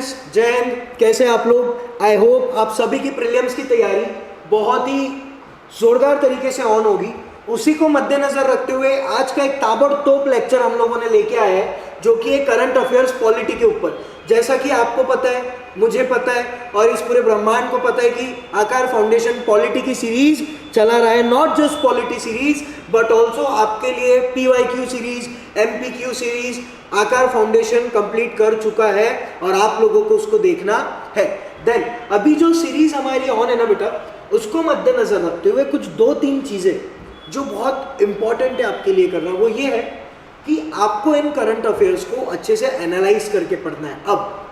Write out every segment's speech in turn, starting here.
Friends, जय हिंद। कैसे आप लोग? आई होप आप सभी की प्रीलिम्स की तैयारी बहुत ही जोरदार तरीके से ऑन होगी। उसी को मद्देनजर रखते हुए आज का एक ताबड़तोड़ लेक्चर हम लोगों ने लेके आया है, जो कि है करंट अफेयर्स पॉलिटी के ऊपर। जैसा कि आपको पता है, मुझे पता है और इस पूरे ब्रह्मांड को पता है कि आकार फाउंडेशन पॉलिटी की सीरीज चला रहा है। Not just polity series but also आपके लिए PYQ सीरीज, MPQ सीरीज आकार फाउंडेशन कंप्लीट कर चुका है और आप लोगों को उसको देखना है। देन अभी जो सीरीज हमारी ऑन है ना बेटा, उसको मद्देनजर रखते हुए कुछ 2-3 चीजें जो बहुत इंपॉर्टेंट है आपके लिए करना, वो ये है कि आपको इन करंट अफेयर्स को अच्छे से एनालाइज करके पढ़ना है। अब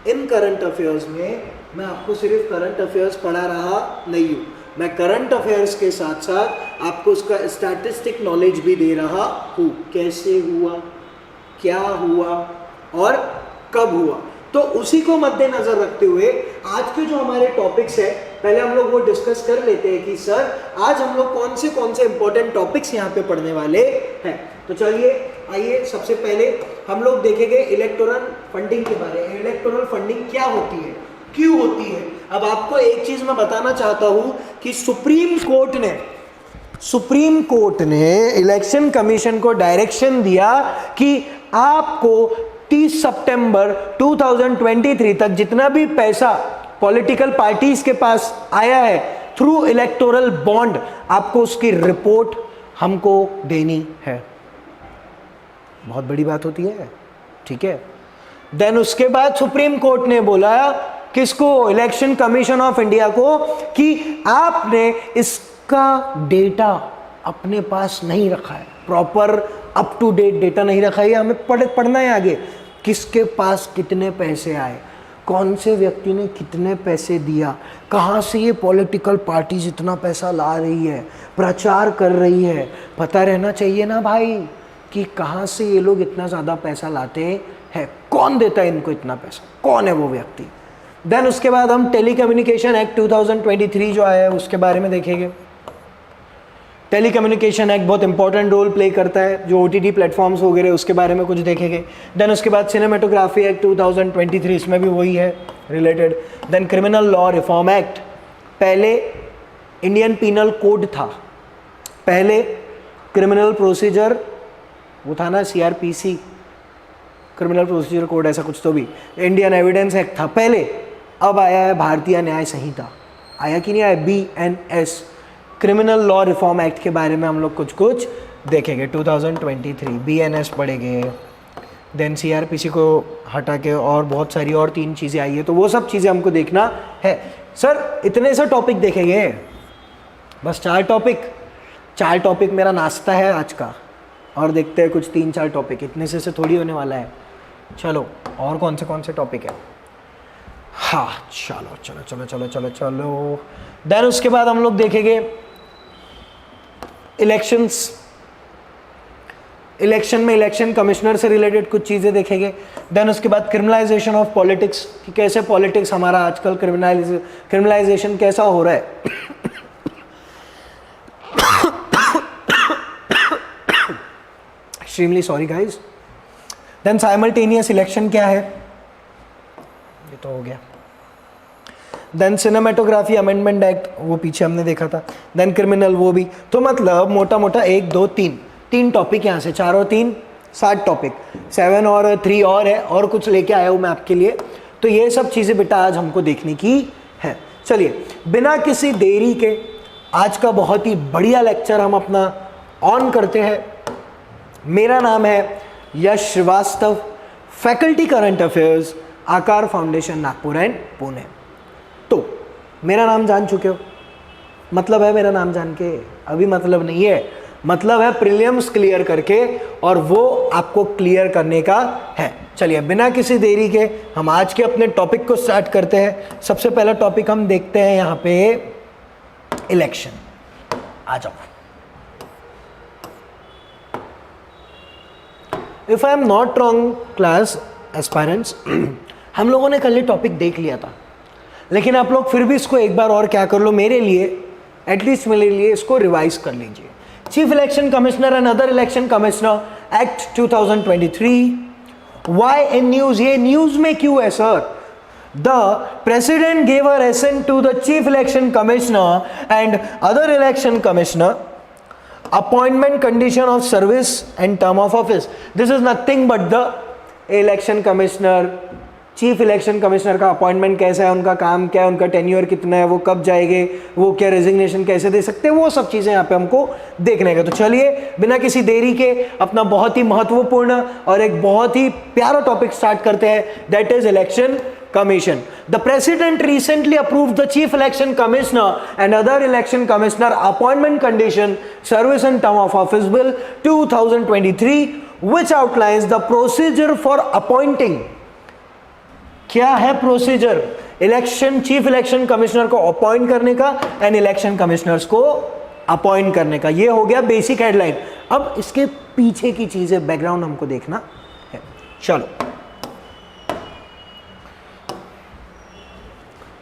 इन करंट अफेयर्स में मैं आपको सिर्फ करंट अफेयर्स पढ़ा रहा नहीं हूँ, मैं करंट अफेयर्स के साथ साथ आपको उसका स्टैटिस्टिक नॉलेज भी दे रहा हूँ। कैसे हुआ, क्या हुआ और कब हुआ, तो उसी को मद्देनजर रखते हुए आज के जो हमारे टॉपिक्स है, पहले हम लोग वो डिस्कस कर लेते हैं कि सर आज हम लोग कौन से इंपॉर्टेंट टॉपिक्स यहाँ पे पढ़ने वाले हैं। तो चलिए आइए, सबसे पहले हम लोग देखेंगे इलेक्टोरल फंडिंग के बारे में। इलेक्टोरल फंडिंग क्या होती है, क्यों होती है। अब आपको एक चीज मैं बताना चाहता हूं कि सुप्रीम कोर्ट ने इलेक्शन कमीशन को डायरेक्शन दिया कि आपको 30 सितंबर 2023 तक जितना भी पैसा पॉलिटिकल पार्टीज के पास आया है थ्रू इलेक्टोरल बॉन्ड, आपको उसकी रिपोर्ट हमको देनी है। बहुत बड़ी बात होती है, ठीक है। देन उसके बाद सुप्रीम कोर्ट ने बोला किसको, इलेक्शन कमीशन ऑफ इंडिया को, कि आपने इसका डेटा अपने पास नहीं रखा है, proper up to date data नहीं रखा है। हमें पढ़ना है आगे, किसके पास कितने पैसे आए, कौन से व्यक्ति ने कितने पैसे दिया, कहाँ से ये पॉलिटिकल पार्टीज इतना पैसा ला रही है, प्रचार कर रही है। पता रहना चाहिए ना भाई कि कहाँ से ये लोग इतना ज़्यादा पैसा लाते हैं, कौन देता है इनको इतना पैसा, कौन है वो व्यक्ति। देन उसके बाद हम टेलीकम्युनिकेशन एक्ट 2023 जो आया है उसके बारे में देखेंगे। टेलीकम्युनिकेशन एक्ट बहुत इंपॉर्टेंट रोल प्ले करता है, जो OTT प्लेटफॉर्म्स वगैरह उसके बारे में कुछ देखेंगे। देन उसके बाद सिनेमेटोग्राफी एक्ट 2023, इसमें भी वही है related. Then criminal law reform act, पहले इंडियन पीनल कोड था, पहले क्रिमिनल प्रोसीजर वो था ना CRPC, क्रिमिनल प्रोसीजर कोड ऐसा कुछ, तो भी इंडियन एविडेंस एक्ट था पहले। अब आया है भारतीय न्याय संहिता, आया कि नहीं आया, BNS, criminal law reform act के बारे में हम लोग कुछ देखेंगे 2023। BNS पढ़ेंगे, देन CRPC को हटा के और बहुत सारी और 3 चीज़ें आई है, तो वो सब चीज़ें हमको देखना है। सर इतने से टॉपिक देखेंगे, बस 4 टॉपिक मेरा नाश्ता है आज का, और देखते हैं कुछ 3-4 टॉपिक, इतने से थोड़ी होने वाला है। चलो और कौन से टॉपिक है, हाँ चलो। देन उसके बाद हम लोग देखेंगे इलेक्शन में इलेक्शन कमिश्नर से रिलेटेड कुछ चीज़ें देखेंगे। देन उसके बाद क्रिमिनलाइजेशन ऑफ पॉलिटिक्स, कि कैसे पॉलिटिक्स हमारा आजकल क्रिमिनलाइजेशन कैसा हो रहा है। Extremely sorry guys. Then simultaneous election क्या है, ये तो हो गया। देन सिनेमेटोग्राफी अमेंडमेंट एक्ट, वो पीछे हमने देखा था। देन क्रिमिनल, वो भी। तो मतलब मोटा 1 2 3 टॉपिक यहाँ से, 4 और 3 7 टॉपिक, 7 और 3 और है, और कुछ लेके आया हूँ मैं आपके लिए। तो ये सब चीज़ें बेटा आज हमको देखने की है। चलिए बिना किसी देरी के आज का बहुत ही बढ़िया लेक्चर हम अपना ऑन करते हैं। मेरा नाम है यश श्रीवास्तव, फैकल्टी करंट अफेयर्स, आकार फाउंडेशन, नागपुर एंड पुणे। तो मेरा नाम जान चुके हो, मतलब है मेरा नाम जान के, अभी मतलब नहीं है, मतलब है प्रीलिम्स क्लियर करके, और वो आपको क्लियर करने का है। चलिए बिना किसी देरी के हम आज के अपने टॉपिक को स्टार्ट करते हैं। सबसे पहला टॉपिक हम देखते हैं यहाँ पे इलेक्शन। आ जाओ। If I am not wrong class aspirants, हम लोगों ने कल ये टॉपिक देख लिया था, लेकिन आप लोग फिर भी इसको एक बार और क्या कर लो, मेरे लिए एटलीस्ट मेरे लिए इसको रिवाइज कर लीजिए। Chief election commissioner and other election commissioner act 2023, why in news, ये न्यूज में क्यों है sir, The president gave her assent to the chief election commissioner and other election commissioner appointment condition of service and term of office. This is nothing but the election commissioner, chief election commissioner का appointment कैसा है, उनका काम क्या है, उनका tenure कितना है, वो कब जाएंगे, वो क्या रेजिग्नेशन कैसे दे सकते हैं, वो सब चीज़ें यहाँ पे हमको देखने का। तो चलिए बिना किसी देरी के अपना बहुत ही महत्वपूर्ण और एक बहुत ही प्यारा टॉपिक स्टार्ट करते हैं, that is election commission. The president recently approved the chief election commissioner and other election commissioner appointment condition, service and term of office bill 2023, which outlines the procedure for appointing. क्या है procedure election chief election commissioner को appoint करने का and election commissioners को appoint करने का? ये हो गया बेसिक हेडलाइन। अब इसके पीछे की चीजें बैकग्राउंड हमको देखना है। चलो,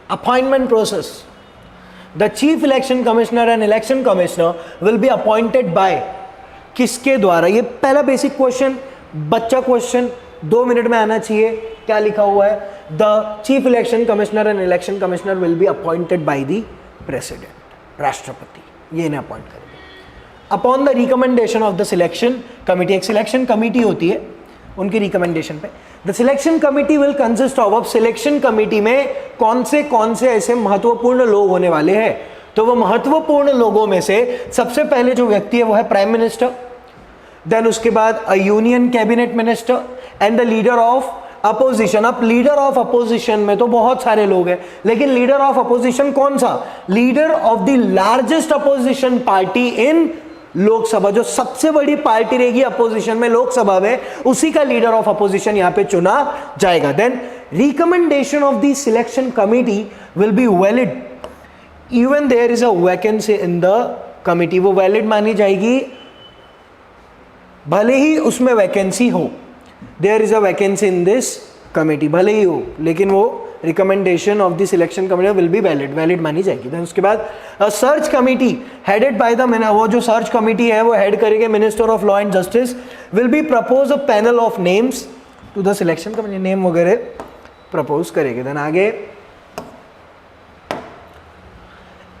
appointment process. The chief election commissioner and election commissioner will be appointed by, किसके द्वारा? ये पहला बेसिक क्वेश्चन, बच्चा क्वेश्चन, 2 मिनट में आना चाहिए। क्या लिखा हुआ है? The chief election commissioner and election commissioner will be appointed by the president, राष्ट्रपति ये इन्हें अपॉइंट करेंगे। Upon the recommendation of the selection committee, एक सिलेक्शन कमिटी होती है, उनकी रिकमेंडेशन पे the selection committee will consist of, अब सिलेक्शन कमिटी में कौन से ऐसे महत्वपूर्ण लोग होने वाले हैं? तो वो महत्वपूर्ण लोगों में से सबसे पहले जो व्यक्ति है वो है प्राइम मिनिस्टर, देन उसके बाद a union cabinet minister and the leader of opposition. अब लीडर ऑफ अपोजिशन में तो बहुत सारे लोग हैं, लेकिन लीडर ऑफ अपोजिशन कौन सा? Leader of the largest opposition party इन लोकसभा, जो सबसे बड़ी पार्टी रहेगी अपोजिशन में लोकसभा में, उसी का लीडर ऑफ अपोजिशन यहां पे चुना जाएगा। Then recommendation of the selection committee will be valid even there is a vacancy in the committee. वो वैलिड मानी जाएगी भले ही उसमें वैकेंसी हो, there is a vacancy in this committee, भले ही हो, लेकिन वो recommendation of the selection committee will be valid मानी जाएगी। देन उसके बाद search committee headed by the, वो जो सर्च कमिटी है वो हेड करेंगे minister of law and justice, will be propose a panel of names to the selection committee, name वगैरह प्रपोज करेंगे। देन आगे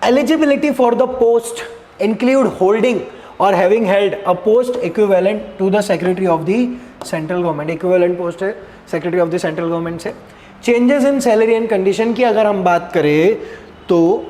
eligibility for the post include holding or having held a post equivalent to the secretary of the central government, equivalent post है secretary of the central government से। Changes in salary and condition की अगर हम बात करें तो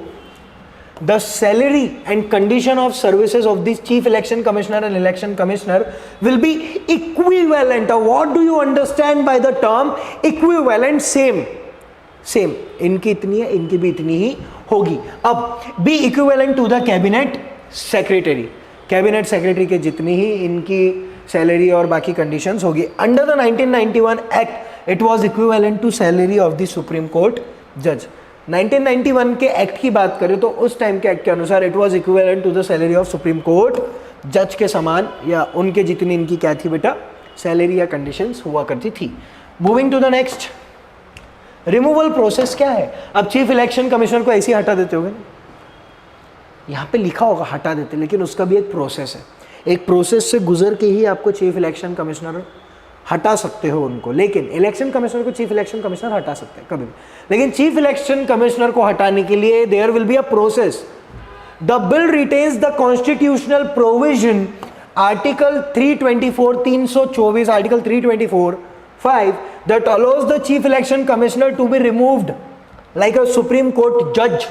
the salary and condition of services of the chief election commissioner and election commissioner will be equivalent. What do you understand by the term equivalent? Same, इनकी इतनी है, इनकी भी इतनी ही होगी। अब be equivalent to the cabinet secretary, cabinet secretary के जितनी ही इनकी सैलरी और बाकी कंडीशंस होगी। Under the 1991 act it was equivalent to salary of the Supreme Court जज। 1991 के एक्ट की बात करें तो उस टाइम के एक्ट के अनुसार it was equivalent to the salary of Supreme Court जज के समान, या उनके जितनी इनकी क्या थी बेटा, सैलरी या कंडीशंस हुआ करती थी। Moving to the next, removal process क्या है? अब चीफ इलेक्शन कमिश्नर को ऐसे ही हटा देते होगे, यहाँ पे लिखा होगा हटा देते, लेकिन उसका भी एक प्रोसेस है, एक प्रोसेस से गुजर के ही आपको चीफ इलेक्शन कमिश्नर हटा सकते हो उनको। लेकिन इलेक्शन कमिश्नर को चीफ इलेक्शन कमिश्नर हटा सकते हैं कभी भी, लेकिन चीफ इलेक्शन कमिश्नर को हटाने के लिए there will be a process. The bill retains the constitutional provision article 324 article 324(5) that allows the chief election commissioner to be removed like a supreme court judge।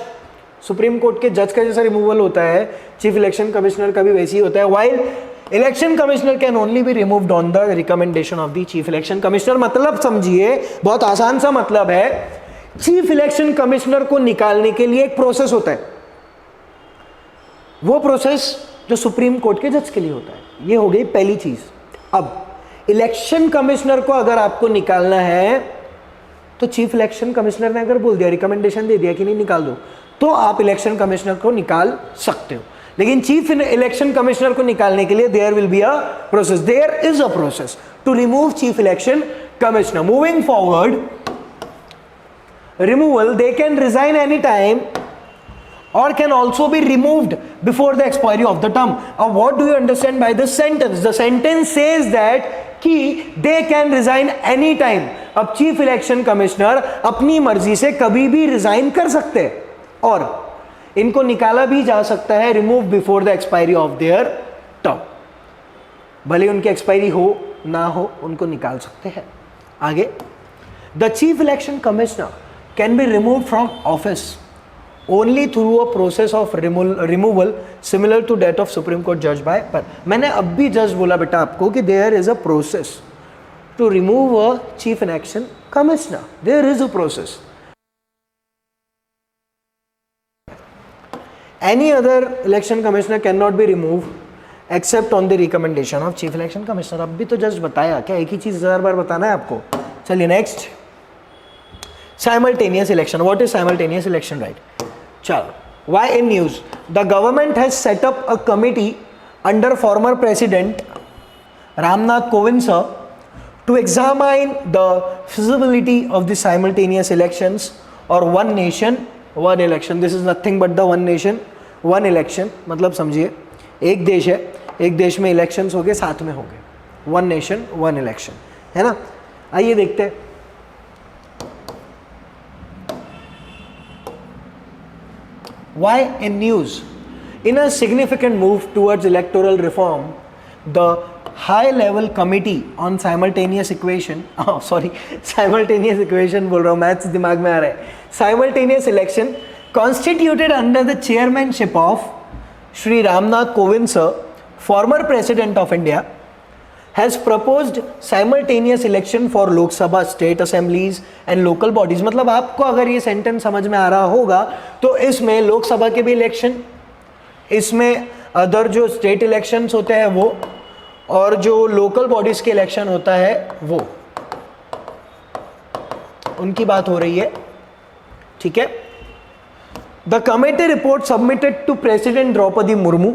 Supreme court के जज का जैसा removal होता है, चीफ इलेक्शन कमिश्नर का भी वैसे ही होता है। While election commissioner can only be removed on the recommendation of the chief election commissioner. मतलब समझिए, बहुत आसान सा मतलब है, चीफ इलेक्शन कमिश्नर को निकालने के लिए एक प्रोसेस होता है, वो प्रोसेस जो सुप्रीम कोर्ट के जज के लिए होता है। ये हो गई पहली चीज। अब इलेक्शन कमिश्नर को अगर आपको निकालना है तो चीफ इलेक्शन कमिश्नर ने अगर बोल दिया, रिकमेंडेशन दे दिया कि नहीं निकाल दो, तो आप इलेक्शन कमिश्नर को निकाल सकते हो। लेकिन चीफ इलेक्शन कमिश्नर को निकालने के लिए there will be a process, there is a process to remove chief election commissioner. Moving forward, removal, they can resign any time or can also be removed before the expiry of the term. What do you understand by this sentence? The sentence says that कि they can resign any time. अब chief election commissioner अपनी मर्जी से कभी भी resign कर सकते हैं और इनको निकाला भी जा सकता है, remove before the expiry of their term. भले उनकी एक्सपायरी हो ना हो, उनको निकाल सकते हैं. आगे, the chief election commissioner can be remove from office only through a process of removal similar to that of Supreme Court judge by. पर मैंने अब भी जस्ट बोला बेटा आपको कि there is a process to remove a chief election commissioner. There is a process. Any other election commissioner cannot be removed except on the recommendation of chief election commissioner. अब भी तो जस्ट बताया, क्या एक ही चीज 1000 बार बताना है आपको? चलिए next, simultaneous election. What is simultaneous election, right? चलो, why in news? The government has set up a committee under former president Ramnath Kovind sir to examine the feasibility of the simultaneous elections or one nation one election. This is nothing but the one nation one election. मतलब समझिए, एक देश है, एक देश में elections हो गए, साथ में हो गए, वन नेशन वन इलेक्शन, है ना? आइए देखते हैं. Why in news? In a significant move towards electoral reform, the high-level committee on simultaneous equation, simultaneous equation बोल रहा हूँ, मैथ्स दिमाग में आ रहा है, simultaneous election constituted under the chairmanship of Shri Ramnath Kovind sir, former president of India, has proposed simultaneous election for Lok Sabha, state assemblies and local bodies. मतलब आपको अगर ये सेंटेंस समझ में आ रहा होगा तो इसमें लोकसभा के भी इलेक्शन, इसमें अदर जो स्टेट इलेक्शंस होते हैं वो, और जो लोकल बॉडीज के इलेक्शन होता है वो, उनकी बात हो रही है. ठीक है. The committee report submitted to president Droupadi Murmu.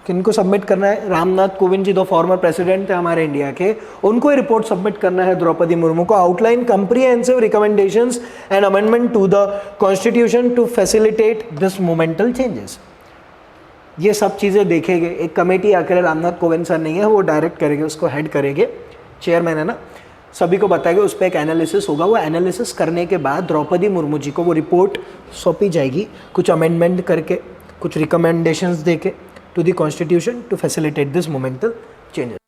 किनको सबमिट करना है? रामनाथ कोविंद जी, दो फॉर्मर प्रेसिडेंट थे हमारे इंडिया के, उनको ही रिपोर्ट सबमिट करना है द्रौपदी मुर्मू को. Outline comprehensive recommendations and amendment to the constitution to facilitate this monumental changes. ये सब चीज़ें देखेंगे. एक कमेटी आकर, रामनाथ कोविंद सर नहीं है, वो डायरेक्ट करेंगे, उसको हेड करेंगे, चेयरमैन है ना, सभी को बताएंगे, उस पर एक एनालिसिस होगा. वो एनालिसिस करने के बाद द्रौपदी मुर्मू जी को वो रिपोर्ट सौंपी जाएगी, कुछ अमेंडमेंट करके, कुछ रिकमेंडेशंस देके to the constitution to facilitate this monumental changes.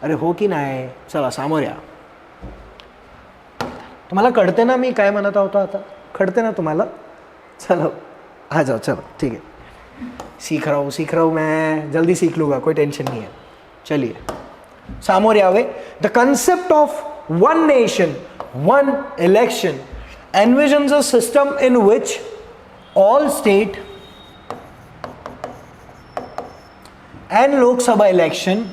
अरे हो की नाही, चला समोर या. तुम्हाला कळते ना मी काय म्हणत होतो आता? कळते ना तुम्हाला? चलो आ जाओ, चलो ठीक है. सीख रहा हूँ मैं, जल्दी सीख लूँगा, कोई टेंशन नहीं है. चलिए समोर यावे. The concept of one nation one election envisions a system in which all state and Lok Sabha election,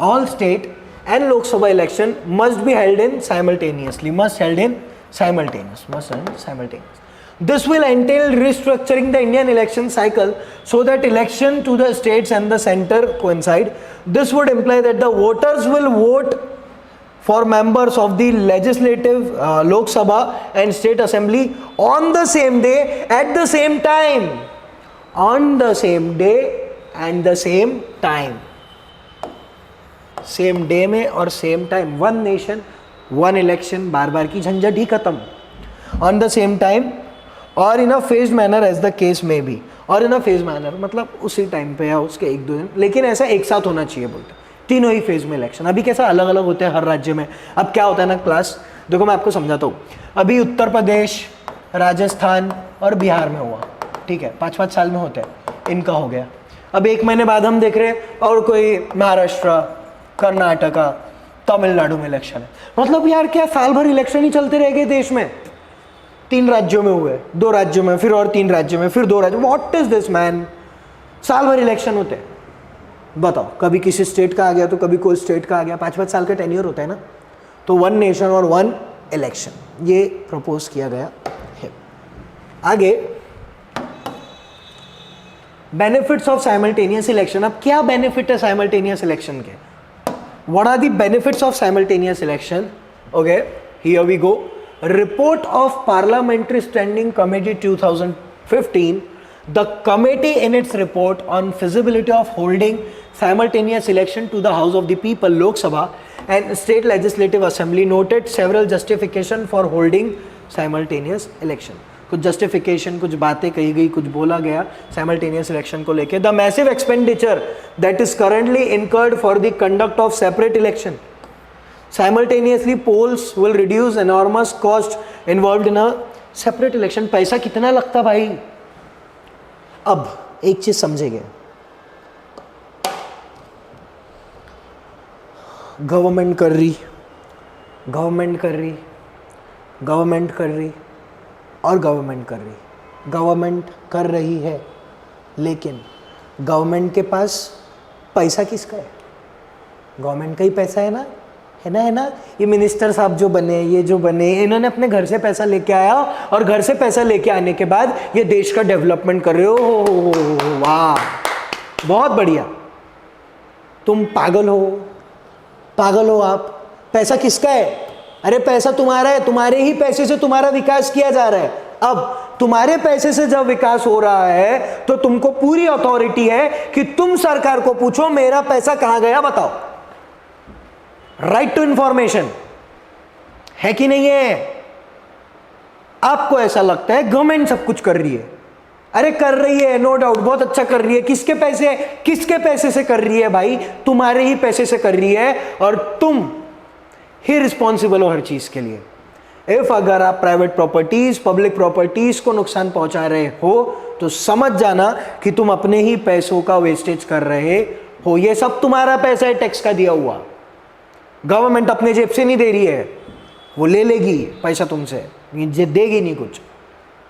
all state and Lok Sabha election must be held in simultaneously. This will entail restructuring the Indian election cycle so that election to the states and the center coincide. This would imply that the voters will vote for members of the legislative Lok Sabha and state assembly on the same day at the same time. On the same day and the same time. Same day में और same time. One nation, one election. बार बार की झंझट ही खत्म. On the same time और in a phased manner as the case may be. और in a phased manner मतलब उसी time पे या उसके एक दो दिन, लेकिन ऐसा एक साथ होना चाहिए बोलते. तीनों ही फेज में इलेक्शन. अभी कैसा अलग अलग होते हैं हर राज्य में. अब क्या होता है ना क्लास, देखो मैं आपको समझाता हूँ. अभी उत्तर प्रदेश, राजस्थान और बिहार में हुआ, ठीक है, 5-5 साल में होते हैं, इनका हो गया. अब 1 महीने बाद हम देख रहे हैं और कोई महाराष्ट्र, कर्नाटका, तमिलनाडु में इलेक्शन है. मतलब यार क्या साल भर इलेक्शन ही चलते रह गए देश में? 3 राज्यों में हुए, 2 राज्यों में, फिर और 3 राज्यों में, फिर 2 राज्यों में. What is this man? साल भर इलेक्शन होते हैं. बताओ, कभी किसी स्टेट का आ गया तो कभी कोई स्टेट का आ गया. 5-5 साल का टेन्योर होता है ना. तो वन नेशन और वन इलेक्शन, ये प्रपोज किया गया है. आगे, बेनिफिट्स ऑफ साइमल्टेनियस इलेक्शन. अब क्या बेनिफिट है साइमल्टेनियस इलेक्शन के? What are the benefits of simultaneous election? Okay, here we go. Report of Parliamentary Standing Committee 2015. The committee in its report on feasibility of holding simultaneous election to the House of the People, Lok Sabha and State Legislative Assembly noted several justification for holding simultaneous election. कुछ justification, कुछ बातें कही गई, कुछ बोला गया simultaneous election को लेके. The massive expenditure that is currently incurred for the conduct of separate election simultaneously polls will reduce enormous cost involved in a separate election. पैसा कितना लगता भाई? अब एक चीज समझेंगे, गवर्नमेंट कर रही और गवर्नमेंट कर रही है, लेकिन गवर्नमेंट के पास पैसा किसका है? गवर्नमेंट का ही पैसा है ना. ये मिनिस्टर साहब जो बने, ये जो बने, इन्होंने अपने घर से पैसा लेके आया और घर से पैसा लेके आने के बाद ये देश का डेवलपमेंट कर रहे हो. वाह, बहुत बढ़िया. तुम पागल हो आप. पैसा किसका है? अरे पैसा तुम्हारा है, तुम्हारे ही पैसे से तुम्हारा विकास किया जा रहा है. अब तुम्हारे पैसे से जब विकास हो रहा है तो तुमको पूरी अथॉरिटी है कि तुम सरकार को पूछो मेरा पैसा कहां गया, बताओ. राइट टू इंफॉर्मेशन है कि नहीं है? आपको ऐसा लगता है गवर्नमेंट सब कुछ कर रही है. अरे कर रही है, नो डाउट, बहुत अच्छा कर रही है. किसके पैसे से कर रही है भाई? तुम्हारे ही पैसे से कर रही है और तुम ही रिस्पॉन्सिबल हो हर चीज के लिए. इफ अगर आप प्राइवेट प्रॉपर्टीज, पब्लिक प्रॉपर्टीज को नुकसान पहुंचा रहे हो तो समझ जाना कि तुम अपने ही पैसों का वेस्टेज कर रहे हो. ये सब तुम्हारा पैसा है, टैक्स का दिया हुआ. गवर्नमेंट अपने जेब से नहीं दे रही है, वो ले लेगी पैसा तुमसे, देगी नहीं कुछ.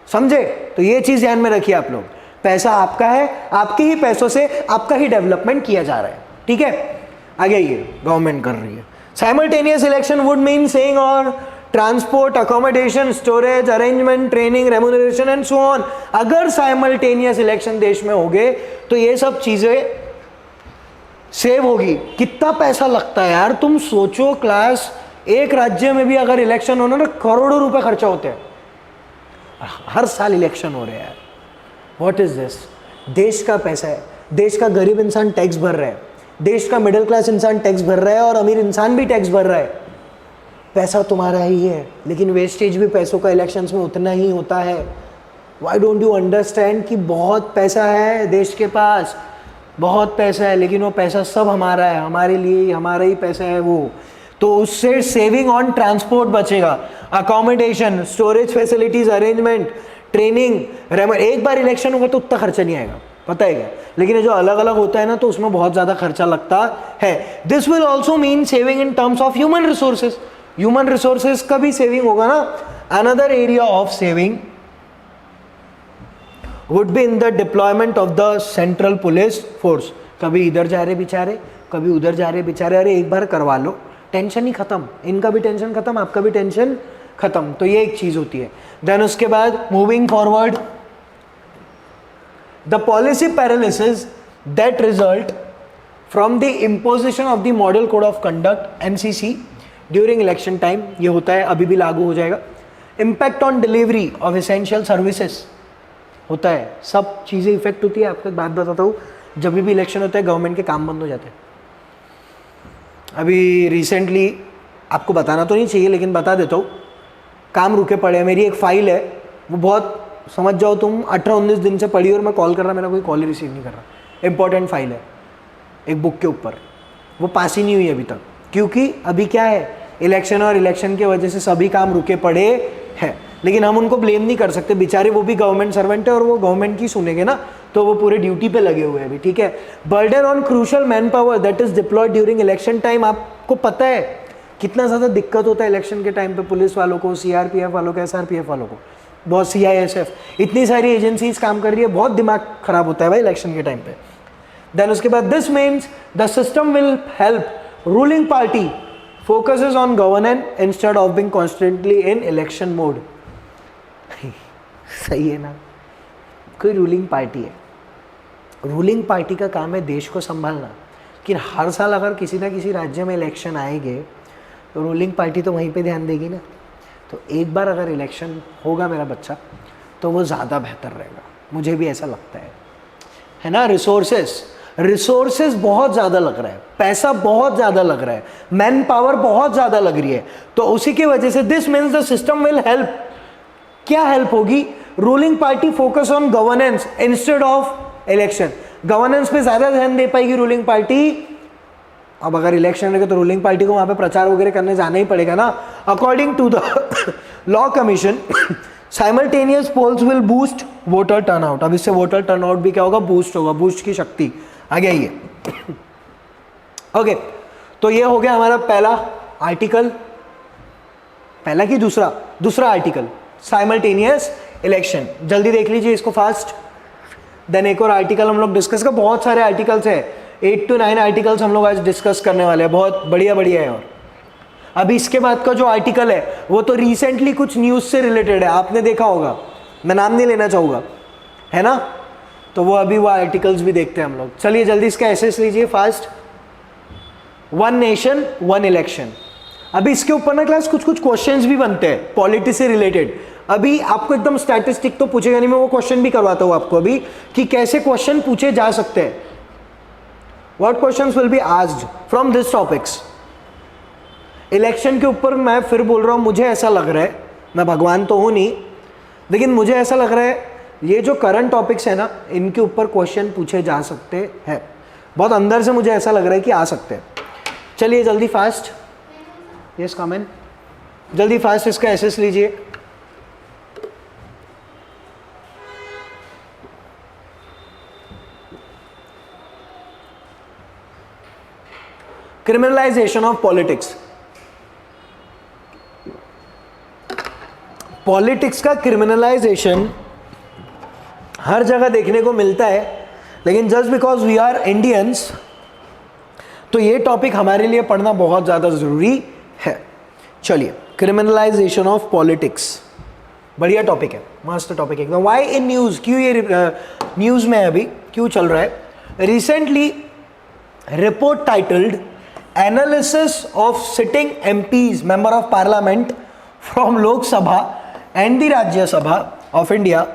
समझे? तो ये चीज ध्यान में रखिए आप लोग. पैसा आपका है, आपके ही पैसों से आपका ही डेवलपमेंट किया जा रहा है. ठीक है, आगे ये गवर्नमेंट कर रही है. Simultaneous election would mean saying or transport, accommodation, storage, arrangement, training, remuneration and so on. अगर simultaneous election देश में हो गए तो ये सब चीजें सेव होगी. कितना पैसा लगता है यार, तुम सोचो. क्लास एक राज्य में भी अगर इलेक्शन होना ना, करोड़ों रुपए खर्चा होते हैं. हर साल इलेक्शन हो रहे हैं. What is this? देश का पैसा है, देश का गरीब इंसान टैक्स भर रहा है, देश का मिडिल क्लास इंसान टैक्स भर रहा है और अमीर इंसान भी टैक्स भर रहा है. पैसा तुम्हारा ही है, लेकिन वेस्टेज भी पैसों का इलेक्शंस में उतना ही होता है. व्हाई डोंट यू अंडरस्टैंड कि बहुत पैसा है देश के पास, बहुत पैसा है, लेकिन वो पैसा सब हमारा है, हमारे लिए हमारा ही पैसा है वो. तो उससे सेविंग ऑन ट्रांसपोर्ट बचेगा, accommodation, storage facilities, arrangement, training. एक बार इलेक्शन होगा तो उतना खर्चा नहीं आएगा, पता है क्या? लेकिन ये जो अलग अलग होता है ना, तो उसमें बहुत ज़्यादा खर्चा लगता है. This will also mean saving in terms of human resources. Human resources का भी सेविंग होगा ना. Another area of saving would be in the deployment of the central police force. कभी इधर जा रहे बेचारे, कभी उधर जा रहे बेचारे. अरे एक बार करवा लो, टेंशन ही खत्म. इनका भी टेंशन खत्म, आपका भी टेंशन खत्म. तो ये एक चीज़ होती है. देन उसके बाद moving forward, the policy paralysis that result from the imposition of the model code of conduct MCC during election time, ये होता है, अभी भी लागू हो जाएगा. impact on delivery of essential services होता है, सब चीज़ें इफेक्ट होती है. आपको एक बात बताता हूँ, जब भी इलेक्शन होता है गवर्नमेंट के काम बंद हो जाते हैं. अभी रिसेंटली, आपको बताना तो नहीं चाहिए लेकिन बता देता हूँ, काम रुके पड़े हैं. मेरी एक फाइल है, वो बहुत समझ जाओ तुम 18-19 दिन से पड़ी और मैं कॉल कर रहा, मेरा कोई कॉल ही रिसीव नहीं कर रहा. इंपॉर्टेंट फाइल है एक बुक के ऊपर, वो पास ही नहीं हुई अभी तक. क्योंकि अभी क्या है, इलेक्शन, और इलेक्शन की वजह से सभी काम रुके पड़े हैं. लेकिन हम उनको ब्लेम नहीं कर सकते, बेचारे वो भी गवर्नमेंट सर्वेंट है और वो गवर्नमेंट की सुनेंगे ना, तो वो पूरे ड्यूटी पे लगे हुए हैं अभी. ठीक है. Burden on crucial man power that is deployed during election time. आपको पता है कितना ज़्यादा दिक्कत होता है इलेक्शन के टाइम पे पुलिस वालों को, सीआरपीएफ वालों को, एसआरपीएफ वालों को, बहुत सीआईएसएफ, इतनी सारी एजेंसीज काम कर रही है. बहुत दिमाग खराब होता है भाई इलेक्शन के टाइम पे. देन उसके बाद this means the system will help ruling party focuses on governance instead of being constantly in election mode. सही है ना? कोई रूलिंग पार्टी है, रूलिंग पार्टी का काम है देश को संभालना, कि हर साल अगर किसी ना किसी राज्य में इलेक्शन आएंगे तो रूलिंग पार्टी तो वहीं पे ध्यान देगी ना। तो एक बार अगर इलेक्शन होगा मेरा बच्चा तो वो ज़्यादा बेहतर रहेगा, मुझे भी ऐसा लगता है ना। रिसोर्सेस बहुत ज़्यादा लग रहा है, पैसा बहुत ज़्यादा लग रहा है, मैन पावर बहुत ज़्यादा लग रही है, तो उसी की वजह से this means the system will help. क्या हेल्प होगी? Ruling party focus on governance instead of election. Governance पे ज़्यादा ध्यान दे पाएगी रूलिंग पार्टी। अब अगर इलेक्शन रहेगा तो रूलिंग पार्टी को वहाँ पे प्रचार वगैरह करने जाना ही पड़ेगा ना। According to the law commission simultaneous polls will boost voter turnout. अब इससे वोटर टर्नआउट भी क्या होगा? बूस्ट होगा, बूस्ट की शक्ति आगे आइए। ओके, तो ये हो गया हमारा पहला आर्टिकल, पहला की दूसरा आर्टिकल साइमल्टेनियस इलेक्शन। जल्दी देख लीजिए इसको फास्ट। देन एक और आर्टिकल हम लोग डिस्कस कर, बहुत सारे आर्टिकल्स है, 8 to 9 आर्टिकल्स हम लोग आज डिस्कस करने वाले हैं, बहुत बढ़िया है। और अभी इसके बाद का जो आर्टिकल है वो तो रिसेंटली कुछ न्यूज़ से रिलेटेड है, आपने देखा होगा, मैं नाम नहीं लेना चाहूँगा, है ना। तो वो अभी वो आर्टिकल्स भी देखते हैं हम लोग। चलिए जल्दी इसका एसेस लीजिए fast. One nation one election. अभी इसके ऊपर ना क्लास कुछ क्वेश्चंस भी बनते हैं पॉलिटिक्स से रिलेटेड। अभी आपको एकदम स्टैटिस्टिक तो पूछेगा नहीं, मैं वो क्वेश्चन भी करवाता हूँ आपको अभी कि कैसे क्वेश्चन पूछे जा सकते हैं। What questions will be asked from this topics. Election के ऊपर मैं फिर बोल रहा हूँ, मुझे ऐसा लग रहा है, मैं भगवान तो हूँ नहीं, लेकिन मुझे ऐसा लग रहा है ये जो करंट टॉपिक्स है ना, इनके ऊपर क्वेश्चन पूछे जा सकते हैं। बहुत अंदर से मुझे ऐसा लग रहा है कि आ सकते हैं। चलिए जल्दी फास्ट, यस कमेंट, जल्दी फास्ट इसका एसेस लीजिए। Criminalisation of politics. पॉलिटिक्स का क्रिमिनलाइजेशन हर जगह देखने को मिलता है, लेकिन just because we are Indians तो ये टॉपिक हमारे लिए पढ़ना बहुत ज़्यादा ज़रूरी है। चलिए, क्रिमिनलाइजेशन ऑफ पॉलिटिक्स बढ़िया टॉपिक है, मस्त टॉपिक है एकदम। वाई इन न्यूज़, क्यों ये न्यूज़ में अभी क्यों चल रहा है? Recently report titled analysis of sitting MPs member of parliament from Lok Sabha and the Rajya Sabha of India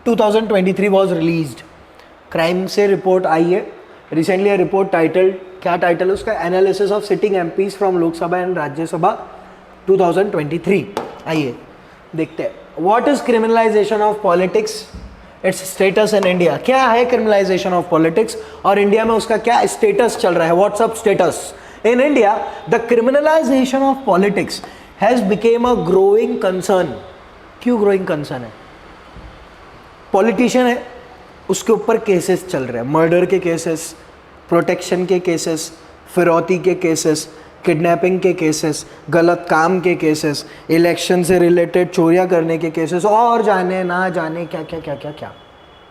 2023 was released। Crime से रिपोर्ट आई है रिसेंटली। रिपोर्ट टाइटल्ड, क्या टाइटल है उसका? Analysis of sitting MPs from Lok Sabha and Rajya Sabha 2023। आइए देखते हैं। What is criminalisation of politics, it's status in India. क्या है क्रिमिनलाइजेशन ऑफ पॉलिटिक्स और इंडिया में उसका क्या स्टेटस चल रहा है? WhatsApp status in India? The criminalisation of politics has became a growing concern. क्यों ग्रोइंग कंसर्न है? पॉलिटिशियन है, उसके ऊपर केसेस चल रहे हैं, मर्डर के केसेस, प्रोटेक्शन के केसेस, फिरौती के केसेस, किडनैपिंग के केसेस, गलत काम के केसेस, इलेक्शन से रिलेटेड चोरियां करने के केसेस, और जाने ना जाने क्या क्या क्या क्या क्या,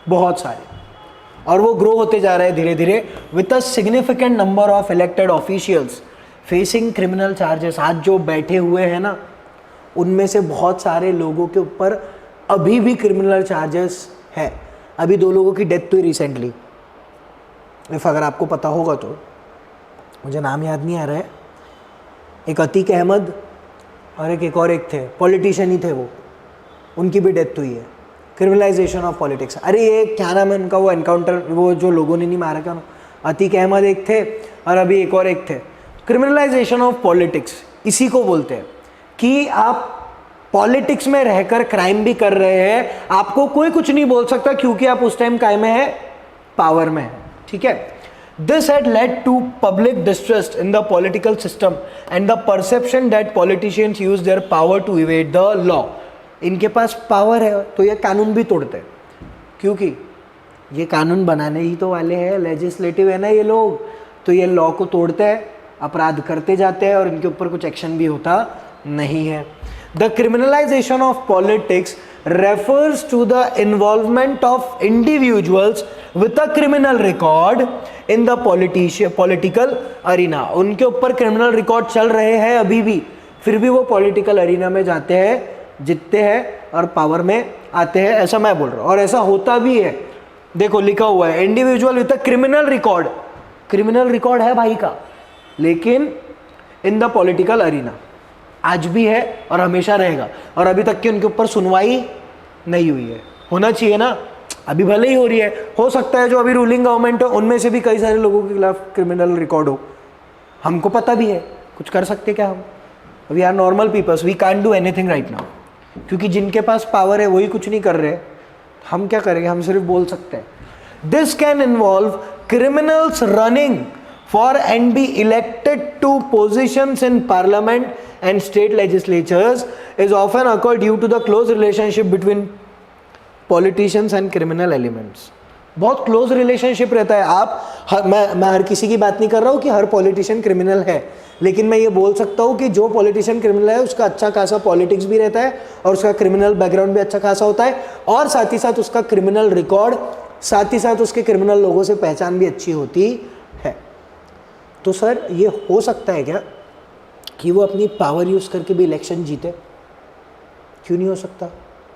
बहुत सारे। और वो ग्रो होते जा रहे हैं धीरे धीरे with a significant number of elected officials facing criminal charges. आज जो बैठे हुए हैं ना, उनमें से बहुत सारे लोगों के ऊपर अभी भी क्रिमिनल चार्जेस है। अभी 2 लोगों की डेथ हुई रिसेंटली, इफ अगर आपको पता होगा तो, मुझे नाम याद नहीं आ रहा है। एक अतीक अहमद और एक और एक थे, पॉलिटिशियन ही थे वो, उनकी भी डेथ हुई है। Criminalisation of politics. अरे ये क्या नाम है उनका, वो एनकाउंटर, वो जो लोगों ने नहीं मारा क्या, अतीक अहमद एक थे और अभी एक और एक थे। क्रिमिनलाइजेशन ऑफ पॉलिटिक्स इसी को बोलते हैं कि आप पॉलिटिक्स में रहकर क्राइम भी कर रहे हैं, आपको कोई कुछ नहीं बोल सकता क्योंकि आप उस टाइम काय में है, पावर में है। ठीक है। This had led to public distrust in the political system and the perception that politicians use their power to evade the law. इनके पास पावर है तो ये कानून भी तोड़ते हैं, क्योंकि ये कानून बनाने ही तो वाले हैं, लेजिस्लेटिव है ना ये लोग, तो ये लॉ को तोड़ते हैं, अपराध करते जाते हैं और इनके ऊपर कुछ एक्शन भी होता नहीं है। The criminalization of politics refers to the involvement of individuals with a criminal record in the political arena। उनके ऊपर क्रिमिनल रिकॉर्ड चल रहे हैं अभी भी, फिर भी वो पॉलिटिकल अरीना में जाते हैं, जीतते हैं और पावर में आते हैं, ऐसा मैं बोल रहा हूँ। और ऐसा होता भी है, देखो लिखा हुआ है individual with a criminal record criminal record है भाई का, लेकिन इन द पॉलिटिकल अरीना आज भी है और हमेशा रहेगा, और अभी तक की उनके ऊपर सुनवाई नहीं हुई है। होना चाहिए ना, अभी भले ही हो रही है, हो सकता है जो अभी रूलिंग गवर्नमेंट है उनमें से भी कई सारे लोगों के खिलाफ क्रिमिनल रिकॉर्ड हो, हमको पता भी है, कुछ कर सकते क्या हम? We are normal peoples, we can't do anything right now, क्योंकि जिनके पास पावर है वही कुछ नहीं कर रहे, हम क्या करेंगे? हम सिर्फ बोल सकते हैं। This can involve criminals running for and be elected to positions in parliament and state legislatures is often occur due to the close relationship between politicians and criminal elements। बहुत क्लोज रिलेशनशिप रहता है। मैं हर किसी की बात नहीं कर रहा हूँ कि हर पॉलिटिशियन क्रिमिनल है, लेकिन मैं ये बोल सकता हूँ कि जो पॉलिटिशियन क्रिमिनल है उसका अच्छा खासा पॉलिटिक्स भी रहता है और उसका क्रिमिनल बैकग्राउंड भी अच्छा खासा होता है, और साथ ही साथ उसका क्रिमिनल रिकॉर्ड, साथ ही साथ उसके क्रिमिनल लोगों से पहचान भी अच्छी होती है। तो सर ये हो सकता है क्या कि वो अपनी पावर यूज़ करके भी इलेक्शन जीते? क्यों नहीं हो सकता?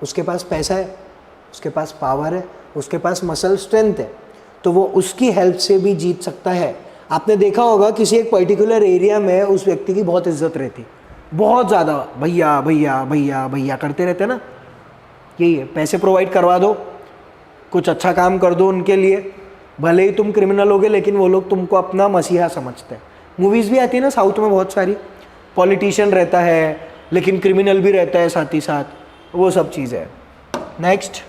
उसके पास पैसा है, उसके पास पावर है, उसके पास मसल स्ट्रेंथ है, तो वो उसकी हेल्प से भी जीत सकता है। आपने देखा होगा किसी एक पर्टिकुलर एरिया में उस व्यक्ति की बहुत इज्जत रहती, बहुत ज़्यादा, भैया भैया भैया भैया करते रहते ना, यही है, पैसे प्रोवाइड करवा दो, कुछ अच्छा काम कर दो उनके लिए, भले ही तुम क्रिमिनल होगे लेकिन वो लोग तुमको अपना मसीहा समझते हैं। मूवीज़ भी आती है ना साउथ में बहुत सारी, पॉलिटिशियन रहता है लेकिन क्रिमिनल भी रहता है साथ ही साथ, वो सब चीज़ है। Next,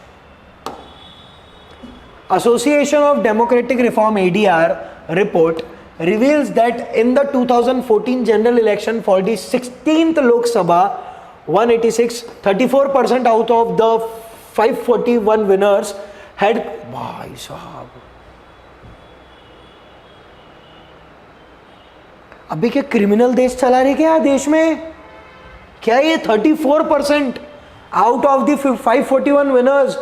association of democratic reform ADR report reveals that in the 2014 general election for the 16th Lok Sabha 186, 34% out of the 541 winners had, भाई साहब अभी क्या क्रिमिनल देश चला रहे क्या देश में? क्या ये 34% आउट ऑफ द 541 विनर्स?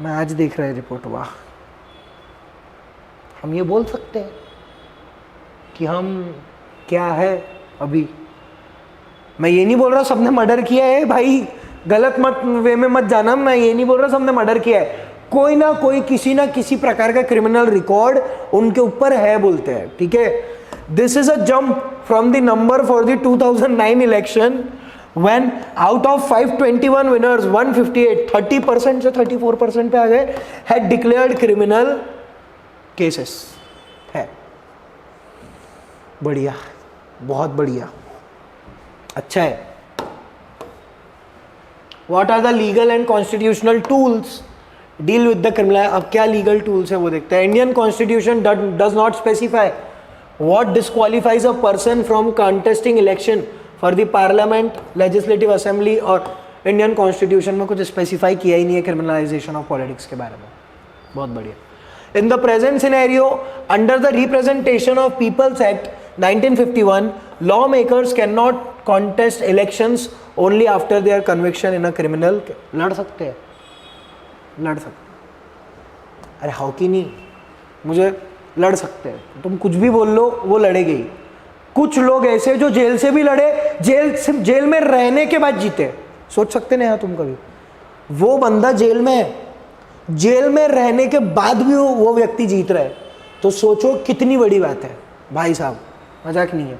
मैं आज देख रहा है रिपोर्ट, वाह। हम ये बोल सकते हैं कि हम क्या है अभी? मैं ये नहीं बोल रहा सबने मर्डर किया है भाई, गलत मत वे में मत जाना, मैं ये नहीं बोल रहा सबने मर्डर किया है, कोई ना कोई किसी ना किसी प्रकार का क्रिमिनल रिकॉर्ड उनके ऊपर है बोलते हैं, ठीक है। This is a jump from the number for the 2009 election when out of 521 winners 158, 30% से 34% पे आ गए, had declared criminal cases है। बढ़िया, बहुत बढ़िया, अच्छा है। What are the legal and constitutional tools deal with the criminal? अब क्या legal tools है वो देखते हैं। Indian Constitution does not specify what disqualifies a person from contesting election for the Parliament, Legislative Assembly, और इंडियन कॉन्स्टिट्यूशन में कुछ specify किया ही नहीं है क्रिमिनलाइजेशन ऑफ पॉलिटिक्स के बारे में। बहुत बढ़िया। In the present scenario under the representation of peoples act 1951, law makers can not contest elections only after their conviction in a criminal. लड़ सकते हैं, लड़ सकते। अरे हाउ की नहीं, मुझे लड़ सकते हैं, तुम कुछ भी बोल लो वो लड़ेगी ही। कुछ लोग ऐसे जो जेल से भी लड़े, जेल में रहने के बाद जीते, सोच सकते नहीं तुम कभी? वो बंदा जेल में है, जेल में रहने के बाद भी वो व्यक्ति जीत रहा है, तो सोचो कितनी बड़ी बात है भाई साहब, मजाक नहीं है।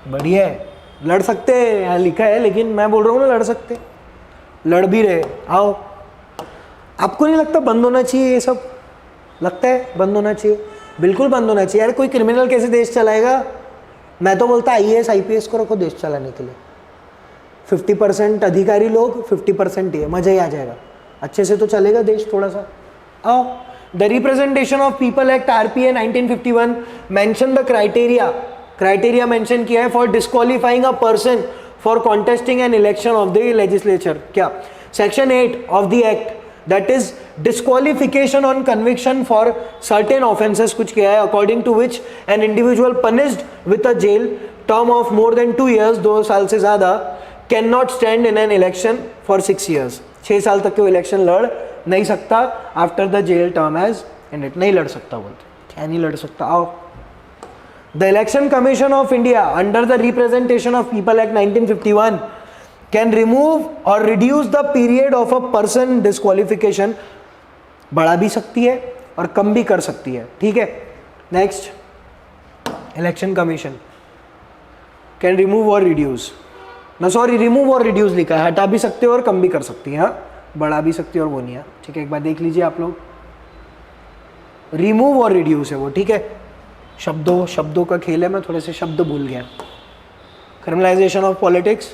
बढ़िया है, लड़ सकते हैं, यहाँ लिखा है, लेकिन मैं बोल रहा हूँ ना लड़ सकते, लड़ भी रहे। आओ, आपको नहीं लगता बंद होना चाहिए ये सब? लगता है बंद होना चाहिए, बिल्कुल बंद होना चाहिए यार। कोई क्रिमिनल कैसे देश चलाएगा? मैं तो बोलता IAS IPS को रखो देश चलाने के लिए, 50% अधिकारी लोग, 50% ये, मजा ही आ जाएगा, अच्छे से तो चलेगा देश थोड़ा सा। आओ, the representation of people act RPA 1951 mention the criteria mention किया है for disqualifying a person for contesting an election of the legislature. क्या? Section 8 of the act, that is disqualification on conviction for certain offences कुछ किया है, according to which an individual punished with a jail term of more than 2 years, 2 साल से ज़्यादा, cannot stand in an election for 6 years, 6 साल तक के वो इलेक्शन लड़ नहीं सकता after the jail term has ended, नहीं लड़ सकता बोलते। क्या नहीं लड़ सकता? आओ, the Election Commission of India under the Representation of People Act 1951 can remove or reduce the period of a person disqualification, बढ़ा भी सकती है और कम भी कर सकती है, ठीक है। Next, election commission can remove or reduce, ना सॉरी रिमूव और रिड्यूस लिखा है, हटा भी सकते हो और कम भी कर सकती है, हाँ, बढ़ा भी सकती है और वो नहीं है, ठीक है। एक बार देख लीजिए आप लोग, रिमूव और रिड्यूस है वो, ठीक है। शब्दों का खेल है, मैं थोड़े से शब्द भूल गया। क्रिमिनलाइजेशन ऑफ पॉलिटिक्स,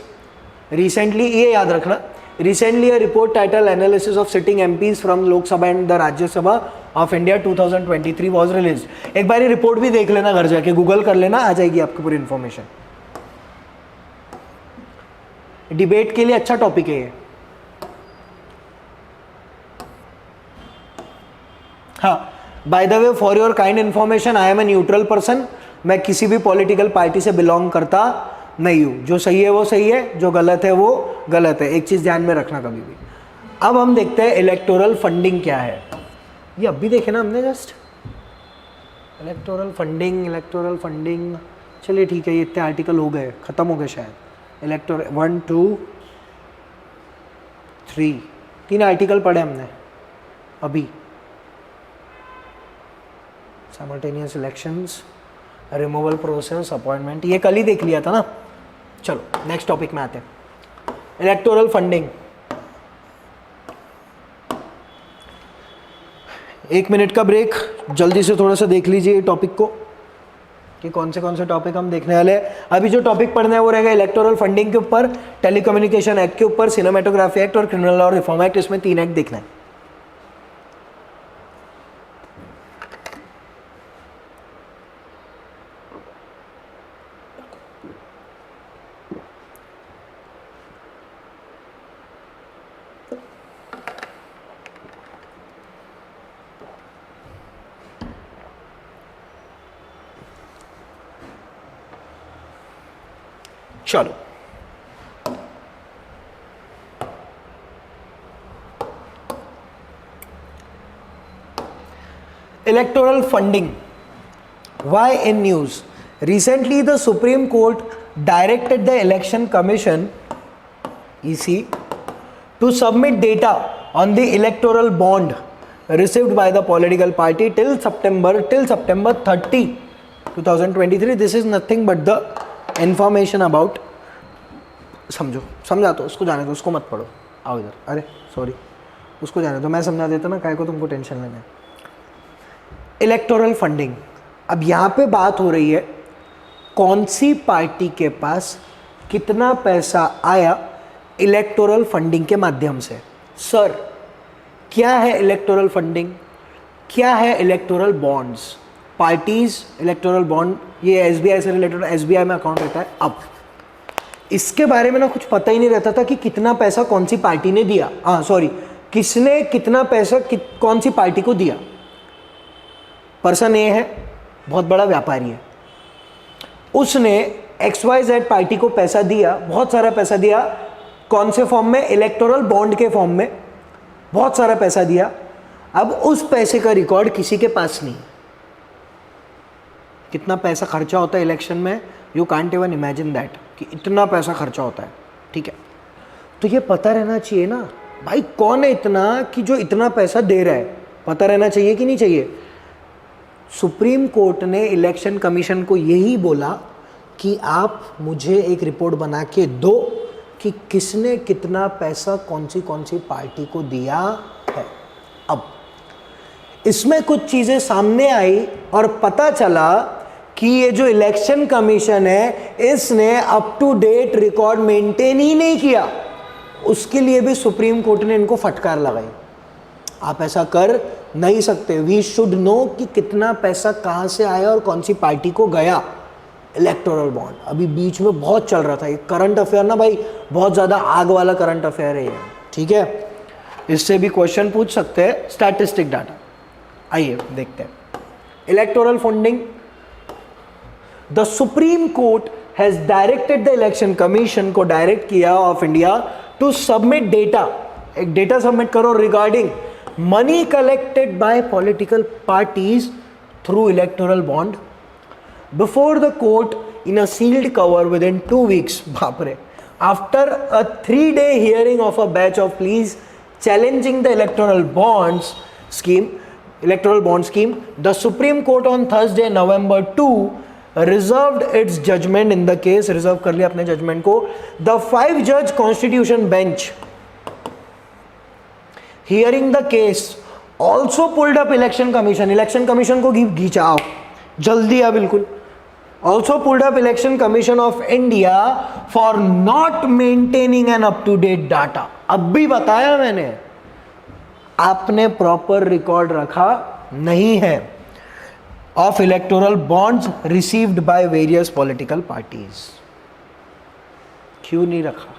रिसेंटली, ये याद रखना, recently a report title analysis of sitting MPs from Lok Sabha and the Rajya Sabha of India 2023 was release. एक बार ये रिपोर्ट भी देख लेना, घर जाके गूगल कर लेना, आ जाएगी आपको पूरी इंफॉर्मेशन। डिबेट के लिए अच्छा टॉपिक है ये। हाँ, by the way for your kind information, I am a neutral person, मैं किसी भी पॉलिटिकल पार्टी से बिलोंग करता नहीं हूं। जो सही है वो सही है, जो गलत है वो गलत है, एक चीज ध्यान में रखना कभी भी। अब हम देखते हैं इलेक्टोरल फंडिंग क्या है। ये अब भी देखे ना हमने जस्ट, इलेक्टोरल फंडिंग, चलिए ठीक है, ये इतने आर्टिकल हो गए, खत्म हो गए शायद। इलेक्टोरल 1 2 3 3 आर्टिकल पढ़े हमने अभी। Simultaneous elections, removal process, appointment, ये कल ही देख लिया था ना। चलो नेक्स्ट टॉपिक में आते हैं, इलेक्टोरल फंडिंग। 1 मिनट का ब्रेक, जल्दी से थोड़ा सा देख लीजिए टॉपिक को कि कौन से टॉपिक हम देखने वाले हैं। अभी जो टॉपिक पढ़ना है वो रहेगा इलेक्टोरल फंडिंग के ऊपर, टेलीकम्युनिकेशन एक्ट के ऊपर, सिनेमेटोग्राफी एक्ट और क्रिमिनल लॉ रिफॉर्म एक्ट, इसमें 3 एक्ट देखना है। चलो, electoral funding. Why in news? Recently, the Supreme Court directed the Election Commission (EC) to submit data on the electoral bond received by the political party till September 30, 2023. This is nothing but the information about, समझा तो उसको जाने दो, उसको मत पढ़ो, आओ इधर, अरे सॉरी, उसको जाने दो, मैं समझा देता ना, काहे को तुमको टेंशन लेना है। इलेक्टोरल फंडिंग, अब यहाँ पे बात हो रही है कौन सी पार्टी के पास कितना पैसा आया इलेक्टोरल फंडिंग के माध्यम से। सर, क्या है इलेक्टोरल फंडिंग, क्या है electoral bonds? Parties electoral bond, ये एसबीआई से रिलेटेड, एसबीआई में अकाउंट रहता है। अब इसके बारे में ना कुछ पता ही नहीं रहता था कि कितना पैसा कौन सी पार्टी ने दिया, किसने कितना पैसा कौन सी पार्टी को दिया। पर्सन ए है, बहुत बड़ा व्यापारी है, उसने XYZ पार्टी को पैसा दिया, बहुत सारा पैसा दिया, कौन से फॉर्म में? इलेक्टोरल बॉन्ड के फॉर्म में बहुत सारा पैसा दिया। अब उस पैसे का रिकॉर्ड किसी के पास नहीं। कितना पैसा खर्चा होता है इलेक्शन में, you can't even imagine that, कि इतना पैसा खर्चा होता है, ठीक है। तो ये पता रहना चाहिए ना भाई, कौन है इतना कि जो इतना पैसा दे रहा है, पता रहना चाहिए कि नहीं चाहिए। सुप्रीम कोर्ट ने इलेक्शन कमीशन को यही बोला कि आप मुझे एक रिपोर्ट बना के दो कि किसने कितना पैसा कौन सी पार्टी को दिया है। अब इसमें कुछ चीज़ें सामने आई और पता चला कि ये जो इलेक्शन कमीशन है, इसने up to date record maintain ही नहीं किया। उसके लिए भी सुप्रीम कोर्ट ने इनको फटकार लगाई, आप ऐसा कर नहीं सकते। वी शुड नो कि कितना पैसा कहाँ से आया और कौन सी पार्टी को गया। इलेक्टोरल बॉन्ड अभी बीच में बहुत चल रहा था, ये करंट अफेयर ना भाई, बहुत ज़्यादा आग वाला करंट अफेयर है ये, ठीक है। इससे भी क्वेश्चन पूछ सकते हैं, स्टैटिस्टिक डाटा। आइए देखते हैं electoral funding. The Supreme Court has directed the election commission को डायरेक्ट किया of India to submit data, एक डेटा सबमिट करो regarding money collected by political parties through electoral bond before the court in a sealed cover within 2 weeks. बाप रे, after a 3-day hearing of a batch of pleas challenging the electoral bond scheme, the Supreme Court on Thursday, November 2, reserved its judgment in the case. Reserve कर लिया अपने judgment को. The 5-judge Constitution bench hearing the case also pulled up Election Commission को घिंचाओ जल्दी आ बिल्कुल. Also pulled up Election Commission of India for not maintaining an up-to-date data. अब भी बताया मैंने, आपने प्रॉपर रिकॉर्ड रखा नहीं है of electoral bonds received by various political parties. क्यों नहीं रखा?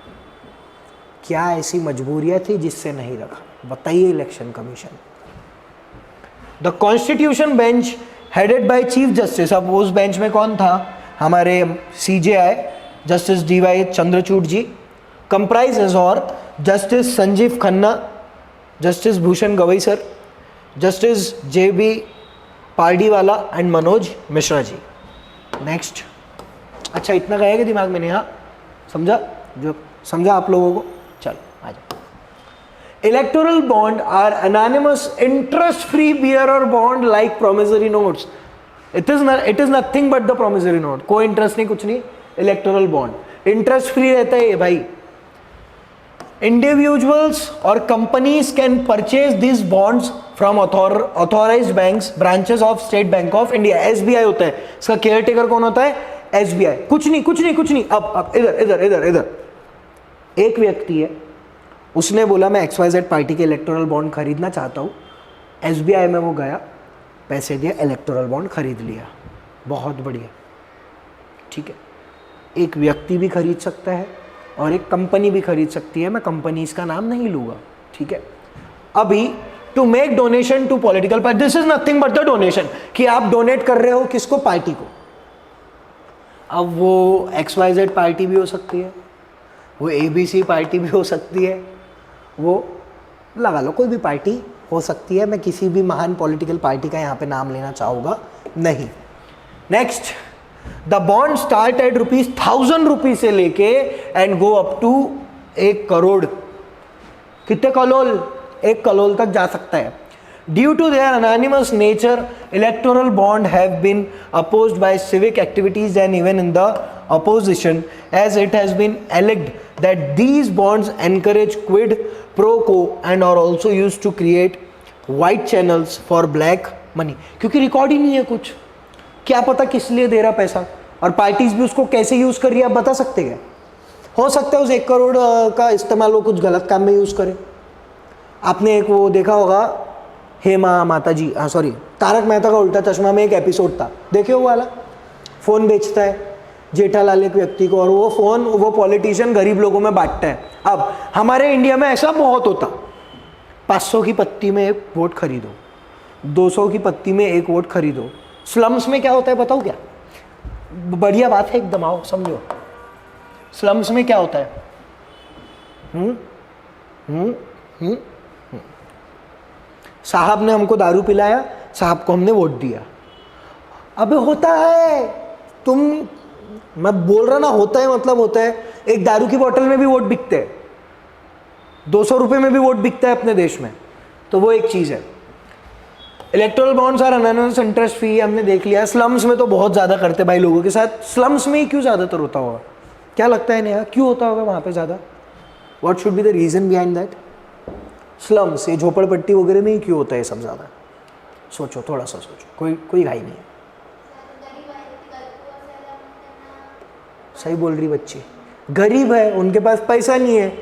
क्या ऐसी मजबूरियां थी जिससे नहीं रखा? बताइए election commission. The constitution bench headed by chief justice, अब उस बेंच में कौन था? हमारे CJI justice DY Chandrachud ji, comprises और justice Sanjiv Khanna, justice Bhushan Gavai sir, justice JB Pardiwala and Manoj Mishra ji. Next. अच्छा इतना गया कि दिमाग में नहीं? हाँ समझा? जो समझा आप लोगों को? चलो आ जाओ. Electoral bond are anonymous interest free bearer bond like promissory notes. It is nothing but the promissory note. कोई इंटरेस्ट नहीं, कुछ नहीं. इलेक्टोरल बॉन्ड इंटरेस्ट फ्री रहता है ये भाई. Individuals or companies can purchase these bonds from authorized banks, branches of State Bank of India. SBI होता है, इसका केयर टेकर कौन होता है? SBI. कुछ नहीं. अब इधर एक व्यक्ति है, उसने बोला मैं XYZ पार्टी के इलेक्टोरल बॉन्ड खरीदना चाहता हूँ. SBI में वो गया, पैसे दिए, इलेक्टोरल बॉन्ड खरीद लिया. बहुत बढ़िया, ठीक है. एक व्यक्ति भी खरीद सकता है और एक कंपनी भी खरीद सकती है. मैं कंपनी इसका नाम नहीं लूंगा, ठीक है. अभी to make donation to political party, this is nothing but the donation, कि आप डोनेट कर रहे हो किसको? पार्टी को. अब वो XYZ पार्टी भी हो सकती है, वो ABC पार्टी भी हो सकती है, वो लगा लो कोई भी पार्टी हो सकती है. मैं किसी भी महान पॉलिटिकल पार्टी का यहाँ पे नाम लेना चाहूँगा नहीं. Next. The bond start at ₹1,000 से लेके and go up to 1 crore. कितने कलोल? 1 कलोल तक जा सकता है. Due to their anonymous nature, electoral bond have been opposed by civic activities and even in the opposition, as it has been alleged that these bonds encourage quid pro quo and are also used to create white channels for black money. क्योंकि record ही नहीं है कुछ, क्या पता किस लिए दे रहा पैसा, और पार्टीज भी उसको कैसे यूज कर रही है आप बता सकते हैं? हो सकता है उस 1 करोड़ का इस्तेमाल वो कुछ गलत काम में यूज करे. आपने एक वो देखा होगा, हेमा माता जी, हाँ सॉरी, तारक मेहता का उल्टा चश्मा में एक एपिसोड था, देखे वो वाला? फोन बेचता है जेठालाल एक व्यक्ति को, और वो फोन वो पॉलिटिशियन गरीब लोगों में बांटता है. अब हमारे इंडिया में ऐसा बहुत होता. 500 की पत्ती में 1 वोट खरीदो, 200 की पत्ती में 1 वोट खरीदो. स्लम्स में क्या होता है बताओ? क्या बढ़िया बात है एकदम, आओ समझो. स्लम्स में क्या होता है? साहब ने हमको दारू पिलाया, साहब को हमने वोट दिया. अबे होता है, तुम, मैं बोल रहा ना, होता है मतलब होता है. एक दारू की बोतल में भी वोट बिकते हैं, 200 रुपये में भी वोट बिकता है अपने देश में. तो वो एक चीज़ है. Electoral bonds are anonymous interest free, हमने देख लिया. स्लम्स में तो बहुत ज़्यादा करते भाई लोगों के साथ. स्लम्स में ही क्यों ज़्यादातर होता होगा? क्या लगता है नेहा, क्यों होता होगा वहाँ पे ज़्यादा? What should be the reason behind that? Slums, ये झोपड़पट्टी वगैरह में ही क्यों होता है ये सब ज़्यादा? सोचो, थोड़ा सा सोचो, कोई घाई नहीं है. सही बोल रही बच्ची, गरीब है, उनके पास पैसा नहीं है,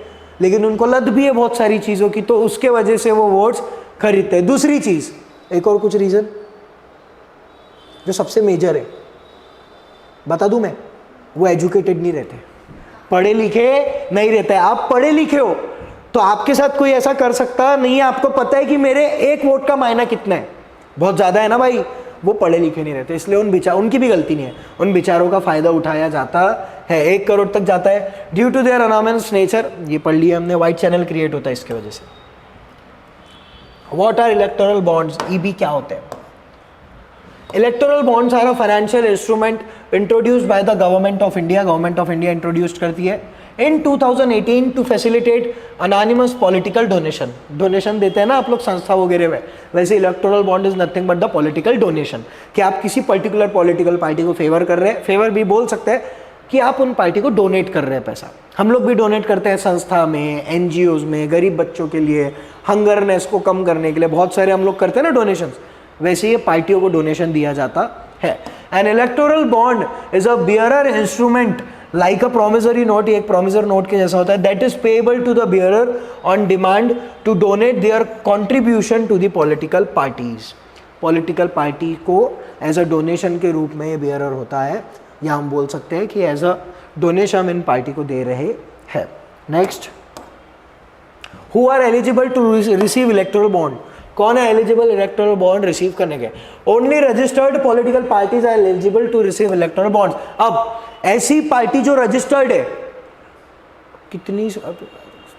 लेकिन उनको लत भी है बहुत सारी चीज़ों की, तो उसके वजह से वो वोट्स खरीदते हैं. दूसरी चीज़, एक और कुछ रीज़न जो सबसे मेजर है, बता दूं मैं, वो एजुकेटेड नहीं रहते, पढ़े लिखे नहीं रहते. आप पढ़े लिखे हो तो आपके साथ कोई ऐसा कर सकता नहीं है. आपको पता है कि मेरे 1 वोट का मायना कितना है, बहुत ज़्यादा है ना भाई. वो पढ़े लिखे नहीं रहते, इसलिए उनकी भी गलती नहीं है, उन बेचारों का फ़ायदा उठाया जाता है. 1 करोड़ तक जाता है. Due to their anonymous nature, ये पढ़ लिया हमने, वाइट चैनल क्रिएट होता है इसके वजह से. What are electoral bonds? EB क्या होते हैं? Electoral bonds are a financial instrument introduced by the government of India. Government of India introduced करती है. In 2018 to facilitate anonymous political donation. Donation देते हैं ना आप लोग संस्था वगैरह में, वैसे electoral bond is nothing but the political donation, कि आप किसी पर्टिकुलर पॉलिटिकल पार्टी को फेवर कर रहे हैं. फेवर भी बोल सकते हैं कि आप उन पार्टी को डोनेट कर रहे हैं पैसा. हम लोग भी डोनेट करते हैं संस्था में, एनजीओज में, गरीब बच्चों के लिए, हंगरनेस को कम करने के लिए, बहुत सारे हम लोग करते हैं ना डोनेशन. वैसे ये पार्टियों को डोनेशन दिया जाता है. An electoral bond is a bearer instrument like a promissory note. एक प्रोमिसरी नोट के जैसा होता है. That is payable to the bearer on demand to donate their contribution to the political parties. Political party को as a donation के रूप में ये बियरर होता है, या हम बोल सकते हैं कि एज अ डोनेशन हम इन पार्टी को दे रहे हैं. Next, who are eligible to receive electoral bond. कौन है एलिजिबल इलेक्टोरल बॉन्ड रिसीव करने के? Only registered political parties are eligible to receive electoral bonds. अब ऐसी पार्टी जो रजिस्टर्ड है, कितनी,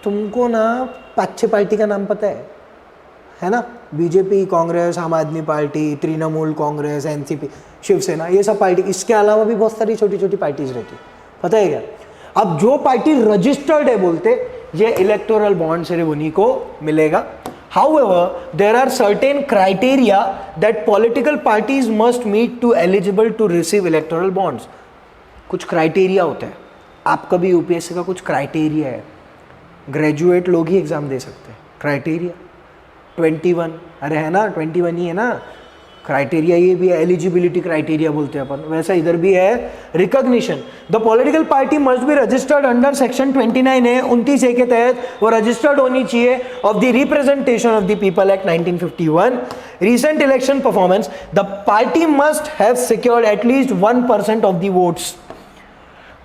तुमको ना 5-6 पार्टी का नाम पता है ना? बीजेपी, कांग्रेस, आम आदमी पार्टी, तृणमूल कांग्रेस, एनसीपी, शिवसेना, ये सब पार्टी. इसके अलावा भी बहुत सारी छोटी छोटी पार्टीज रहती, पता है क्या? अब जो पार्टी रजिस्टर्ड है बोलते, ये इलेक्टोरल बॉन्ड सिर्फ उन्हीं को मिलेगा. However, there are certain criteria that political parties must meet to eligible to receive electoral bonds. कुछ क्राइटेरिया होते हैं. आपका भी यूपीएससी का कुछ क्राइटेरिया है. ग्रेजुएट लोग ही एग्जाम दे सकते हैं. क्राइटेरिया 21, अरे है ना, 21 ही है ना क्राइटेरिया. ये भी है एलिजिबिलिटी क्राइटेरिया बोलते हैं अपन, वैसा इधर भी है recognition. The political party must be registered under section 29 है 29A के तहत वो रजिस्टर्ड होनी चाहिए of the representation of the people act 1951. Recent election performance, the party must have secured at least 1% of the votes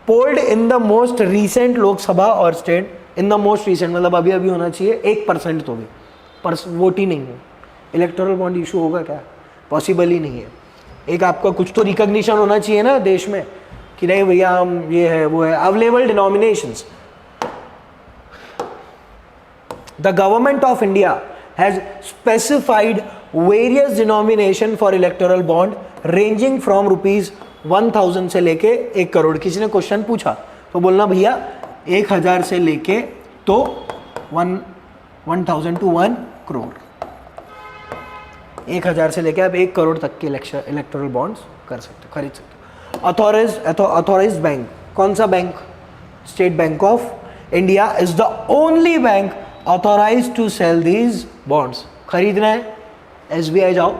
polled in the most recent Lok Sabha or state. In the most recent मतलब अभी अभी होना चाहिए 1% तो भी, पर वोट ही नहीं है. इलेक्टोरल बॉन्ड इशू होगा क्या? पॉसिबल ही नहीं है. एक आपका कुछ तो रिकॉग्निशन होना चाहिए ना देश में कि नहीं भैया हम ये है वो है. Available denominations, the government of India has specified various denomination for electoral bond ranging from ₹1000 से लेके 1 करोड़. किसी ने क्वेश्चन पूछा तो बोलना भैया 1000 से लेके तो 1000 to 1 करोड़. 1000 से लेके आप 1 करोड़ तक के इलेक्टोरल बॉन्ड्स कर सकते हो, खरीद सकते हो. ऑथोराइज्ड बैंक, कौन सा bank? State bank of India is the only bank authorised to sell these bonds. खरीदना है एसबीआई जाओ,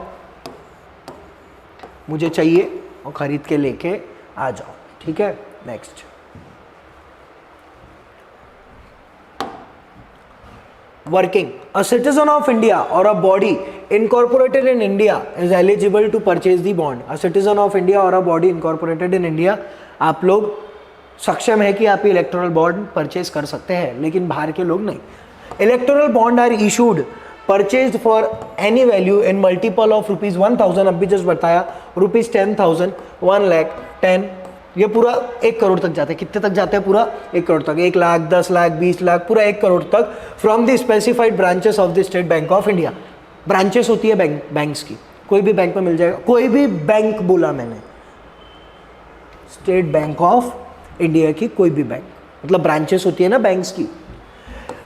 मुझे चाहिए, और खरीद के लेके आ जाओ. ठीक है. Next, working. A citizen of India or a body incorporated in India is eligible to purchase the bond. A citizen of India or a body incorporated in India, आप लोग सक्षम है कि आप इलेक्टोरल बॉन्ड परचेज कर सकते हैं, लेकिन बाहर के लोग नहीं. Electoral bond are issued purchase for any value in multiple of ₹1000. अब भी जस्ट बताया ₹10,000, 1 लाख, 10, ये पूरा 1 करोड़ तक जाते हैं. कितने तक जाते हैं? पूरा 1 करोड़ तक. 1 लाख, 10 लाख, 20 लाख, पूरा 1 करोड़ तक from the specified branches of the state bank of India. Branches होती है बैंक्स की, कोई भी बैंक में मिल जाएगा. कोई भी बैंक बोला मैंने, स्टेट बैंक ऑफ इंडिया की कोई भी बैंक, मतलब ब्रांचेस होती है ना बैंक्स की.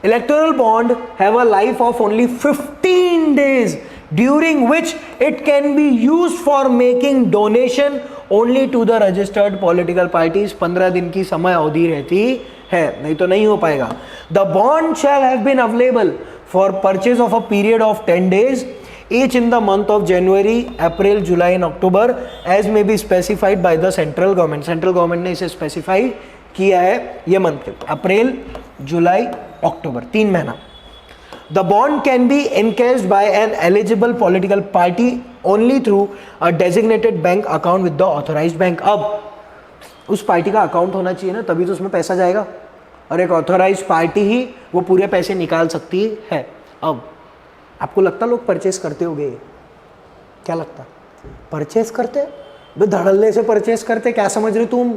Electoral bond have a life of only 15 days during which it can be used for making donation only to the registered political parties. 15 दिन की समय अवधि रहती है, नहीं तो नहीं हो पाएगा. The bond shall have been available for purchase of a period of 10 days each in the month of January, April, July and October as may be specified by the central government. Central government ने इसे specify किया है ये month के, अप्रैल, जुलाई, अक्टूबर, 3 महीना. The bond can be encashed by an eligible political party only through a designated bank account with the authorized bank. अब उस party का अकाउंट होना चाहिए ना, तभी तो उसमें पैसा जाएगा, और एक ऑथोराइज पार्टी ही वो पूरे पैसे निकाल सकती है. अब आपको लगता लोग परचेस करते होंगे, क्या लगता? परचेस करते भाई, धड़ल्ले से परचेस करते. क्या समझ रहे तुम?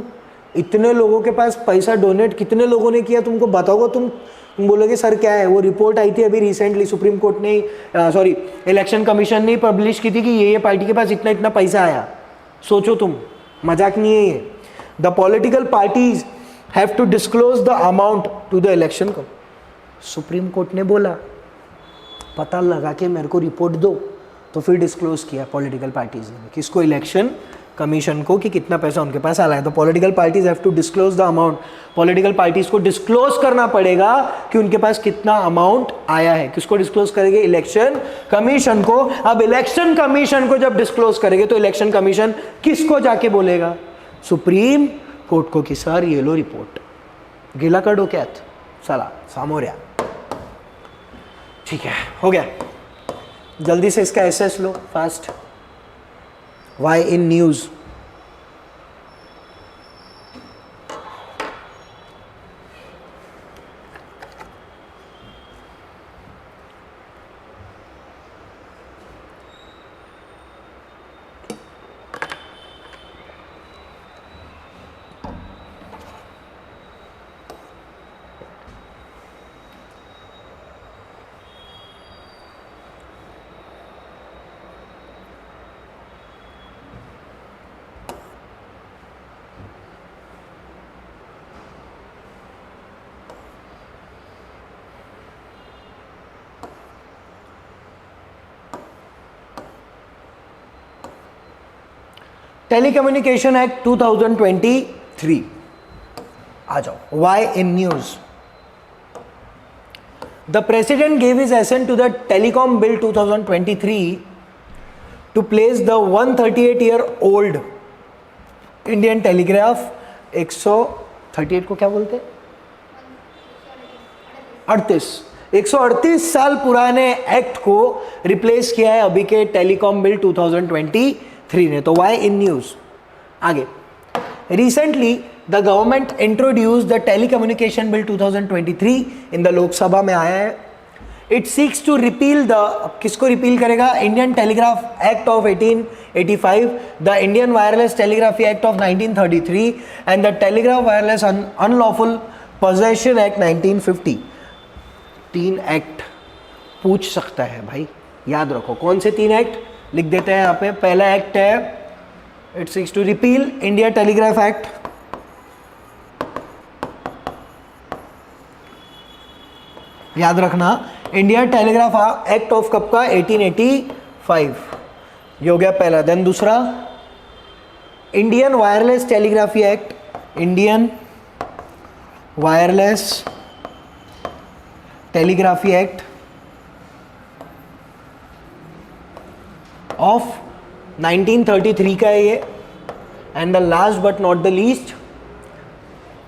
इतने लोगों के पास पैसा डोनेट कितने लोगों ने किया तुमको बताओगे? तुम बोलोगे सर क्या है? वो रिपोर्ट आई थी अभी रिसेंटली, सुप्रीम कोर्ट ने, सॉरी इलेक्शन कमीशन ने पब्लिश की थी कि ये पार्टी के पास इतना इतना पैसा आया. सोचो तुम, मजाक नहीं है ये. The political parties have to disclose the amount to the election commission. Supreme court ने बोला पता लगा के मेरे को रिपोर्ट दो, तो फिर डिस्क्लोज किया पॉलिटिकल पार्टीज ने किसको, इलेक्शन कमीशन को, कि कितना पैसा उनके पास आ रहा है। तो political parties have to disclose the amount, political parties को डिस्क्लोज करना पड़ेगा कि उनके पास कितना अमाउंट आया है। किसको डिस्क्लोज करेंगे, इलेक्शन कमीशन को। अब इलेक्शन कमीशन को जब डिस्क्लोज करेंगे तो इलेक्शन कमीशन किसको जाके बोलेगा, सुप्रीम कोर्ट को, कि सर ये लो रिपोर्ट, गिला कर डोक्यात चला सामोऱ्या। ठीक है, हो गया। जल्दी से इसका एसएस लो fast. Why in news, telecommunication act 2023 आ जाओ। Why in news, the president gave his assent to the telecom bill 2023 to place the 138 old Indian telegraph 138 को क्या बोलते, 138 साल पुराने एक्ट को रिप्लेस किया है अभी के टेलीकॉम बिल 2023 ने। तो वाई इन न्यूज, आगे। Recently the government introduce the telecommunication bill 2023 in the Lok Sabha में आया है। It seeks to repeal the, किसको रिपील करेगा, Indian telegraph act of 1885, the Indian wireless telegraphy act of 1933 and the telegraph wireless unlawful possession act 1950। 3 act पूछ सकता है भाई, याद रखो कौन से 3 एक्ट लिख देते हैं यहाँ पे। पहला एक्ट है, it seeks to repeal India telegraph act, याद रखना इंडिया टेलीग्राफ एक्ट ऑफ कब का, 1885, ये हो गया पहला। देन दूसरा, Indian wireless telegraphy act, Indian wireless telegraphy act of 1933 का है ये। And the last but not the least,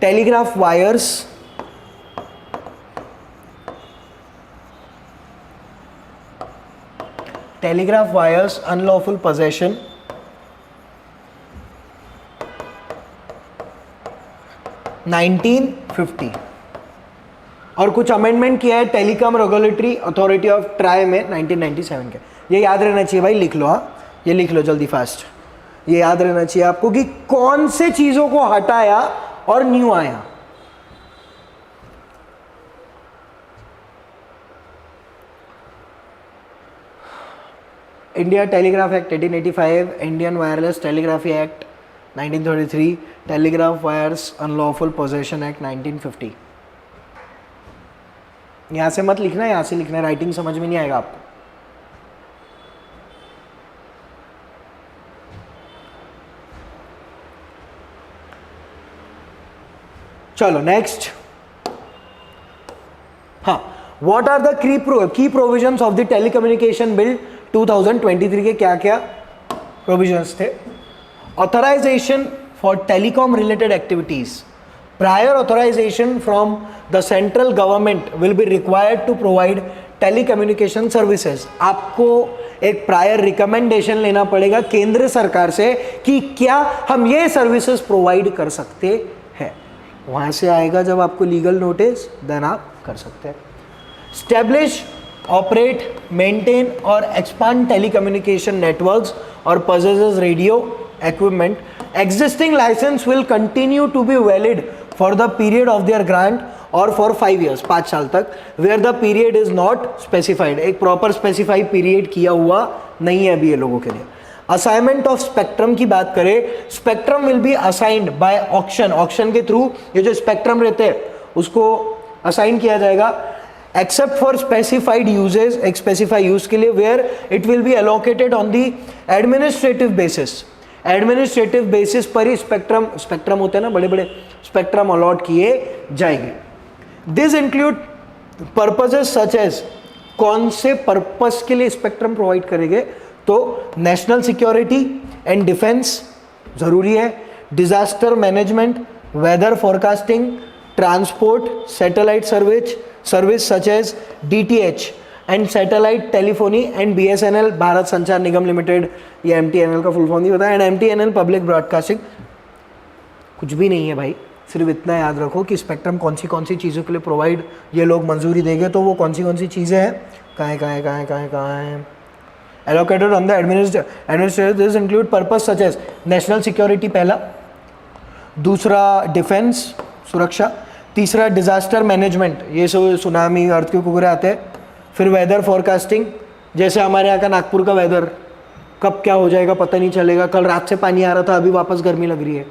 telegraph wires unlawful possession 1950। और कुछ अमेंडमेंट किया है telecom regulatory authority of try में 1997 के। ये याद रहना चाहिए भाई, लिख लो। हाँ, ये लिख लो जल्दी फास्ट, ये याद रहना चाहिए आपको कि कौन से चीजों को हटाया और न्यू आया। India telegraph act 1885, Indian wireless telegraphy act 1933, telegraph wires unlawful possession act 1950। यहां से मत लिखना, यहां से लिखना, राइटिंग समझ में नहीं आएगा आपको। चलो नेक्स्ट। हाँ, what are the key provisions of the telecommunication bill 2023 के क्या क्या प्रोविजंस थे। Authorisation for telecom related activities, prior authorisation from the central government will be required to provide telecommunication services. आपको एक प्रायर रिकमेंडेशन लेना पड़ेगा केंद्र सरकार से कि क्या हम ये सर्विसेज प्रोवाइड कर सकते हैं। वहां से आएगा जब आपको लीगल नोटिस, देन आप कर सकते हैं। स्टैब्लिश, ऑपरेट, मेंटेन और एक्सपांड टेलीकम्युनिकेशन नेटवर्क्स और possesses radio equipment. Existing licence will continue to be valid for the period of their grant और फॉर 5 years, 5 साल तक, where the period is not specified. एक प्रॉपर स्पेसिफाइड पीरियड किया हुआ नहीं है अभी ये लोगों के लिए। असाइनमेंट ऑफ स्पेक्ट्रम की बात करें, spectrum will be assigned by auction, auction के थ्रू ये जो स्पेक्ट्रम रहते हैं उसको असाइन किया जाएगा, एक्सेप्ट फॉर स्पेसिफाइड यूजेस, एक स्पेसिफाई यूज के लिए, where it will be allocated on the administrative basis, administrative basis पर ही स्पेक्ट्रम, स्पेक्ट्रम होते हैं ना बड़े बड़े, स्पेक्ट्रम अलॉट किए जाएंगे। This include purposes such as, कौन से पर्पस के लिए स्पेक्ट्रम प्रोवाइड करेंगे, तो नेशनल सिक्योरिटी एंड डिफेंस जरूरी है, disaster management, weather forecasting, transport, satellite service such as DTH and satellite telephony and BSNL Bharat Sanchar Nigam limited, ये MTNL का फुल फॉर्म नहीं बताया, एंड MTNL पब्लिक ब्रॉडकास्टिंग। कुछ भी नहीं है भाई, सिर्फ इतना याद रखो कि स्पेक्ट्रम कौन सी चीज़ों के लिए प्रोवाइड ये लोग मंजूरी देंगे, तो वो कौन सी चीज़ें हैं, कहाँ हैं allocated on the administrative, this include purpose such as national security पहला, दूसरा डिफेंस सुरक्षा, तीसरा डिजास्टर मैनेजमेंट, ये सब सुनामी अर्थक्वेक वगैरह आते हैं, फिर वेदर फोरकास्टिंग, जैसे हमारे यहाँ का नागपुर का वेदर कब क्या हो जाएगा पता नहीं चलेगा, कल रात से पानी आ रहा था अभी वापस गर्मी लग रही है,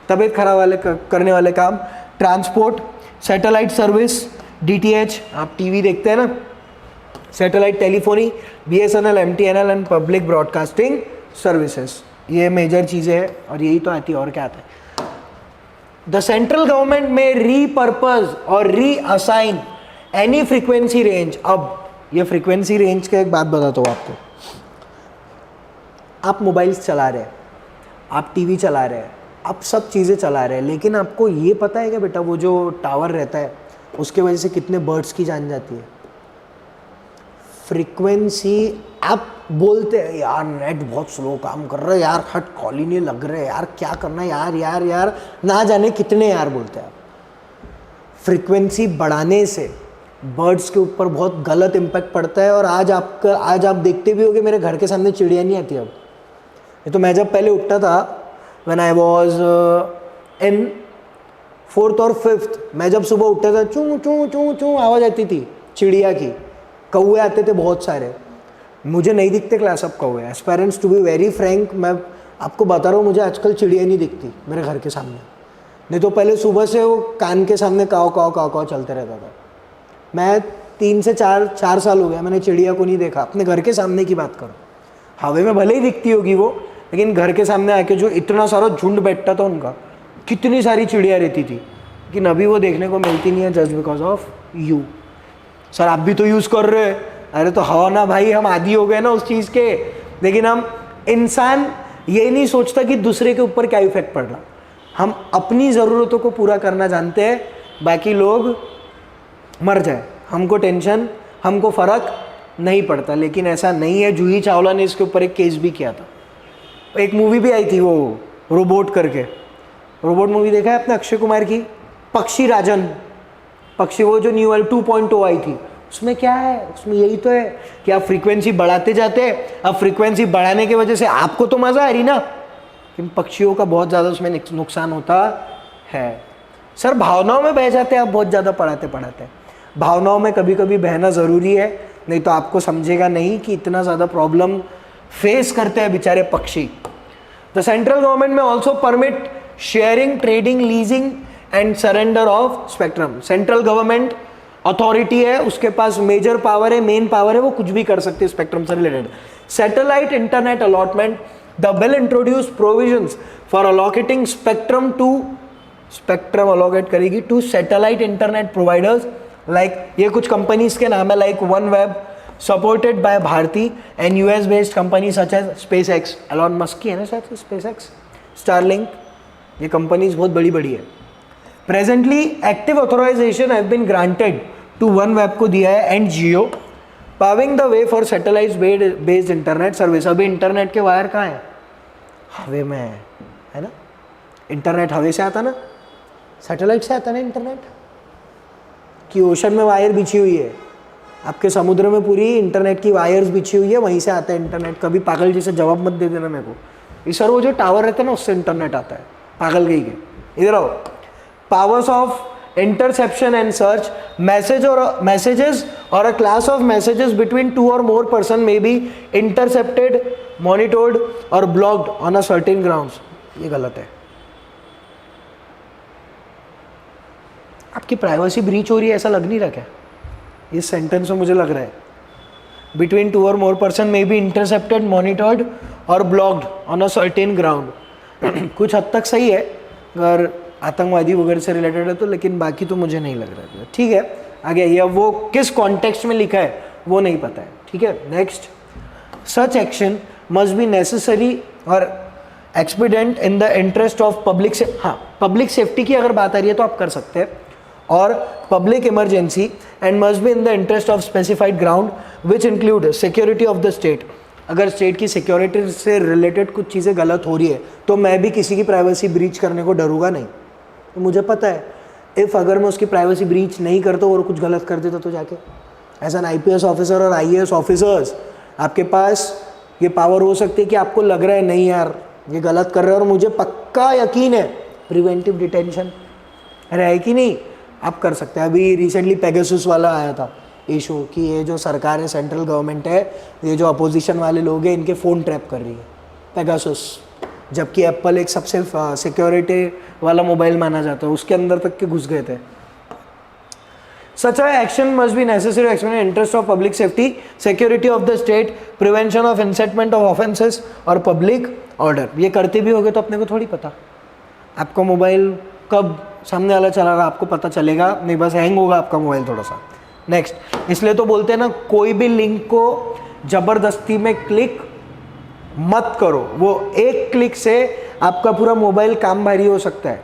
तबीयत खराब वाले करने वाले काम, ट्रांसपोर्ट, सैटेलाइट सर्विस DTH, आप टीवी देखते हैं ना, satellite telephony, BSNL MTNL and public broadcasting services, ये मेजर चीज़ें हैं और यही तो आती है, और क्या आता है। द सेंट्रल गवर्नमेंट में रीपर्पज और रीअसाइन एनी फ्रीक्वेंसी रेंज। अब ये फ्रीक्वेंसी रेंज का एक बात बताता हूँ आपको, आप मोबाइल्स चला रहे हैं, आप टीवी चला रहे हैं, आप सब चीज़ें चला रहे हैं, लेकिन आपको ये पता है कि बेटा वो जो टावर रहता है उसके वजह से कितने बर्ड्स की जान जाती है। फ्रीक्वेंसी, आप बोलते हैं यार नेट बहुत स्लो काम कर रहा है यार, हट कॉल ही नहीं लग रहे यार, क्या करना है यार यार यार, ना जाने कितने यार बोलते हैं आप। फ्रीक्वेंसी बढ़ाने से बर्ड्स के ऊपर बहुत गलत इम्पैक्ट पड़ता है, और आज आप देखते भी होगे मेरे घर के सामने चिड़िया नहीं आती अब। ये तो मैं जब पहले उठता था, when I was in 4th और 5th, मैं जब सुबह उठता था चूं चूं चूं चूं आवाज़ आती थी चिड़िया की, कौवे आते थे बहुत सारे, मुझे नहीं दिखते क्लास अब कौवे। As parents to be very frank, मैं आपको बता रहा हूँ, मुझे आजकल चिड़िया नहीं दिखती मेरे घर के सामने, नहीं तो पहले सुबह से वो कान के सामने काव काव काव काव चलते रहता था। मैं 3 से 4 साल हो गया मैंने चिड़िया को नहीं देखा, अपने घर के सामने की बात करो, हवा में भले ही दिखती होगी वो, लेकिन घर के सामने आके जो इतना सारा झुंड बैठता था उनका, कितनी सारी चिड़िया रहती थी, लेकिन अभी वो देखने को मिलती नहीं है just because of you. Sir आप भी तो यूज़ कर रहे हैं, अरे तो हाँ ना भाई, हम आदी हो गए ना उस चीज़ के, लेकिन हम इंसान ये नहीं सोचता कि दूसरे के ऊपर क्या इफेक्ट पड़ रहा, हम अपनी ज़रूरतों को पूरा करना जानते हैं, बाकी लोग मर जाए हमको टेंशन, हमको फ़र्क नहीं पड़ता। लेकिन ऐसा नहीं है, जूही चावला ने इसके ऊपर एक केस भी किया था, एक मूवी भी आई थी वो रोबोट करके, रोबोट मूवी देखा है आपने अक्षय कुमार की, पक्षी राजन, पक्षी वो जो न्यू 2.0 आई थी, उसमें क्या है, उसमें यही तो है कि आप फ्रीक्वेंसी बढ़ाते जाते हैं, अब फ्रीक्वेंसी बढ़ाने की वजह से आपको तो मज़ा आ रही ना, लेकिन पक्षियों का बहुत ज़्यादा उसमें नुकसान होता है। सर भावनाओं में बह जाते हैं आप बहुत ज़्यादा पढ़ाते पढ़ाते, भावनाओं में कभी कभी बहना ज़रूरी है, नहीं तो आपको समझेगा नहीं कि इतना ज़्यादा प्रॉब्लम फेस करते हैं बेचारे पक्षी। The central government may also permit sharing, trading, leasing and surrender of spectrum. Central government authority है, उसके पास मेजर पावर है, मेन पावर है, वो कुछ भी कर सकते हैं स्पेक्ट्रम से related. Satellite internet allotment, the bill introduce provisions for allocating spectrum to, spectrum allocate करेगी to satellite internet providers, like ये कुछ कंपनीज के नाम है, like one web supported by Bharti and US based company such as SpaceX, Elon Musk की है ना शायद स्पेस एक्स, स्टारलिंक, ये कंपनीज बहुत बड़ी बड़ी है। Presently active authorization have been granted to one web को दिया है and Jio, paving the way for satellite based internet service. अभी इंटरनेट के वायर कहाँ है, हवे में है ना, इंटरनेट हवे से आता ना, सैटेलाइट से आता ना इंटरनेट, कि ओशन में वायर बिछी हुई है, आपके समुद्र में पूरी इंटरनेट की वायर्स बिछी हुई है, वहीं से आता है इंटरनेट। कभी पागल जैसे जवाब मत दे देना मेरे को, ये सर वो जो टावर रहता है ना उससे इंटरनेट आता है, पागल गई के। इधर आओ, powers of interception and search, messages or a class of messages between two or more person may be intercepted, monitored or blocked on a certain grounds. ये गलत है. आपकी प्राइवेसी ब्रीच हो रही है ऐसा लग नहीं रहा क्या? इस सेंटेंस में मुझे लग रहा है between two or more person may be intercepted, monitored or blocked on a certain ground. कुछ हद तक सही है अगर आतंकवादी वगैरह से रिलेटेड है तो, लेकिन बाकी तो मुझे नहीं लग रहा है. ठीक है, आगे ये वो किस कॉन्टेक्स्ट में लिखा है वो नहीं पता है. ठीक है, next. Such action must be necessary or expedient in the interest of public से. हाँ, पब्लिक सेफ्टी की अगर बात आ रही है तो आप कर सकते हैं. और public emergency and must be in the interest of specified ground which include security of the state. अगर स्टेट की सिक्योरिटी से रिलेटेड कुछ चीज़ें गलत हो रही है तो मैं भी किसी की प्राइवेसी ब्रीच करने को डरूंगा नहीं. तो मुझे पता है इफ़ अगर मैं उसकी प्राइवेसी ब्रीच नहीं करता और कुछ गलत कर देता तो जाके एज एन IPS ऑफिसर और IAS ऑफिसर्स आपके पास ये पावर हो सकती है कि आपको लग रहा है नहीं यार ये गलत कर रहे हैं और मुझे पक्का यकीन है प्रिवेंटिव डिटेंशन है कि नहीं, आप कर सकते हैं. अभी रिसेंटली पेगासस वाला आया था इशू कि ये जो सरकार है, सेंट्रल गवर्नमेंट है, ये जो अपोजिशन वाले लोग हैं इनके फ़ोन ट्रैप कर रही है पेगासस, जबकि एप्पल एक सबसे सिक्योरिटी वाला मोबाइल माना जाता है, उसके अंदर तक के घुस गए थे. Such a action must be necessary to expand the interest of public safety, security of the state, prevention of incitement of offences और public order. ये करते भी होगे तो अपने को थोड़ी पता आपका मोबाइल कब सामने वाला चला रहा आपको पता चलेगा नहीं, बस हैंग होगा आपका मोबाइल थोड़ा सा. नेक्स्ट, इसलिए तो बोलते हैं ना कोई भी लिंक को ज़बरदस्ती में क्लिक मत करो, वो एक क्लिक से आपका पूरा मोबाइल काम भारी हो सकता है.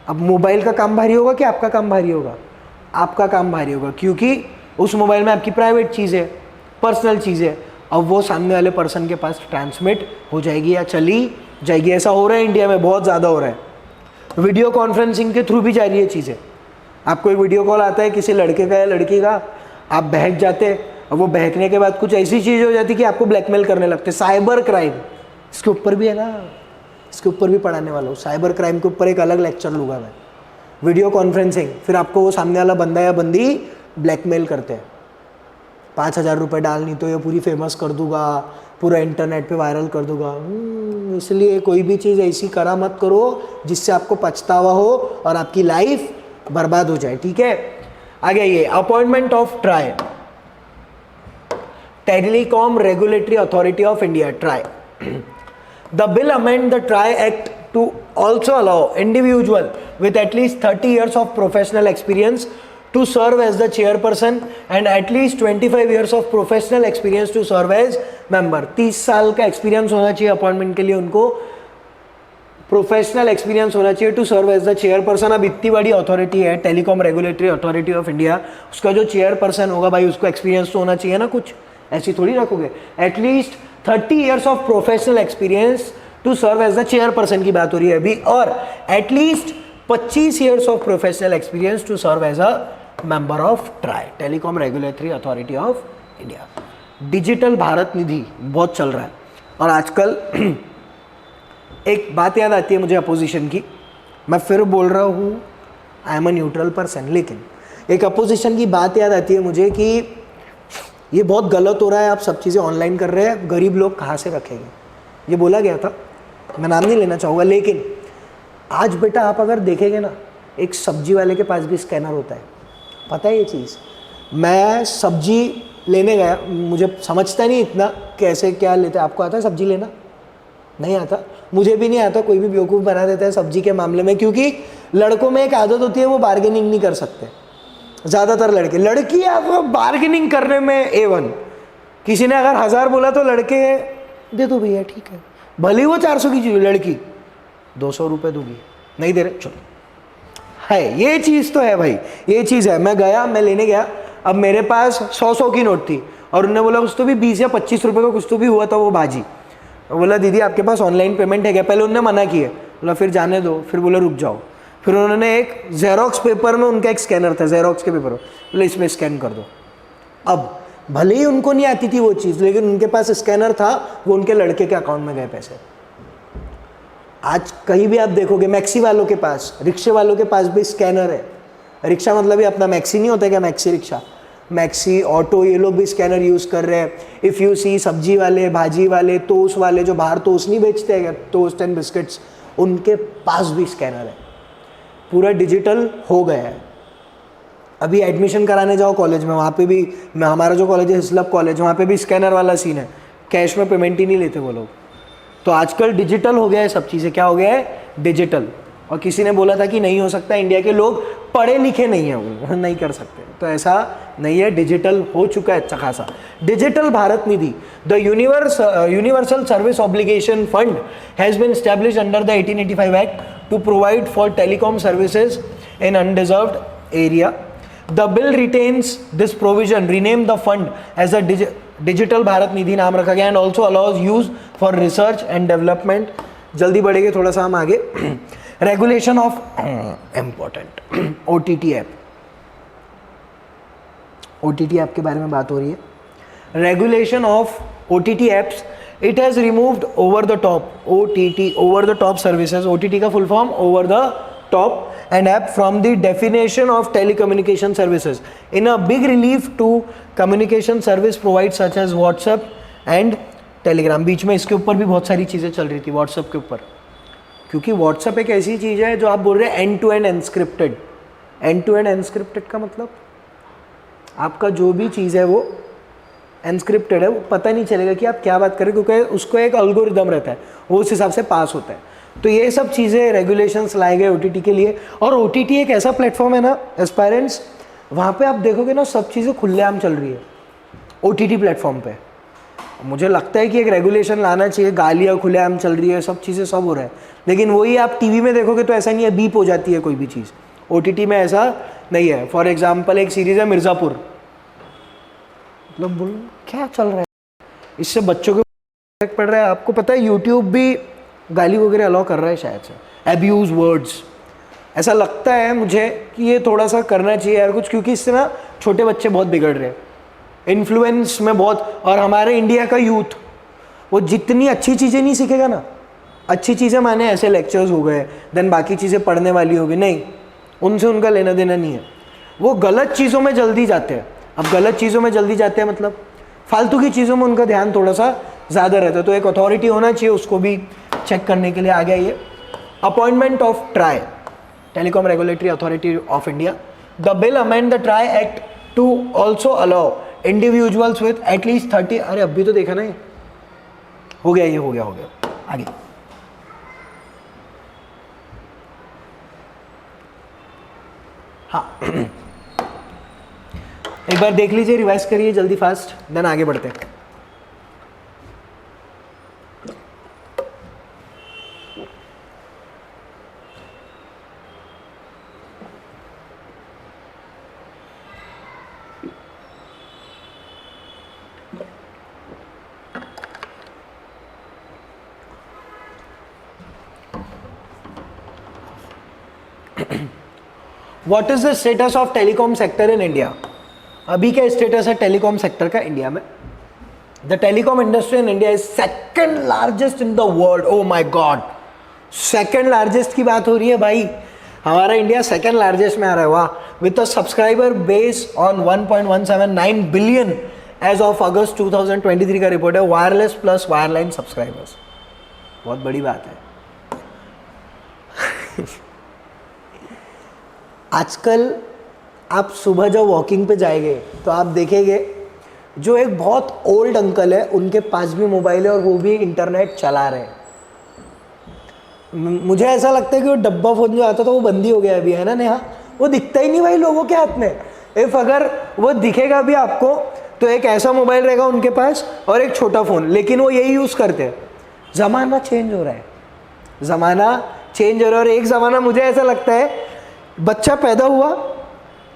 अब मोबाइल का काम भारी होगा कि आपका काम भारी होगा? आपका काम भारी होगा, क्योंकि उस मोबाइल में आपकी प्राइवेट चीज़ है, पर्सनल चीज़ है, अब वो सामने वाले पर्सन के पास ट्रांसमिट हो जाएगी या चली जाएगी. ऐसा हो रहा है इंडिया में, बहुत ज़्यादा हो रहा है. वीडियो कॉन्फ्रेंसिंग के थ्रू भी जा रही है चीज़ें. आपको एक वीडियो कॉल आता है किसी लड़के का या लड़की का, आप बहक जाते और वो बहकने के बाद कुछ ऐसी चीज़ हो जाती कि आपको ब्लैकमेल करने लगते. साइबर क्राइम इसके ऊपर भी है ना, इसके ऊपर भी पढ़ाने वाला हूँ. साइबर क्राइम के ऊपर एक अलग लेक्चर लूँगा मैं. वीडियो कॉन्फ्रेंसिंग, फिर आपको वो सामने वाला बंदा या बंदी ब्लैकमेल करते हैं, 5,000 रुपये डाल नहीं तो ये पूरी फेमस कर दूंगा, पूरा इंटरनेट पे वायरल कर दूंगा. इसलिए कोई भी चीज़ ऐसी करा मत करो जिससे आपको पछतावा हो और आपकी लाइफ बर्बाद हो जाए. ठीक है, आगे ये appointment of TRAI, telecom regulatory authority of India, try. The bill amend the TRAI act to also allow individual with at least 30 years of professional experience to serve as the chairperson and at least 25 years of professional experience to serve as member. 30 साल का experience होना चाहिए appointment के लिए, उनको professional experience होना चाहिए to serve as the chairperson. अब इतनी बड़ी अथॉरिटी है telecom regulatory authority of India, उसका जो चेयरपर्सन होगा भाई उसको एक्सपीरियंस तो होना चाहिए ना, कुछ ऐसी थोड़ी रखोगे. At least 30 years of professional experience to serve as the chairperson की बात हो रही है अभी, और at least 25 years of professional experience to serve as a member of TRAI, telecom regulatory authority of India. Digital Bharat Nidhi बहुत चल रहा है और आजकल एक बात याद आती है मुझे अपोजिशन की, मैं फिर बोल रहा हूँ I am a neutral person, लेकिन एक अपोजिशन की बात याद आती है मुझे कि ये बहुत गलत हो रहा है, आप सब चीज़ें ऑनलाइन कर रहे हैं, गरीब लोग कहाँ से रखेंगे. ये बोला गया था, मैं नाम नहीं लेना चाहूँगा, लेकिन आज बेटा आप अगर देखेंगे ना, एक सब्जी वाले के पास भी स्कैनर होता है, पता है ये चीज़. मैं सब्जी लेने गया, मुझे समझता नहीं इतना कैसे क्या लेते. आपको आता है सब्जी लेना? नहीं आता, मुझे भी नहीं आता. कोई भी बेवकूफ़ बना देता है सब्जी के मामले में, क्योंकि लड़कों में एक आदत होती है वो बार्गेनिंग नहीं कर सकते. ज़्यादातर लड़के, लड़की आपको बार्गेनिंग करने में A1. किसी ने अगर 1000 बोला तो लड़के दे दो भैया ठीक है, भले वो 400 की चीज़, लड़की 200 रुपये दूंगी, नहीं दे रहे चलो. है ये चीज़ तो है भाई, ये चीज़ है. मैं गया, मैं लेने गया, अब मेरे पास 100 की नोट थी और उन्होंने बोला कुछ तो भी 20 या 25 रुपये का कुछ तो भी हुआ था वो बाजी. बोला दीदी आपके पास ऑनलाइन पेमेंट है क्या? पहले उन्होंने मना किया, बोला फिर जाने दो, फिर बोला रुक जाओ. फिर उन्होंने एक जेरोक्स पेपर में, उनका एक स्कैनर था जेरोक्स के पेपर, बोले इसमें स्कैन कर दो. अब भले ही उनको नहीं आती थी वो चीज़, लेकिन उनके पास स्कैनर था, वो उनके लड़के के अकाउंट में गए पैसे. आज कहीं भी आप देखोगे मैक्सी वालों के पास, रिक्शे वालों के पास भी स्कैनर है. रिक्शा मतलब ही अपना मैक्सी नहीं होता क्या, मैक्सी रिक्शा, मैक्सी ऑटो, ये लोग भी स्कैनर यूज़ कर रहे हैं। इफ़ यू सी सब्जी वाले, भाजी वाले, टोस्ट वाले, जो बाहर टोस्ट नहीं बेचते हैं, टोस्ट एंड बिस्किट्स, उनके पास भी स्कैनर है। पूरा डिजिटल हो गया है। अभी एडमिशन कराने जाओ कॉलेज में, वहाँ पे भी, हमारा जो कॉलेज है हिस्लप कॉलेज, वहाँ पे भी स्कैनर वाला सीन है, कैश में पेमेंट ही नहीं लेते वो लोग। तो आजकल डिजिटल हो गया है सब चीज़ें। क्या हो गया है? डिजिटल। और किसी ने बोला था कि नहीं हो सकता, इंडिया के लोग पढ़े लिखे नहीं हैं, वो नहीं कर सकते, तो ऐसा नहीं है, डिजिटल हो चुका है अच्छा खासा। Digital Bharat Nidhi, the universal service obligation fund has been established under the 1885 act to provide for telecom services in undeserved area. The bill retains this provision, rename the fund as a digital Bharat Nidhi नाम रखा गया, and also allows use for research and development। जल्दी बढ़ेंगे थोड़ा सा हम आगे। Regulation of important OTT app, OTT app के बारे में बात हो रही है। Regulation of OTT apps, it has removed over the top, OTT over the top services, OTT का full form over the top and app from the definition of telecommunication services in a big relief to communication service providers such as WhatsApp and Telegram। बीच में इसके ऊपर भी बहुत सारी चीज़ें चल रही थी WhatsApp के ऊपर, क्योंकि WhatsApp एक ऐसी चीज़ है जो आप बोल रहे हैं end to end encrypted. End to end encrypted का मतलब आपका जो भी चीज़ है वो एनस्क्रिप्टेड है, वो पता नहीं चलेगा कि आप क्या बात करें, क्योंकि उसको एक एल्गोरिदम रहता है, वो उस हिसाब से पास होता है। तो ये सब चीज़ें रेगुलेशंस लाए गए OTT के लिए। और OTT एक ऐसा प्लेटफॉर्म है ना एस्पायरेंट्स, वहाँ पे आप देखोगे ना सब चीज़ें खुलेआम चल रही है OTT प्लेटफॉर्म पे। मुझे लगता है कि एक रेगुलेशन लाना चाहिए, गालियाँ खुलेआम चल रही है, सब चीज़ें सब हो रहा है, लेकिन वही आप टीवी में देखोगे तो ऐसा नहीं है, बीप हो जाती है कोई भी चीज़। OTT में ऐसा नहीं है। फॉर एग्जाम्पल एक सीरीज़ है मिर्ज़ापुर, मतलब बोल क्या चल रहा है, इससे बच्चों को इफेक्ट पड़ रहा है। आपको पता है यूट्यूब भी गाली वगैरह अलाउ कर रहा है शायद से, एब्यूज़ वर्ड्स। ऐसा लगता है मुझे कि ये थोड़ा सा करना चाहिए यार कुछ, क्योंकि इससे ना छोटे बच्चे बहुत बिगड़ रहे हैं, इन्फ्लुएंस में बहुत। और हमारे इंडिया का यूथ वो जितनी अच्छी चीज़ें नहीं सीखेगा ना, अच्छी चीज़ें माने ऐसे लेक्चर्स हो गए, देन बाकी चीज़ें पढ़ने वाली होगी, नहीं, उनसे उनका लेना देना नहीं है। वो गलत चीज़ों में जल्दी जाते हैं। अब गलत चीज़ों में जल्दी जाते हैं मतलब फालतू की चीज़ों में उनका ध्यान थोड़ा सा ज़्यादा रहता है। तो एक अथॉरिटी होना चाहिए उसको भी चेक करने के लिए। आ गया ये appointment of TRAI, telecom regulatory authority of India. The bill amend the TRAI act to also allow individuals with at least 30। अरे अभी तो देखा ना, ये हो गया, ये हो गया आगे। हाँ एक बार देख लीजिए, रिवाइज करिए जल्दी फास्ट, देन आगे बढ़ते हैं। What is the status of telecom sector in India? अभी क्या स्टेटस है टेलीकॉम सेक्टर का इंडिया में? The telecom industry in India is second largest in the world. Oh my God, second largest की बात हो रही है भाई, हमारा इंडिया सेकंड लार्जेस्ट में आ रहा है, वाह। With a subscriber base on 1.179 billion as of August 2023 का रिपोर्ट है, वायरलेस प्लस वायरलाइन सब्सक्राइबर्स, बहुत बड़ी बात है। आजकल आप सुबह जब वॉकिंग पे जाएंगे तो आप देखेंगे जो एक बहुत ओल्ड अंकल है उनके पास भी मोबाइल है और वो भी इंटरनेट चला रहे हैं। मुझे ऐसा लगता है कि वो डब्बा फ़ोन जो आता था वो बंद ही हो गया अभी, है ना नेहा? वो दिखता ही नहीं भाई लोगों के हाथ में। इफ़ अगर वो दिखेगा भी आपको तो एक ऐसा मोबाइल रहेगा उनके पास और एक छोटा फ़ोन, लेकिन वो यही यूज़ करते हैं। ज़माना चेंज हो रहा है, ज़माना चेंज हो रहा है। और एक ज़माना मुझे ऐसा लगता है बच्चा पैदा हुआ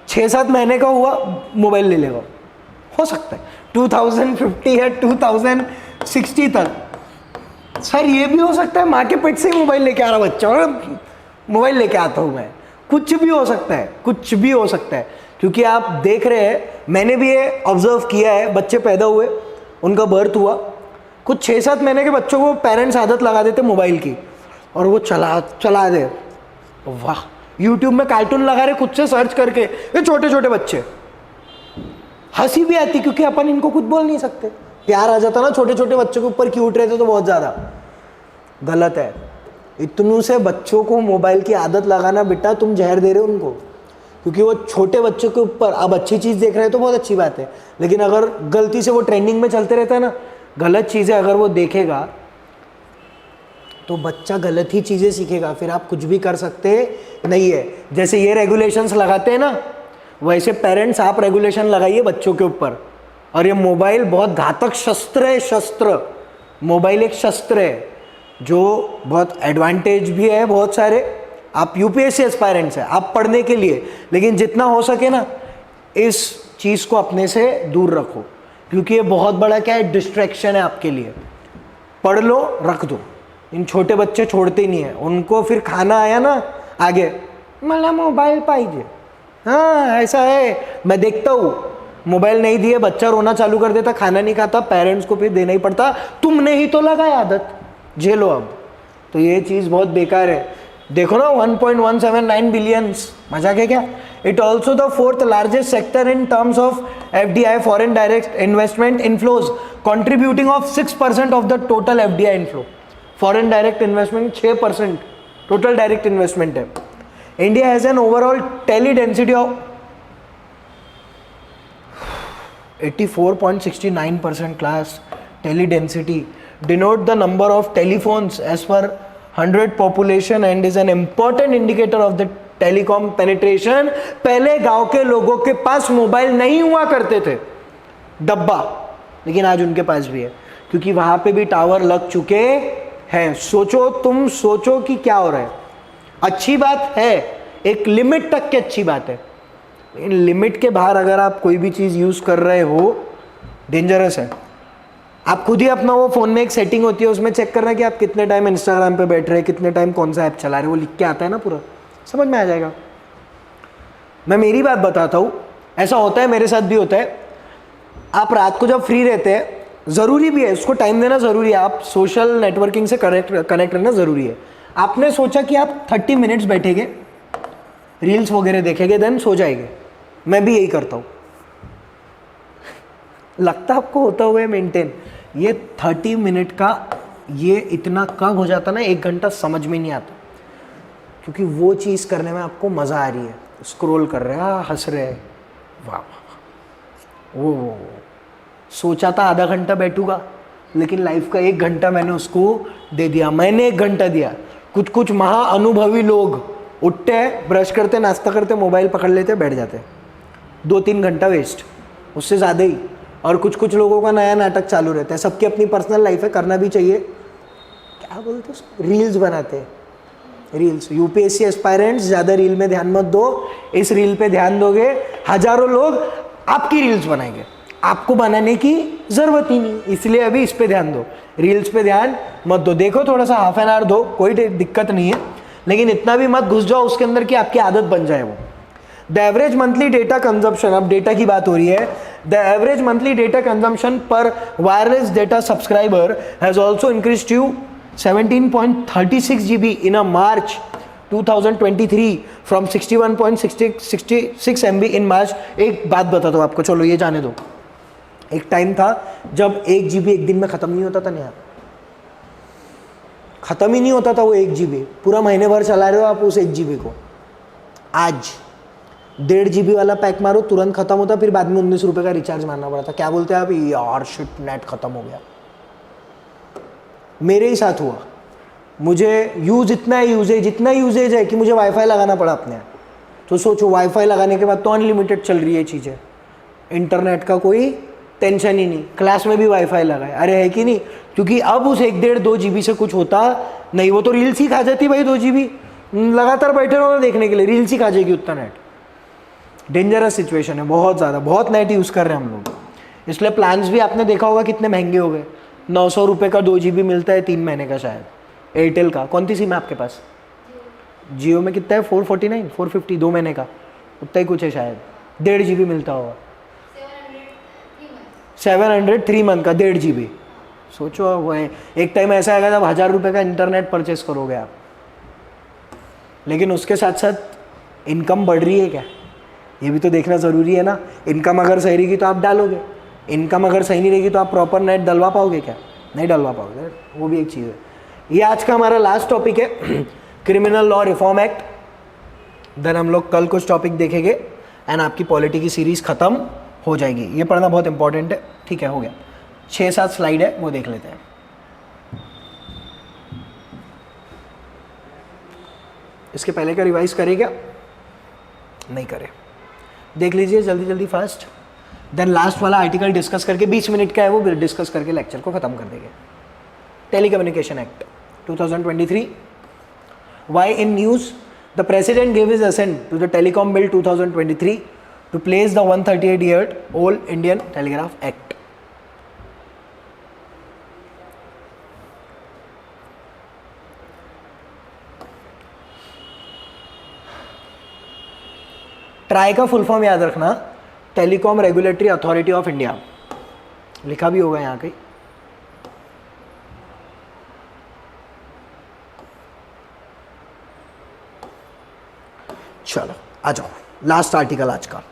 6-7 महीने का हुआ मोबाइल ले लेगा, हो सकता है 2050 या 2060 तक। सर ये भी हो सकता है माँ के पेट से ही मोबाइल लेके आ रहा बच्चा और मोबाइल लेके आता हूँ मैं, कुछ भी हो सकता है, कुछ भी हो सकता है। क्योंकि आप देख रहे हैं, मैंने भी ये ऑब्जर्व किया है, बच्चे पैदा हुए, उनका बर्थ हुआ, कुछ 6-7 महीने के बच्चों को पेरेंट्स आदत लगा देते मोबाइल की और वो चला दे। वाह, यूट्यूब में कार्टून लगा रहे खुद से सर्च करके, ये छोटे छोटे बच्चे। हंसी भी आती क्योंकि अपन इनको कुछ बोल नहीं सकते, प्यार आ जाता ना छोटे छोटे बच्चों के ऊपर, क्यूट रहते तो बहुत ज़्यादा। गलत है, इतनों से बच्चों को मोबाइल की आदत लगाना, बेटा तुम जहर दे रहे हो उनको, क्योंकि वो छोटे बच्चों के ऊपर, अब अच्छी चीज़ देख रहे हैं तो बहुत अच्छी बात है, लेकिन अगर गलती से वो ट्रेंडिंग में चलते रहता है ना, गलत चीज़ें अगर वो देखेगा तो बच्चा गलत ही चीज़ें सीखेगा, फिर आप कुछ भी कर सकते नहीं है। जैसे ये रेगुलेशंस लगाते हैं ना, वैसे पेरेंट्स आप रेगुलेशन लगाइए बच्चों के ऊपर। और ये मोबाइल बहुत घातक शस्त्र है, शस्त्र, मोबाइल एक शस्त्र है जो बहुत एडवांटेज भी है बहुत सारे। आप यूपीएससी एस्पायरेंट्स हैं, आप पढ़ने के लिए, लेकिन जितना हो सके ना इस चीज़ को अपने से दूर रखो, क्योंकि ये बहुत बड़ा क्या है, डिस्ट्रैक्शन है आपके लिए। पढ़ लो, रख दो। इन छोटे बच्चे छोड़ते ही नहीं है, उनको फिर खाना आया ना आगे, मला मोबाइल पाहिजे, हाँ ऐसा है, मैं देखता हूँ मोबाइल नहीं दिए बच्चा रोना चालू कर देता, खाना नहीं खाता, पेरेंट्स को फिर देना ही पड़ता, तुमने ही तो लगाया आदत, झेलो अब। तो ये चीज़ बहुत बेकार है। देखो ना 1.179 बिलियंस, मजाक है क्या? It also the fourth largest sector in terms of FDI, foreign direct investment inflows, contributing of 6% of the total FDI inflow. Foreign direct investment 6% total direct investment है। India has an overall teledensity of 84.69% class tele density, denote the number of telephones as per 100 population and is an important indicator of the telecom penetration। पहले गांव के लोगों के पास mobile नहीं हुआ करते थे, डब्बा, लेकिन आज उनके पास भी है, क्योंकि वहां पे भी टावर लग चुके हैं। सोचो, तुम सोचो कि क्या हो रहा है। अच्छी बात है, एक लिमिट तक की अच्छी बात है, इन लिमिट के बाहर अगर आप कोई भी चीज़ यूज़ कर रहे हो, डेंजरस है। आप खुद ही अपना वो फ़ोन में एक सेटिंग होती है, उसमें चेक करना कि आप कितने टाइम इंस्टाग्राम पे बैठ रहे हैं, कितने टाइम कौन सा ऐप चला रहे हैं, वो लिख के आता है ना, पूरा समझ में आ जाएगा। मैं मेरी बात बताता हूँ, ऐसा होता है, मेरे साथ भी होता है। आप रात को जब फ्री रहते हैं, ज़रूरी भी है उसको टाइम देना, ज़रूरी है, आप सोशल नेटवर्किंग से कनेक्ट रहना ज़रूरी है। आपने सोचा कि आप 30 मिनट्स बैठेंगे, रील्स वगैरह देखेंगे, देन सो जाएंगे। मैं भी यही करता हूँ, लगता आपको होता हुआ मेंटेन। ये 30 मिनट का ये इतना कम हो जाता ना, 1 घंटा समझ में नहीं आता, क्योंकि वो चीज़ करने में आपको मज़ा आ रही है। स्क्रॉल कर रहे हैं, हंस रहे हैं, वाह, वो सोचा था आधा घंटा बैठूंगा, लेकिन लाइफ का 1 घंटा मैंने उसको दे दिया। मैंने 1 घंटा दिया। कुछ महा अनुभवी लोग उठते हैं, ब्रश करते, नाश्ता करते, मोबाइल पकड़ लेते, बैठ जाते, 2-3 घंटा वेस्ट, उससे ज़्यादा ही। और कुछ लोगों का नया नाटक चालू रहता है। सबकी अपनी पर्सनल लाइफ है, करना भी चाहिए। क्या बोलते हैं, रील्स बनाते हैं, रील्स। यूपीएससी एस्पायरेंट्स, ज़्यादा रील में ध्यान मत दो। इस रील पे ध्यान दोगे, हज़ारों लोग आपकी रील्स बनाएंगे, आपको बनाने की ज़रूरत ही नहीं, इसलिए अभी इस पे ध्यान दो, रील्स पे ध्यान मत दो। देखो थोड़ा सा हाफ एन आवर दो, कोई दिक्कत नहीं है, लेकिन इतना भी मत घुस जाओ उसके अंदर कि आपकी आदत बन जाए वो। The average monthly data consumption, अब डेटा की बात हो रही है, the average monthly data consumption per wireless data subscriber has also increase to 17.36 GB in a March 2023 from 61.66 MB in March. एक बात बताता हूँ आपको, चलो ये जाने दो। एक टाइम था जब 1 GB एक दिन में ख़त्म नहीं होता था, नहीं, ख़त्म ही नहीं होता था वो 1 GB, पूरा महीने भर चला रहे हो आप उस 1 GB को। आज 1.5 GB वाला पैक मारो, तुरंत ख़त्म होता, फिर बाद में 19 रुपये का रिचार्ज मारना पड़ा था। क्या बोलते हैं आप, यार शिट नेट ख़त्म हो गया। मेरे ही साथ हुआ, मुझे इतना यूजेज है कि मुझे वाईफाई लगाना पड़ा अपने यहाँ। तो सोचो, वाईफाई लगाने के बाद तो अनलिमिटेड चल रही है चीज़ें, इंटरनेट का कोई टेंशन ही नहीं, क्लास में भी वाईफाई लगाए, अरे है कि नहीं? क्योंकि अब उस 1-1.5-2 GB से कुछ होता नहीं, वो तो रील्स ही खा जाती भाई। 2 GB लगातार बैठे रहो देखने के लिए, रील्स ही खा जाएगी उतना नेट। डेंजरस सिचुएशन है, बहुत ज़्यादा, बहुत नेट यूज़ कर रहे हैं हम लोग। इसलिए प्लान्स भी आपने देखा होगा कितने महंगे हो गए। 900 रुपये का 2 GB मिलता है 3 महीने का शायद, एयरटेल का। कौन सी सिम है आपके पास? जियो में कितना है? 449, 450 2 महीने का, उतना ही कुछ है शायद। 1.5 GB मिलता होगा, 700 3 मंथ का 1.5 GB। सोचो, वो है एक टाइम ऐसा आएगा जब 1000 रुपये का इंटरनेट परचेस करोगे आप। लेकिन उसके साथ साथ इनकम बढ़ रही है क्या, ये भी तो देखना ज़रूरी है ना। इनकम अगर सही रहेगी तो आप डालोगे, इनकम अगर सही नहीं रहेगी तो आप प्रॉपर नेट डलवा पाओगे क्या, नहीं डलवा पाओगे, वो भी एक चीज़ है। ये आज का हमारा लास्ट टॉपिक है, criminal law reform act. Then हम लोग कल कुछ टॉपिक देखेंगे एंड आपकी पॉलिटी की सीरीज़ ख़त्म हो जाएगी। ये पढ़ना बहुत इंपॉर्टेंट है, ठीक है, हो गया। 6-7 स्लाइड है, वो देख लेते हैं। इसके पहले का रिवाइज करे क्या, नहीं करे, देख लीजिए जल्दी जल्दी फास्ट। देन लास्ट वाला आर्टिकल डिस्कस करके 20 मिनट का है, वो डिस्कस करके लेक्चर को ख़त्म कर देंगे। Telecommunication act 2023, why in news the president gave his assent to the telecom bill 2023 to place the 138-year-old Indian Telegraph Act. Try का फुल फॉर्म याद रखना, telecom regulatory authority of India, लिखा भी होगा यहाँ कहीं। चलो आ जाओ, लास्ट आर्टिकल आज का।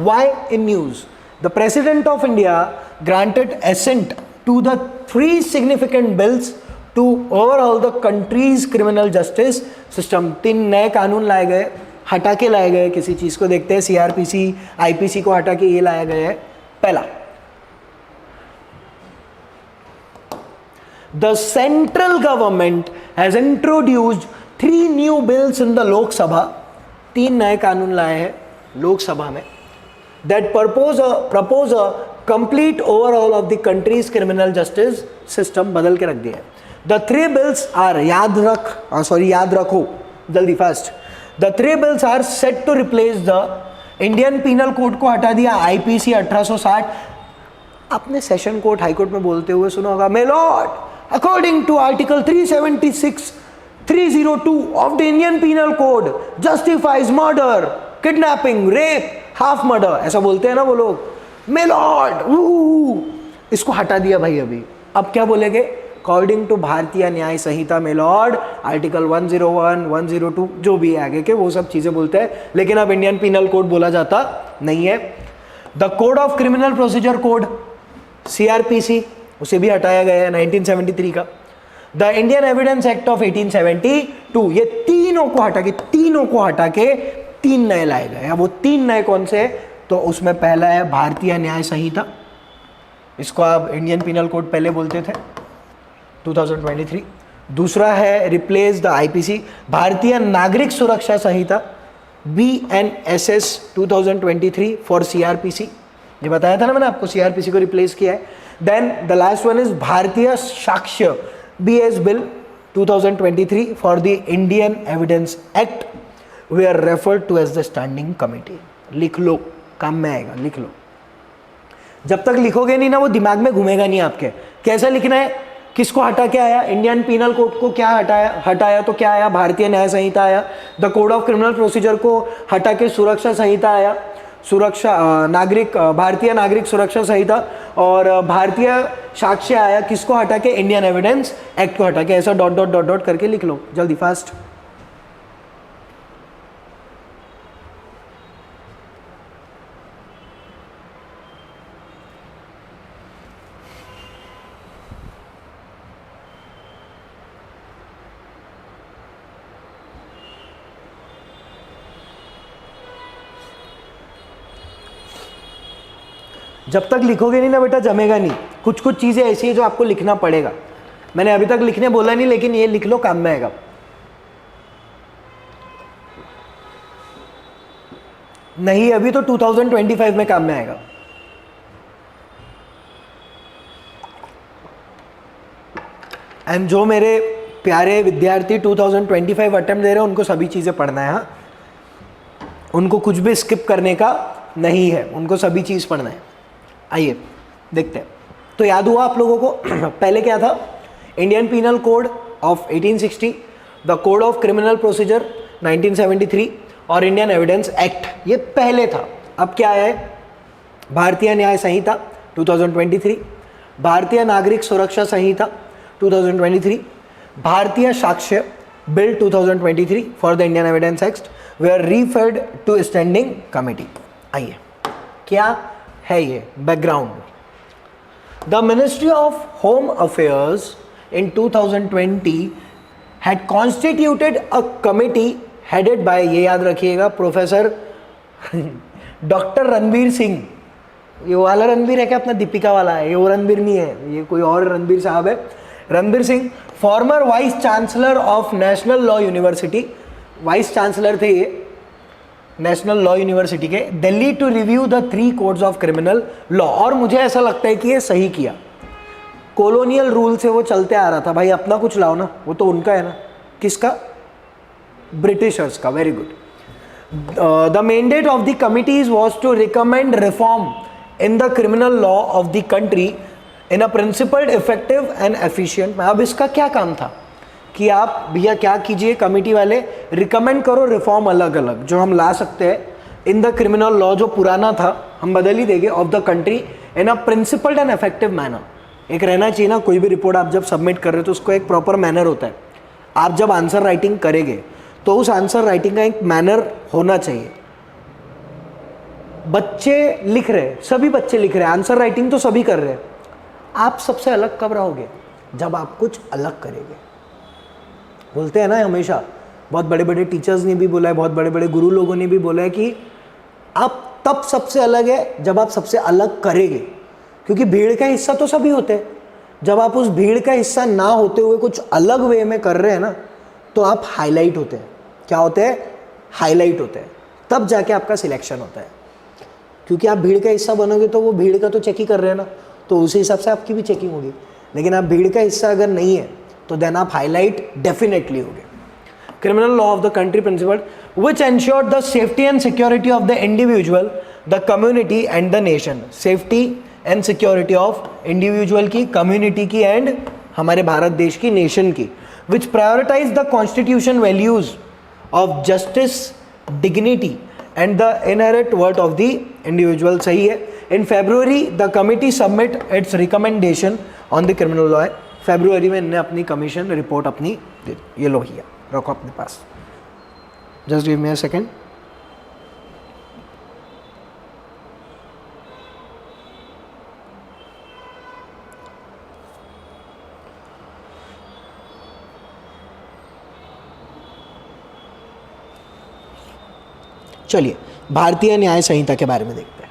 Why in news the President of India granted assent to the 3 significant bills to overhaul the country's criminal justice system। 3 नए कानून लाए गए, हटा के लाए गए, किसी चीज़ को देखते हैं, CRPC IPC को हटा के ये लाया गया है। पहला, the central government has introduced 3 new bills in the लोक सभा। 3 नए कानून लाए हैं लोकसभा में, that propose a complete overhaul of the country's criminal justice system, बदल के रख दिया है। The 3 bills are, याद रखो जल्दी fast. The 3 bills are set to replace the Indian penal code को हटा दिया, IPC 1860। आपने सेशन कोर्ट हाई कोर्ट में बोलते हुए सुना होगा, my lord according to article 376 302 of the Indian Penal Code justifies murder, kidnapping, rape, half murder, ऐसा बोलते हैं ना वो लोग, मे लॉर्ड। इसको हटा दिया भाई अभी। अब क्या बोलेंगे, अकॉर्डिंग टू भारतीय न्याय संहिता मे लॉर्ड, आर्टिकल 101 102 जो भी है आगे के वो सब चीज़ें बोलते हैं, लेकिन अब इंडियन पीनल कोड बोला जाता नहीं है। The code of criminal procedure code CRPC, उसे भी हटाया गया है 1973 का। The Indian evidence act of 1872, ये तीनों को हटा के 3 नए लाए गए हैं। वो 3 नए कौन से, तो उसमें पहला है भारतीय न्याय संहिता, इसको आप इंडियन पीनल कोड पहले बोलते थे 2023। दूसरा है रिप्लेस द IPC, भारतीय नागरिक सुरक्षा संहिता BNSS 2023 फॉर CRPC, ये बताया था ना मैंने आपको, CRPC को रिप्लेस किया है। Then the last one is Bharatiya Sakshya BS bill 2023 for the Indian evidence act, we are referred to as the standing committee. लिख लो, काम में आएगा, लिख लो। जब तक लिखोगे नहीं ना वो दिमाग में घूमेगा नहीं आपके। कैसे लिखना है, किसको हटा के आया, इंडियन पीनल कोड को क्या हटाया तो क्या आया, भारतीय न्याय संहिता आया। The code of criminal procedure को हटा के सुरक्षा संहिता आया, भारतीय नागरिक सुरक्षा संहिता, और भारतीय साक्ष्य आया, किसको हटा के, इंडियन एविडेंस एक्ट को हटा के। ऐसा डॉट डॉट डॉट डॉट करके लिख लो जल्दी फास्ट। जब तक लिखोगे नहीं ना बेटा जमेगा नहीं। कुछ चीज़ें ऐसी है जो आपको लिखना पड़ेगा। मैंने अभी तक लिखने बोला नहीं, लेकिन ये लिख लो, काम में आएगा। नहीं अभी तो 2025 में काम में आएगा। एंड जो मेरे प्यारे विद्यार्थी 2025 अटेम्प्ट दे रहे हैं उनको सभी चीज़ें पढ़ना है। हाँ, उनको कुछ भी स्किप करने का नहीं है, उनको सभी चीज़ पढ़ना है। आइए देखते हैं। तो याद हुआ आप लोगों को पहले क्या था, Indian penal code of 1860, the code of criminal procedure 1973 और इंडियन एविडेंस एक्ट, ये पहले था। अब क्या है, भारतीय न्याय संहिता 2023, भारतीय नागरिक सुरक्षा संहिता 2023, भारतीय साक्ष्य Bill 2023 for the Indian Evidence Act were referred to standing committee. आइए क्या है ये background. The Ministry of Home Affairs in 2020 had constituted a committee headed by, ये याद रखिएगा, प्रोफेसर डॉक्टर रणबीर सिंह. ये वाला रणबीर है क्या अपना दीपिका वाला है? ये वो रणबीर नहीं है, ये कोई और रणबीर साहब है. Ranbir Singh, former vice chancellor of national law university, vice chancellor थे ये नेशनल लॉ यूनिवर्सिटी के, Delhi, to review the 3 codes of criminal law. और मुझे ऐसा लगता है कि ये सही किया. कॉलोनियल रूल से वो चलते आ रहा था, भाई अपना कुछ लाओ ना, वो तो उनका है ना. किसका? ब्रिटिशर्स का. Very good. The mandate of the committees was to recommend reform in the criminal law of the country in a principled, effective and efficient. अब इसका क्या काम था कि आप भैया क्या कीजिए, कमिटी वाले रिकमेंड करो रिफॉर्म अलग अलग जो हम ला सकते हैं इन द क्रिमिनल लॉ, जो पुराना था हम बदल ही देंगे, of the country in a principled and effective manner. एक रहना चाहिए ना, कोई भी रिपोर्ट आप जब सबमिट कर रहे हो तो उसको एक प्रॉपर मैनर होता है. आप जब आंसर राइटिंग करेंगे तो उस आंसर राइटिंग का एक मैनर होना चाहिए. बच्चे लिख रहे हैं, सभी बच्चे लिख रहे हैं, आंसर राइटिंग तो सभी कर रहे हैं. आप सबसे अलग कब रहोगे? जब आप कुछ अलग करेंगे. बोलते हैं ना हमेशा, बहुत बड़े बड़े टीचर्स ने भी बोला है, बहुत बड़े बड़े गुरु लोगों ने भी बोला है कि आप तब सबसे अलग है जब आप सबसे अलग करेंगे. क्योंकि भीड़ का हिस्सा तो सभी होते हैं. जब आप उस भीड़ का हिस्सा ना होते हुए कुछ अलग वे में कर रहे हैं ना, तो आप हाईलाइट होते हैं. क्या होते हैं? हाईलाइट होते हैं. तब जाके आपका सिलेक्शन होता है. क्योंकि आप भीड़ का हिस्सा बनोगे तो वो भीड़ का तो चेक ही कर रहे हैं ना, तो उसी हिसाब से आपकी भी चेकिंग होगी. लेकिन आप भीड़ का हिस्सा अगर नहीं है तो देन आप हाईलाइट डेफिनेटली होगे. Criminal law of the country principle which ensured the safety and security of the individual, the community and the nation. Safety and security of individual की, कम्युनिटी की एंड हमारे भारत देश की, नेशन की. Which prioritize the constitution values of justice, dignity and the inherent worth of the individual. सही है. In February the committee submit its recommendation on the criminal law. February में इन्होंने अपनी कमीशन रिपोर्ट अपनी दे. ये लो भैया, रखो अपने पास. Just give me a second. चलिए भारतीय न्याय संहिता के बारे में देखते हैं.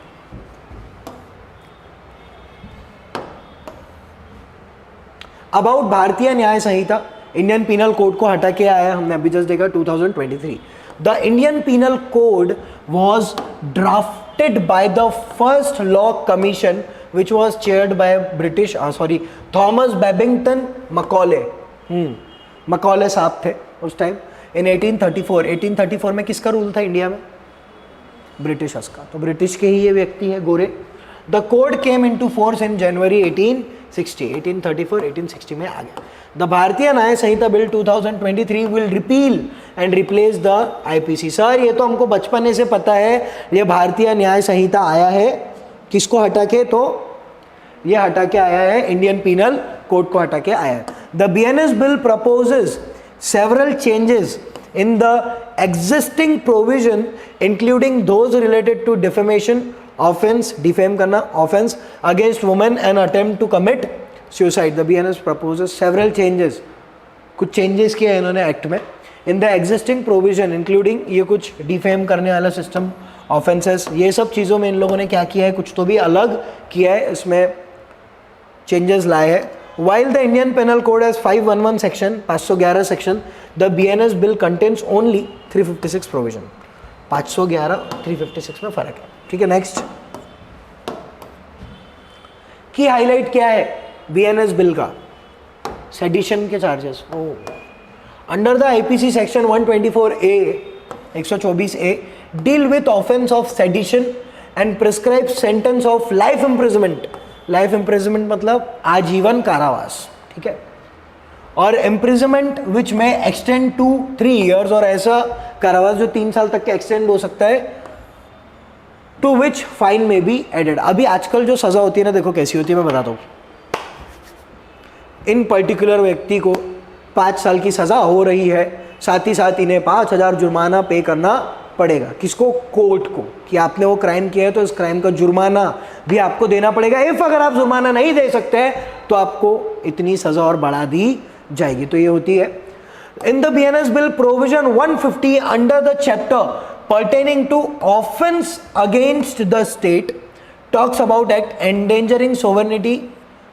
अबाउट भारतीय न्याय संहिता, इंडियन पीनल कोड को हटा के आया है, हमने अभी जस्ट देखा 2023. The Indian penal code was drafted by the first law commission which was chaired by British Thomas Babington Macaulay. Macaulay साहब थे उस टाइम इन 1834. 1834 में किसका रूल था इंडिया में? ब्रिटिशर्स का. तो ब्रिटिश के ही ये व्यक्ति है, गोरे. The code came into force in January 1860. 1834 1860 में आ गया. The Bharatiya Nyaya Sanhita bill 2023 will repeal and replace the IPC. Sir ये तो हमको बचपन से पता है, ये भारतीय न्याय संहिता आया है किसको हटा के? तो ये हटा के आया है, इंडियन पीनल कोड को हटा के आया है. The BNS bill proposes several changes in the existing provision including those related to defamation offense, defame करना offense against women and attempt to commit suicide. The BNS proposes several changes. कुछ changes किए इन्होंने act में in the existing provision including ये कुछ defame करने वाला system offenses, ये सब चीज़ों में इन लोगों ने क्या किया है, कुछ तो भी अलग किया है, इसमें changes लाए हैं. While the Indian Penal Code has 511 section, 511 section, the BNS bill contains only 356 provision. 511 356 में फर्क है. ठीक है. नेक्स्ट की हाईलाइट क्या है BNS बिल का? सेडिशन के charges. Under the IPC section 124A 124A deal with offence of sedition and prescribe sentence of life imprisonment. Life imprisonment मतलब आजीवन कारावास. ठीक है. और इम्प्रिजमेंट विच में एक्सटेंड टू 3 years, और ऐसा कारावास जो 3 साल तक के एक्सटेंड हो सकता है, टू विच फाइन में बी एडेड. अभी आजकल जो सजा होती है ना, देखो कैसी होती है, मैं बताता हूँ. इन पर्टिकुलर व्यक्ति को 5 साल की सज़ा हो रही है, साथ ही साथ इन्हें 5,000 जुर्माना पे करना पड़ेगा। किसको? कोर्ट को, कि आपने वो क्राइम किया है तो इस क्राइम का जुर्माना भी आपको देना पड़ेगा। इफ अगर आप जुर्माना नहीं दे सकते हैं तो आपको इतनी सज़ा और बढ़ा दी जाएगी। तो ये होती है इन the BNS bill provision 150 under the chapter pertaining to offense against the state talks about act endangering sovereignty,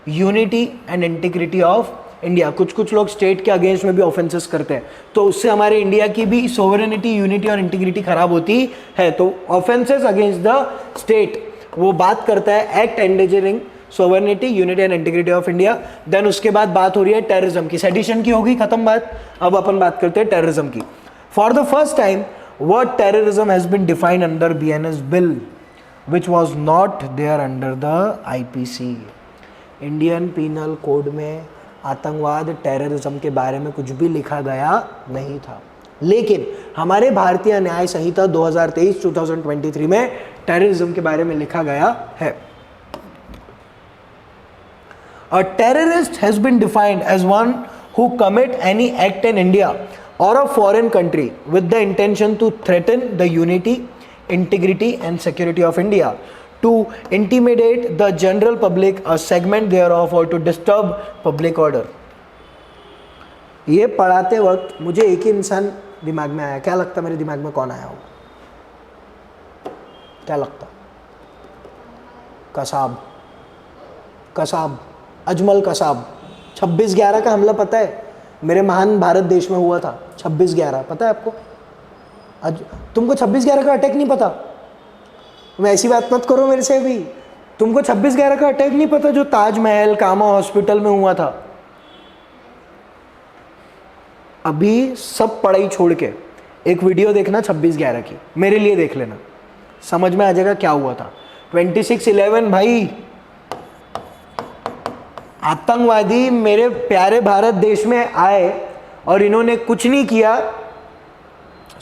unity and integrity of India. कुछ कुछ लोग स्टेट के अगेंस्ट में भी ऑफेंसेस करते हैं, तो उससे हमारे इंडिया की भी सोवरेनिटी, यूनिटी और इंटीग्रिटी खराब होती है। तो ऑफेंसेस अगेंस्ट द स्टेट वो बात करता है act endangering sovereignty, unity and integrity of India. Then उसके बाद बात हो रही है टेररिज्म की। सेडिशन की होगी खत्म बात, अब अपन बात करते हैं टेररिज्म की। For the first time word terrorism has been defined under BNS bill which was not there under the IPC। Indian penal code में आतंकवाद, टेररिज्म के बारे में कुछ भी लिखा गया नहीं था, लेकिन हमारे भारतीय न्याय संहिता 2023 में टेररिज्म के बारे में लिखा गया है। A terrorist has been defined as one who commit any act in India or a foreign country with the intention to threaten the unity, integrity and security of India, to intimidate the general public, a segment thereof, or to disturb public order। ये पढ़ाते वक्त मुझे एक ही इंसान दिमाग में आया। क्या लगता मेरे दिमाग में कौन आया होगा? क्या लगता? कसाब, कसाब, अजमल कसाब। 26/11 का हमला पता है? मेरे महान भारत देश में हुआ था 26/11, पता है आपको? तुमको 26/11 का अटैक नहीं पता? मैं ऐसी बात मत करो मेरे से भी। तुमको 26/11 का अटैक नहीं पता जो ताजमहल कामा हॉस्पिटल में हुआ था? अभी सब पढ़ाई छोड़ के एक वीडियो देखना 26/11 की, मेरे लिए देख लेना, समझ में आ जाएगा क्या हुआ था। 26/11 भाई, आतंकवादी मेरे प्यारे भारत देश में आए और इन्होंने कुछ नहीं किया,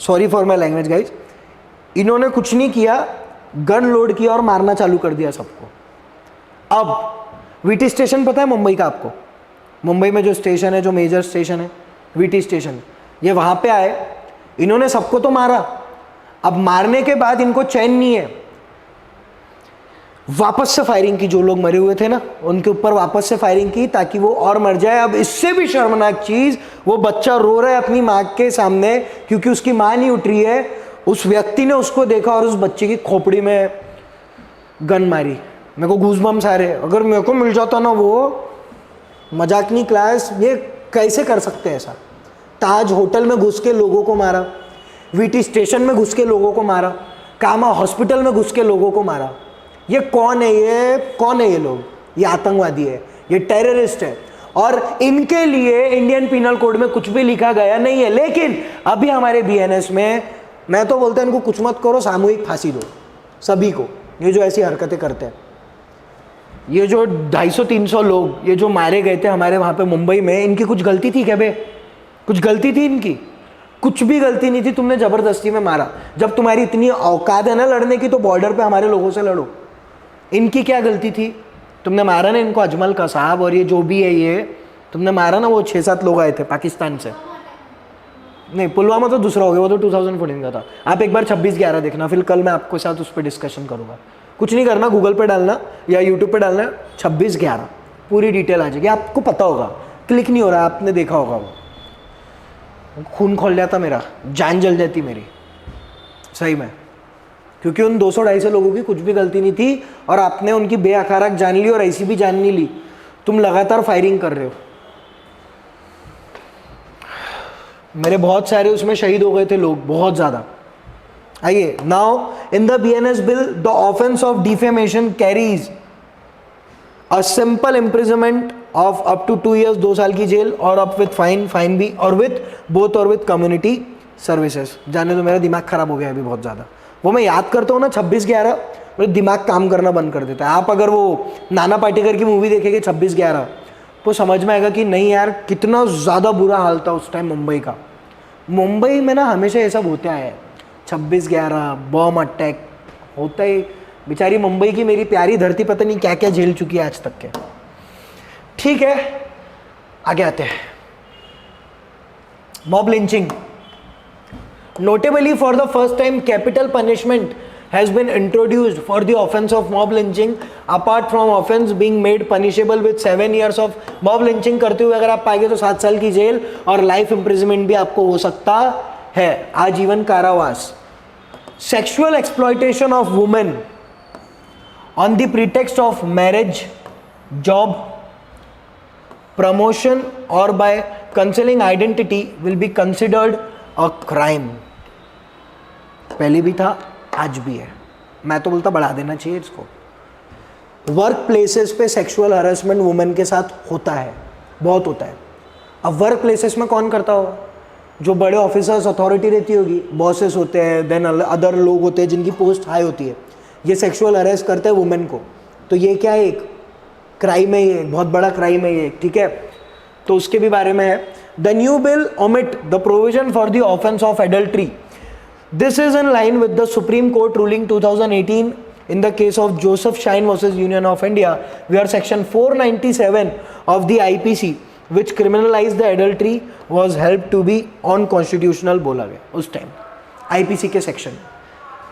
sorry for my language guys, इन्होंने कुछ नहीं किया, गन लोड किया और मारना चालू कर दिया सबको। अब वीटी स्टेशन पता है मुंबई का आपको? मुंबई में जो स्टेशन है, जो मेजर स्टेशन है वीटी स्टेशन, ये वहां पे आए, इन्होंने सबको तो मारा। अब मारने के बाद इनको चैन नहीं है, वापस से फायरिंग की। जो लोग मरे हुए थे ना उनके ऊपर वापस से फायरिंग की ताकि वो और मर जाए। अब इससे भी शर्मनाक चीज, वो बच्चा रो रहा है अपनी माँ के सामने क्योंकि उसकी माँ नहीं उठ रही है। उस व्यक्ति ने उसको देखा और उस बच्चे की खोपड़ी में गन मारी। मेरे को गूज़बम्स आ रहे। अगर मेरे को मिल जाता ना वो, मजाक नहीं क्लास, ये कैसे कर सकते हैं ऐसा? ताज होटल में घुस के लोगों को मारा, वीटी स्टेशन में घुस के लोगों को मारा, कामा हॉस्पिटल में घुस के लोगों को मारा। ये कौन है? ये कौन है? ये लोग, ये आतंकवादी है, ये टेररिस्ट है, और इनके लिए इंडियन पीनल कोड में कुछ भी लिखा गया नहीं है। लेकिन अभी हमारे बीएनएस में, मैं तो बोलता हूं इनको कुछ मत करो, सामूहिक फांसी दो सभी को, ये जो ऐसी हरकतें करते हैं। ये जो 250-300 लोग ये जो मारे गए थे हमारे वहाँ पे मुंबई में, इनकी कुछ गलती थी क्या बे? कुछ गलती थी इनकी? कुछ भी गलती नहीं थी, तुमने ज़बरदस्ती में मारा। जब तुम्हारी इतनी औकात है ना लड़ने की, तो बॉर्डर पे हमारे लोगों से लड़ो। इनकी क्या गलती थी? तुमने मारा ना इनको, अजमल कसाब और ये जो भी है, ये तुमने मारा ना। वो 6-7 लोग आए थे पाकिस्तान से, नहीं पुलवामा तो दूसरा हो गया, वो तो 2014 का था। आप एक बार 26/11 देखना, फिर कल मैं आपके साथ उस पर डिस्कशन करूँगा। कुछ नहीं करना, गूगल पे डालना या यूट्यूब पे डालना 26/11, पूरी डिटेल आ जाएगी, आपको पता होगा। क्लिक नहीं हो रहा, आपने देखा होगा। वो खून खोल जाता मेरा, जान जल जाती मेरी सही में, क्योंकि उन 200-250 लोगों की कुछ भी गलती नहीं थी और आपने उनकी बेअखारक जान ली और ऐसी भी जान नहीं ली। तुम लगातार फायरिंग कर रहे हो। मेरे बहुत सारे उसमें शहीद हो गए थे लोग, बहुत ज़्यादा। आइए, now in the BNS bill the offence of defamation carries a simple imprisonment of up to 2 years, 2 साल की जेल, और अप विथ फाइन भी, और विथ बोथ और विथ कम्युनिटी सर्विसेज। जाने तो मेरा दिमाग खराब हो गया अभी बहुत ज़्यादा। वो मैं याद करता हूँ ना 26/11, मेरा दिमाग काम करना बंद कर देता है। आप अगर वो नाना पाटेकर की मूवी देखेंगे 26/11, तो समझ में आएगा कि नहीं यार, कितना ज़्यादा बुरा हाल था उस टाइम मुंबई का। मुंबई में ना हमेशा ये सब होते आया है, 26/11 बॉम्ब अटैक होता ही। बेचारी मुंबई की मेरी प्यारी धरती पता नहीं क्या क्या झेल चुकी है आज तक के। ठीक है, आगे आते हैं। mob lynching. Notably, for the first time, capital punishment has been introduced for the offense of mob lynching. Apart from offense being made punishable with 7 years of mob lynching करते हुए अगर आप पाएंगे तो 7 साल की जेल और लाइफ इम्प्रिजमेंट भी आपको हो सकता है, आजीवन कारावास. Sexual exploitation of women on the pretext of marriage, job, promotion or by concealing identity will be considered a crime. पहले भी था, आज भी है. मैं तो बोलता बढ़ा देना चाहिए इसको. वर्क प्लेसेस पे सेक्सुअल हरासमेंट वुमेन के साथ होता है, बहुत होता है. अब वर्क प्लेसेस में कौन करता होगा? जो बड़े ऑफिसर्स, अथॉरिटी रहती होगी, बॉसेस होते हैं, देन अदर लोग होते हैं जिनकी पोस्ट हाई होती है, ये सेक्सुअल हरेस करते हैं वुमेन को. तो ये क्या है? एक क्राइम है, ये बहुत बड़ा क्राइम है ये. ठीक है, तो उसके भी बारे में है. The new bill omit the provision for the offence of adultery. This is in line with the Supreme Court ruling 2018 in the case of Joseph Shine versus Union of India, where section 497 of the IPC, which criminalized the adultery, was held to be unconstitutional. बोला गया उस time IPC के section.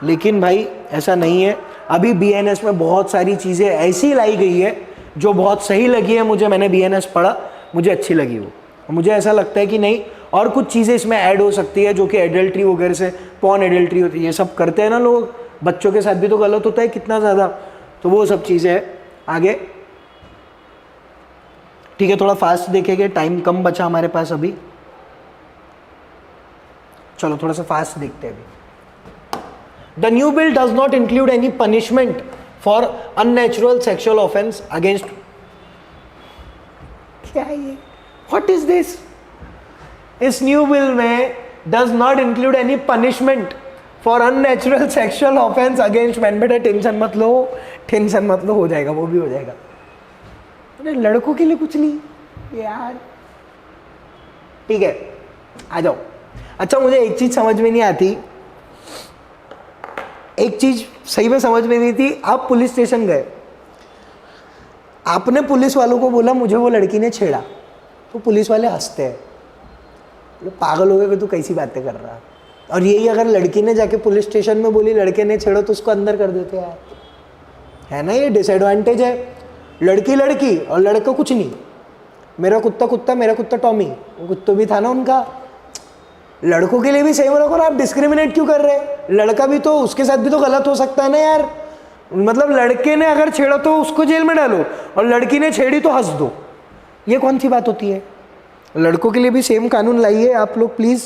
लेकिन भाई ऐसा नहीं है. अभी BNS में बहुत सारी चीज़ें ऐसी लाई गई है जो बहुत सही लगी है मुझे. मैंने BNS पढ़ा, मुझे अच्छी लगी वो. मुझे ऐसा लगता है कि नहीं, और कुछ चीज़ें इसमें ऐड हो सकती है जो कि एडल्ट्री वगैरह से, पॉर्न एडल्ट्री होती है, ये सब करते हैं ना लोग, बच्चों के साथ भी तो गलत होता है कितना ज़्यादा. तो वो सब चीज़ें हैं. आगे ठीक है, थोड़ा फास्ट देखेंगे, टाइम कम बचा हमारे पास अभी. चलो थोड़ा सा फास्ट देखते हैं अभी. The new bill does not include any punishment for unnatural sexual offence against. क्या है ये? What is this? इस न्यू बिल में does not include any punishment for unnatural sexual offence against man. बेटा टेंशन मत लो, टेंशन मत लो, हो जाएगा, वो भी हो जाएगा. अरे लड़कों के लिए कुछ नहीं यार. ठीक है, आ जाओ. अच्छा, मुझे एक चीज समझ में नहीं आती, एक चीज सही में समझ में नहीं थी. आप पुलिस स्टेशन गए, आपने पुलिस वालों को बोला मुझे वो लड़की ने छेड़ा, तो पुलिस वाले हंसते हैं, पागल हो गए कि तू कैसी बातें कर रहा. और यही अगर लड़की ने जाके पुलिस स्टेशन में बोली लड़के ने छेड़ो, तो उसको अंदर कर देते यार. है ना, ये डिसएडवांटेज है. लड़की लड़की और लड़का कुछ नहीं. मेरा कुत्ता कुत्ता, मेरा कुत्ता टॉमी, वो कुत्ता भी था ना उनका. लड़कों के लिए भी सेम रखो ना. आप डिस्क्रिमिनेट क्यों कर रहे हैं? लड़का भी तो, उसके साथ भी तो गलत हो सकता है ना यार. मतलब लड़के ने अगर छेड़ा तो उसको जेल में डालो, और लड़की ने छेड़ी तो हंस दो. ये कौन सी बात होती है? लड़कों के लिए भी सेम कानून लाइए आप लोग प्लीज़.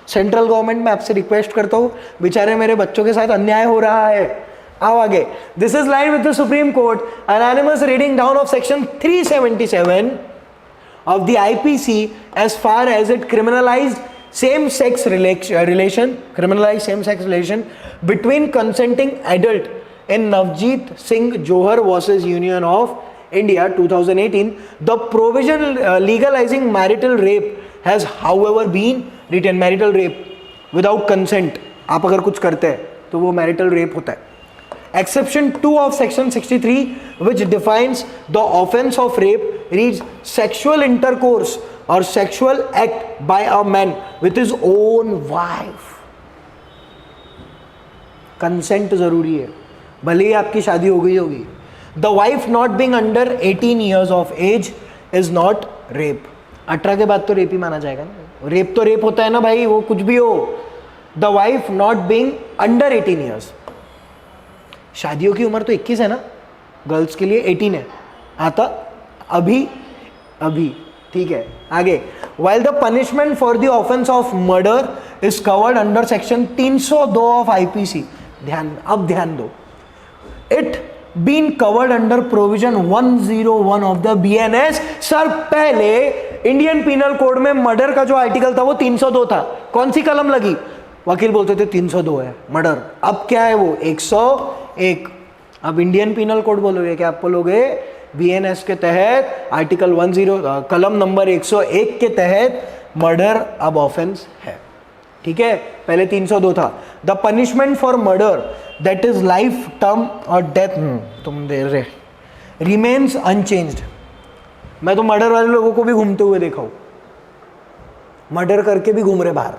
सेंट्रल गवर्नमेंट में आपसे रिक्वेस्ट करता हूँ, बेचारे मेरे बच्चों के साथ अन्याय हो रहा है. आओ आगे. This is line with the Supreme court. Anonymous reading down of section 377 of the IPC as far as it criminalized same-sex relation between consenting adult in Navjeet Singh Johar versus Union of India 2018. The provision legalizing marital rape has however been written. marital rape without consent, आप अगर कुछ करते हैं तो वो marital rape होता है. Exception 2 of section 63, which defines the offense of rape, reads sexual intercourse or sexual act by a man with his own wife. Consent जरूरी है, भले ही आपकी शादी हो गई होगी. The wife not being under 18 years of age is not rape. 18 के बाद तो रेप ही माना जाएगा ना. रेप तो रेप होता है ना भाई, वो कुछ भी हो. The wife not being under 18 years. शादियों की उम्र तो 21 है ना, गर्ल्स के लिए 18 है. आता अभी ठीक है. आगे. While the punishment for the offense of murder is covered under section 302 of IPC. अब ध्यान दो. It been covered under provision 101 of the BNS. Sir पहले इंडियन पिनल कोड में मर्डर का जो आर्टिकल था वो 302 था. कौन सी कलम लगी? वकील बोलते थे 302 है मर्डर. अब क्या है वो? 101. अब इंडियन पिनल कोड बोलोगे क्या? आप बोलोगे BNS के तहत आर्टिकल 10 कलम नंबर 101 के तहत मर्डर अब ऑफेंस है. ठीक है, पहले 302 था. The punishment for murder that is life term और डेथ, तुम दे रहे, रिमेन्स अनचेंज्ड. मैं तो मर्डर वाले लोगों को भी घूमते हुए देखा हूं. मर्डर करके भी घूम रहे बाहर,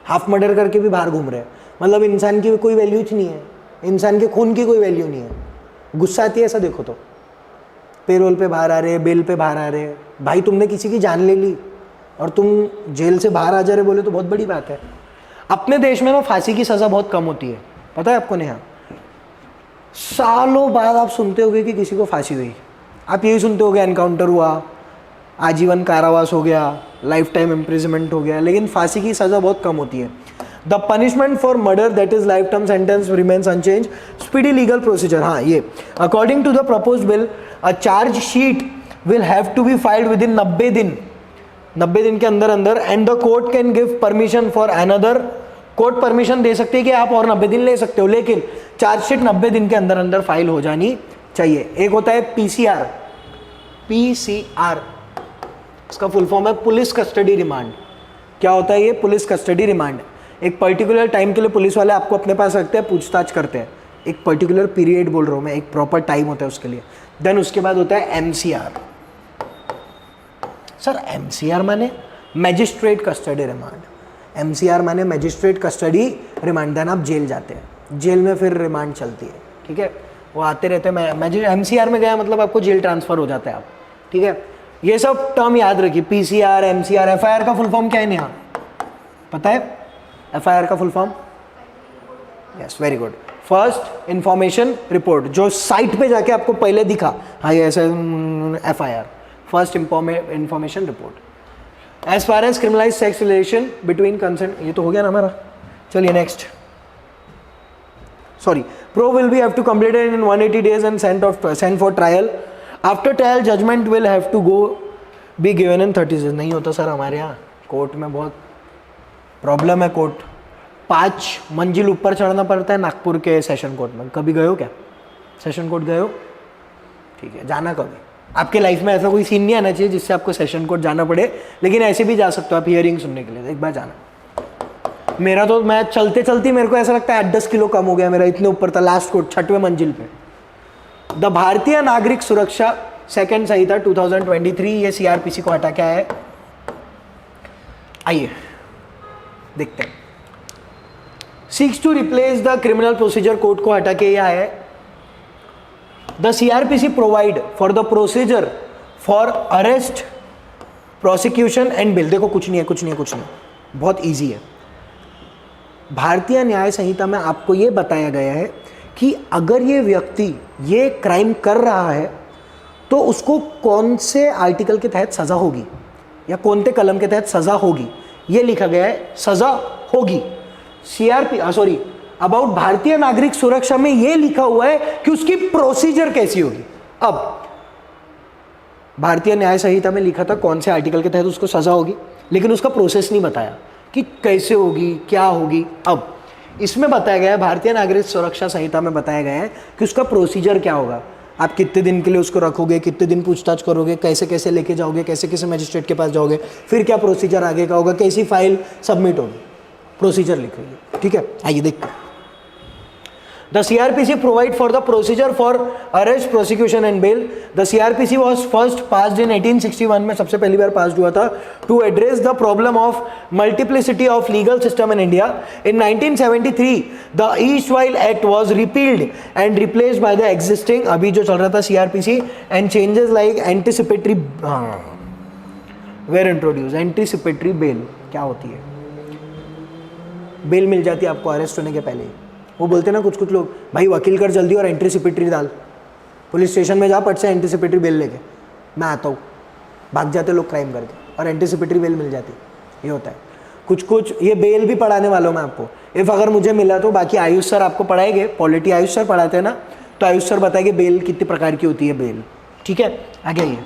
हाफ मर्डर करके भी बाहर घूम रहे हैं। मतलब इंसान की कोई वैल्यू नहीं है, इंसान के खून की कोई वैल्यू नहीं है। गुस्सा आती है ऐसा देखो तो, पेरोल पे बाहर आ रहे हैं, बेल पे बाहर आ रहे हैं। भाई तुमने किसी की जान ले ली और तुम जेल से बाहर आ जा रहे बोले तो बहुत बड़ी बात है। अपने देश में ना फांसी की सज़ा बहुत कम होती है, पता है आपको? नेहा, सालों बाद आप सुनते होगे कि किसी को फांसी हुई। आप यही सुनते होगे एनकाउंटर हुआ, आजीवन कारावास हो गया, लाइफ टाइम इम्प्रिजमेंट हो गया, लेकिन फांसी की सज़ा बहुत कम होती है। The punishment for murder that is life term sentence remains unchanged. Speedy legal procedure, हाँ ये according to the proposed bill a charge sheet will have to be filed within 90 दिन, 90 दिन के अंदर अंदर। And the court can give permission for another, court permission दे सकती है कि आप और 90 दिन ले सकते हो, लेकिन चार्जशीट 90 दिन के अंदर अंदर फाइल हो जानी चाहिए। एक होता है पीसीआर, पीसीआर इसका फुल फॉर्म है पुलिस कस्टडी रिमांड। क्या होता है ये? Police custody remand. एक पर्टिकुलर टाइम के लिए पुलिस वाले आपको अपने पास रखते हैं, पूछताछ करते हैं। एक पर्टिकुलर पीरियड बोल रहा हूँ मैं, एक प्रॉपर टाइम होता है उसके लिए। देन उसके बाद होता है एमसीआर। सर एमसीआर माने मैजिस्ट्रेट कस्टडी रिमांड, एमसीआर माने मैजिस्ट्रेट कस्टडी रिमांड। देन आप जेल जाते हैं, जेल में फिर रिमांड चलती है, ठीक है? वो आते रहते हैं। मैं एमसीआर में गया मतलब आपको जेल ट्रांसफर हो जाता है आप, ठीक है? ये सब टर्म याद रखिए, पीसीआर, एमसीआर। एफआईआर का फुल फॉर्म क्या है यहाँ पता है? एफआईआर का full form, yes very good, first information report, जो साइट पे जाके आपको पहले दिखा, हाँ ये ऐसा FIR, first information report. As far as criminalise sex relation between consent, ये तो हो गया ना हमारा। चलिए next, sorry, pro will be have to complete it in 180 days and sent for trial. After trial judgment will have to go be given in 30 days. नहीं होता sir हमारे यहाँ, कोर्ट में बहुत प्रॉब्लम है। कोर्ट 5 मंजिल ऊपर चढ़ना पड़ता है नागपुर के सेशन कोर्ट में। कभी गए हो क्या सेशन कोर्ट? गए हो? ठीक है, जाना कभी। आपके लाइफ में ऐसा कोई सीन नहीं आना चाहिए जिससे आपको सेशन कोर्ट जाना पड़े, लेकिन ऐसे भी जा सकते हो आप हियरिंग सुनने के लिए, एक बार जाना। मेरा तो, मैं चलते चलते मेरे को ऐसा लगता है 8-10 किलो कम हो गया मेरा, इतने ऊपर था लास्ट कोर्ट 6वें मंजिल पे। द भारतीय नागरिक सुरक्षा सेकंड संहिता 2023, ये सीआरपीसी को हटा के आया है। आइए देखते हैं। Seeks to replace the criminal procedure code को हटा के ये आया है। The CrPC provide for the procedure for arrest, prosecution and bill. देखो कुछ नहीं है, कुछ नहीं है, कुछ नहीं, बहुत ईजी है। भारतीय न्याय संहिता में आपको ये बताया गया है कि अगर ये व्यक्ति ये क्राइम कर रहा है तो उसको कौन से आर्टिकल के तहत सज़ा होगी या कौन से कलम के तहत सज़ा होगी, ये लिखा गया है, सज़ा होगी। सॉरी, अबाउट भारतीय नागरिक सुरक्षा में ये लिखा हुआ है कि उसकी प्रोसीजर कैसी होगी। अब भारतीय न्याय संहिता में लिखा था कौन से आर्टिकल के तहत उसको सज़ा होगी, लेकिन उसका प्रोसेस नहीं बताया कि कैसे होगी, क्या होगी। अब इसमें बताया गया है, भारतीय नागरिक सुरक्षा संहिता में बताया गया है कि उसका प्रोसीजर क्या होगा। आप कितने दिन के लिए उसको रखोगे, कितने दिन पूछताछ करोगे, कैसे कैसे लेके जाओगे, कैसे कैसे मजिस्ट्रेट के पास जाओगे, फिर क्या प्रोसीजर आगे का होगा, कैसी फाइल सबमिट होगी, प्रोसीजर लिखेंगे, ठीक है? आइए देखते हैं। The CRPC provide for the procedure for arrest, prosecution and bail. The CRPC was first passed in 1861 में सबसे पहली बार पास हुआ था to address the problem of multiplicity of legal system in India. In 1973, the Erstwhile Act was repealed and replaced by the existing, अभी जो चल रहा था CRPC, and changes like anticipatory were introduced. Anticipatory bail क्या होती है? Bell मिल जाती है आपको अरेस्ट होने के पहले ही। वो बोलते हैं ना कुछ लोग, भाई वकील कर जल्दी और एंटीसिपेटरी डाल, पुलिस स्टेशन में जा, पट से एंटीसिपेटरी बेल लेके मैं आता हूँ। भाग जाते लोग क्राइम करके और एंटीसिपेटरी बेल मिल जाती, ये होता है। कुछ ये बेल भी पढ़ाने वालों में आपको, इफ़ अगर मुझे मिला तो, बाकी आयुष सर आपको पढ़ाएंगे, पॉलिटी आयुष सर पढ़ाते हैं ना, तो आयुष सर बताएंगे बेल कितने प्रकार की होती है बेल, ठीक है? आगे आइए।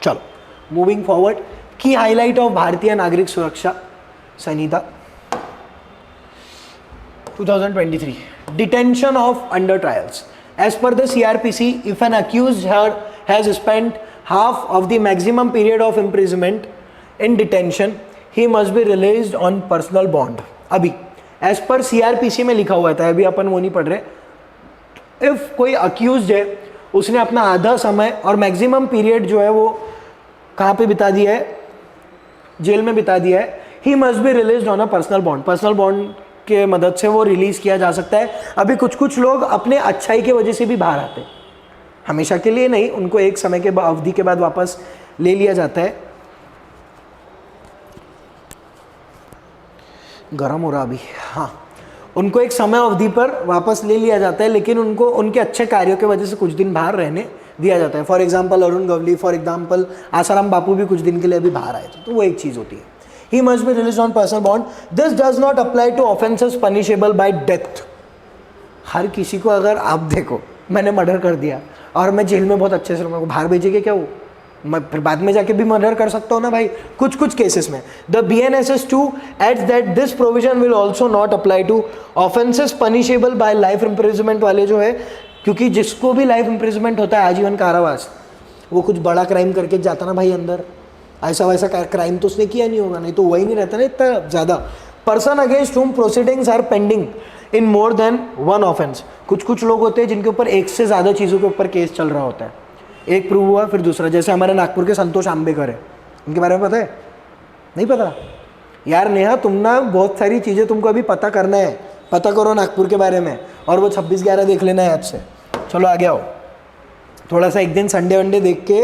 चलो moving forward, key highlight of Bharatiya Nagarik Suraksha Sanhita 2023, detention of under trials. As per the CrPC, if an accused has spent half of the maximum period of imprisonment in detention, he must be released on personal bond. अभी as per CrPC में लिखा हुआ था, अभी अपन वो नहीं पढ़ रहे। इफ कोई अक्यूज्ड है, उसने अपना आधा समय और मैक्सिमम पीरियड जो है वो कहाँ पे बिता दिया है, जेल में बिता दिया है, he must be release on a personal bond. Personal bond के मदद से वो रिलीज किया जा सकता है। अभी कुछ कुछ लोग अपने अच्छाई की वजह से भी बाहर आते हैं, हमेशा के लिए नहीं, उनको एक समय के अवधि के बाद वापस ले लिया जाता है। गरम हो रहा अभी, हाँ, उनको एक समय अवधि पर वापस ले लिया जाता है, लेकिन उनको उनके अच्छे कार्यों की वजह से कुछ दिन बाहर रहने दिया जाता है। For example Arun Gawli, for example Asaram Bapu भी कुछ दिन के लिए अभी बाहर आए थे, तो वो एक चीज़ होती है। He must be release on personal bond. This does not apply to offences punishable by death. हर किसी को, अगर आप देखो मैंने मर्डर कर दिया और मैं जेल में बहुत अच्छे से, मेरे को बाहर भेजेंगे क्या वो, मैं फिर बाद में जाके भी मर्डर कर सकता हूँ ना भाई, कुछ कुछ केसेस में। The BNSS2 adds that this provision will also not apply to offences punishable by life imprisonment वाले जो है, क्योंकि जिसको भी लाइफ इम्प्रिजनमेंट होता है, आजीवन कारावास, वो कुछ बड़ा क्राइम करके जाता ना भाई अंदर, ऐसा वैसा क्राइम तो उसने किया नहीं होगा, नहीं तो वही नहीं रहता ना इतना ज़्यादा। Person against whom proceedings are pending in more than one offence. कुछ कुछ लोग होते हैं जिनके ऊपर एक से ज़्यादा चीज़ों के ऊपर केस चल रहा होता है, एक प्रूव हुआ फिर दूसरा। जैसे हमारे नागपुर के संतोष आंबेकर है, इनके बारे में पता है? नहीं पता यार? नेहा, तुम ना बहुत सारी चीज़ें तुमको अभी पता करना है, पता करो नागपुर के बारे में, और वो 26/11 देख लेना है ऐप से। चलो आगे आओ, थोड़ा सा एक दिन संडे वनडे देख के,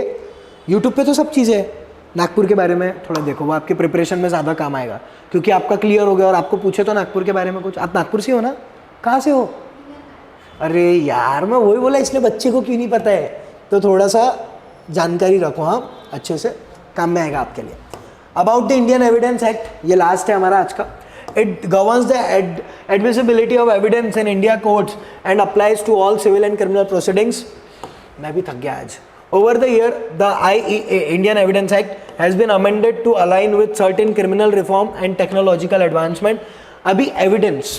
यूट्यूब पे तो सब चीज़ें है, नागपुर के बारे में थोड़ा देखो, वो आपके प्रिपरेशन में ज़्यादा काम आएगा, क्योंकि आपका क्लियर हो गया। और आपको पूछे तो नागपुर के बारे में कुछ, आप नागपुर से हो ना? कहाँ से हो? अरे यार, मैं वही बोला, इसलिए बच्चे को क्यों नहीं पता है, तो थोड़ा सा जानकारी रखो, हाँ, अच्छे से काम में आएगा आपके लिए। About the Indian evidence act, ये लास्ट है हमारा आज का। It governs the admissibility of evidence in India courts and applies to all civil and criminal proceedings. मैं भी थक गया आज। Over the year, the IEA, Indian Evidence Act, has been amended to align with certain criminal reform and technological advancement. अभी evidence,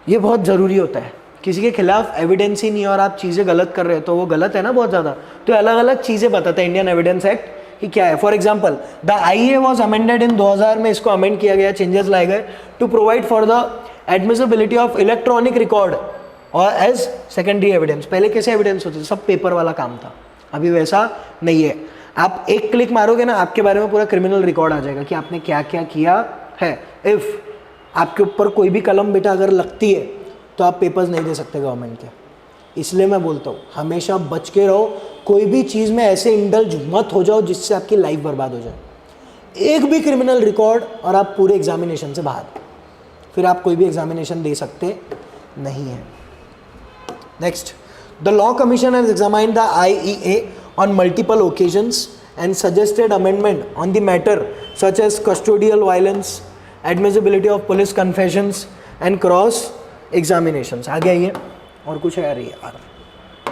ये बहुत ज़रूरी होता है। किसी के खिलाफ एविडेंस ही नहीं है और आप चीज़ें गलत कर रहे हो, तो वो गलत है ना बहुत ज़्यादा। तो अलग अलग चीज़ें बताता है इंडियन एविडेंस एक्ट कि क्या है। For example, the IEA was amended in 2000 में, इसको अमेंड किया गया, चेंजेस लाए गए, to provide for the admissibility of electronic record और एज सेकेंडरी एविडेंस। पहले कैसे एविडेंस होते थे, सब पेपर वाला काम था, अभी वैसा नहीं है। आप एक क्लिक मारोगे ना, आपके बारे में पूरा क्रिमिनल रिकॉर्ड आ जाएगा कि आपने क्या क्या किया है। इफ़ आपके ऊपर कोई भी कलम बेटा अगर लगती है तो आप पेपर्स नहीं दे सकते गवर्नमेंट के। इसलिए मैं बोलता हूँ हमेशा बच के रहो, कोई भी चीज़ में ऐसे इंडल्ज मत हो जाओ जिससे आपकी लाइफ बर्बाद हो जाए। एक भी क्रिमिनल रिकॉर्ड और आप पूरे एग्जामिनेशन से बाहर, फिर आप कोई भी एग्जामिनेशन दे सकते नहीं हैं। Next, the Law Commission has examined the IEA on multiple occasions and suggested amendment on the matter such as custodial violence, admissibility of police confessions and cross examinations। आगे आइए, और कुछ है यार,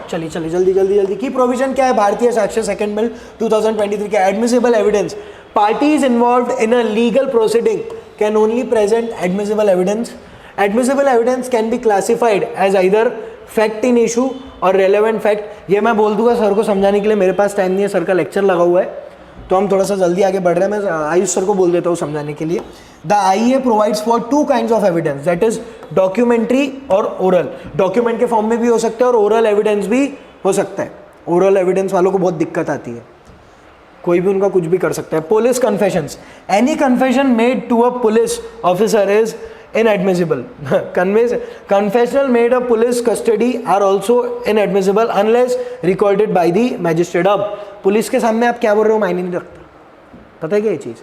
चलिए जल्दी जल्दी की प्रोविजन क्या है भारतीय साक्ष्य सेकंड बिल 2023 के। Admissible evidence, parties involved in a legal proceeding can only present admissible evidence. Admissible evidence can be classified as either fact in issue और रेलेवेंट फैक्ट। ये मैं बोल दूंगा सर को समझाने के लिए, मेरे पास टाइम नहीं है, सर का लेक्चर लगा हुआ है, तो हम थोड़ा सा जल्दी आगे बढ़ रहे हैं। मैं आयुष सर को बोल देता हूँ समझाने के लिए। The IEA provides for two kinds of evidence, that is documentary और ओरल। डॉक्यूमेंट के फॉर्म में भी हो सकता है और ओरल एविडेंस भी हो सकता है। ओरल एविडेंस वालों को बहुत दिक्कत आती है, कोई भी उनका कुछ भी कर सकता है। Police confessions, any confession made to a police officer is inadmissible. Confessional made of police custody are also inadmissible unless recorded by the magistrate। अब पुलिस के सामने आप क्या बोल रहे हो मायने नहीं रखता, पता है क्या ये चीज़?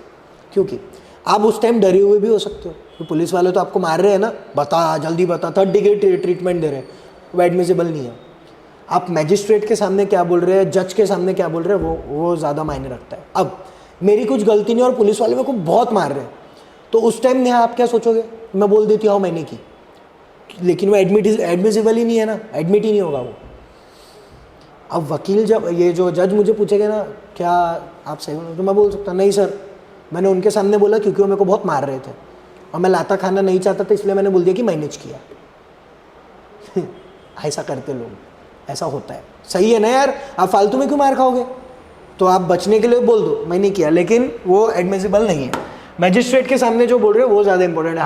क्योंकि आप उस टाइम डरे हुए भी हो सकते हो तो पुलिस वाले तो आपको मार रहे हैं ना, बता जल्दी बता, 3rd डिग्री ट्रीटमेंट दे रहे हैं, वो एडमिसिबल नहीं है। आप मैजिस्ट्रेट के सामने क्या बोल रहे हैं, जज के सामने क्या बोल रहे हैं, वो ज़्यादा मायने रखता है। अब मेरी कुछ गलती नहीं और पुलिस वाले मेरे को बहुत मार रहे हैं, तो उस टाइम में आप क्या सोचोगे? मैं बोल देती हूँ मैंने की, लेकिन वो एडमिसिबल ही नहीं है ना, एडमिट ही नहीं होगा वो। अब वकील जब ये जो जज मुझे पूछेगा ना क्या आप सही हो, तो मैं बोल सकता नहीं सर, मैंने उनके सामने बोला क्योंकि वो मेरे को बहुत मार रहे थे और मैं लाता खाना नहीं चाहता था, इसलिए मैंने बोल दिया कि मैनेज किया। ऐसा करते लोग, ऐसा होता है। सही है ना यार, आप फालतू में क्यों मार खाओगे? तो आप बचने के लिए बोल दो मैंने किया, लेकिन वो एडमिसिबल नहीं है। मैजिस्ट्रेट के सामने जो बोल रहे हो वो ज़्यादा इंपॉर्टेंट है।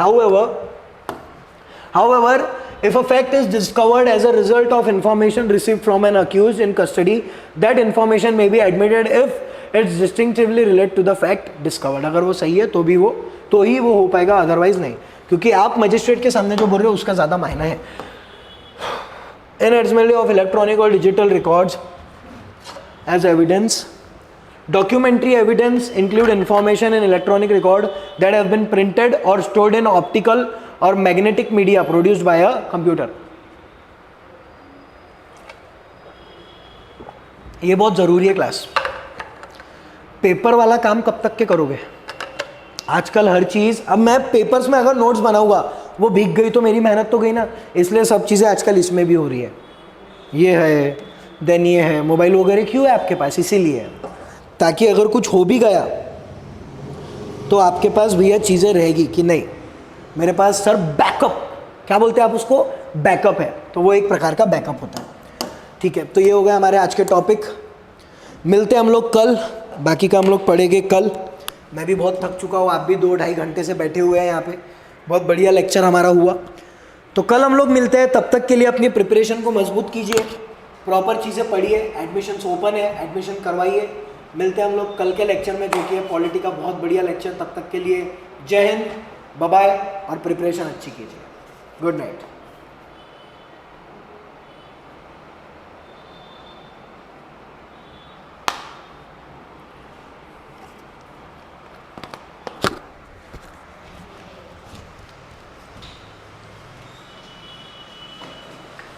However If a fact is discovered as a result of information received from an accused in custody, that information may be admitted if it's distinctively related to the fact discovered. अगर वो सही है तो भी वो तो ही वो हो पाएगा, अदरवाइज नहीं, क्योंकि आप मजिस्ट्रेट के सामने जो बोल रहे हो उसका ज़्यादा मायना है. Inadmissibility of electronic or digital records as evidence. Documentary evidence include information in electronic record that have been printed or stored in optical or magnetic media produced by a computer. ये बहुत ज़रूरी है क्लास. पेपर वाला काम कब तक के करोगे? आजकल हर चीज़, अब मैं पेपर्स में अगर नोट्स बनाऊंगा वो भीग गई तो मेरी मेहनत तो गई ना, इसलिए सब चीज़ें आजकल इसमें भी हो रही है. ये है, देन ये है, मोबाइल वगैरह क्यों है आपके पास? इसीलिए ताकि अगर कुछ हो भी गया तो आपके पास भैया चीज़ें रहेगी कि नहीं मेरे पास सर बैकअप, क्या बोलते हैं आप उसको, बैकअप है. तो वो एक प्रकार का बैकअप होता है. ठीक है, तो ये हो गया हमारे आज के टॉपिक. मिलते हैं हम लोग कल, बाकी का हम लोग पढ़ेंगे कल. मैं भी बहुत थक चुका हूँ, आप भी 2-2.5 घंटे से बैठे हुए हैं यहाँ पे. बहुत बढ़िया लेक्चर हमारा हुआ. तो कल हम लोग मिलते हैं. तब तक के लिए अपनी प्रिपरेशन को मजबूत कीजिए, प्रॉपर चीज़ें पढ़िए. एडमिशन्स ओपन है, एडमिशन करवाइए. मिलते हैं हम लोग कल के लेक्चर में जो कि है पॉलिटी का बहुत बढ़िया लेक्चर. तब तक के लिए जय हिंद, बाय बाय, और प्रिपरेशन अच्छी कीजिए. Good night.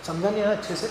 समझा नहीं है अच्छे से?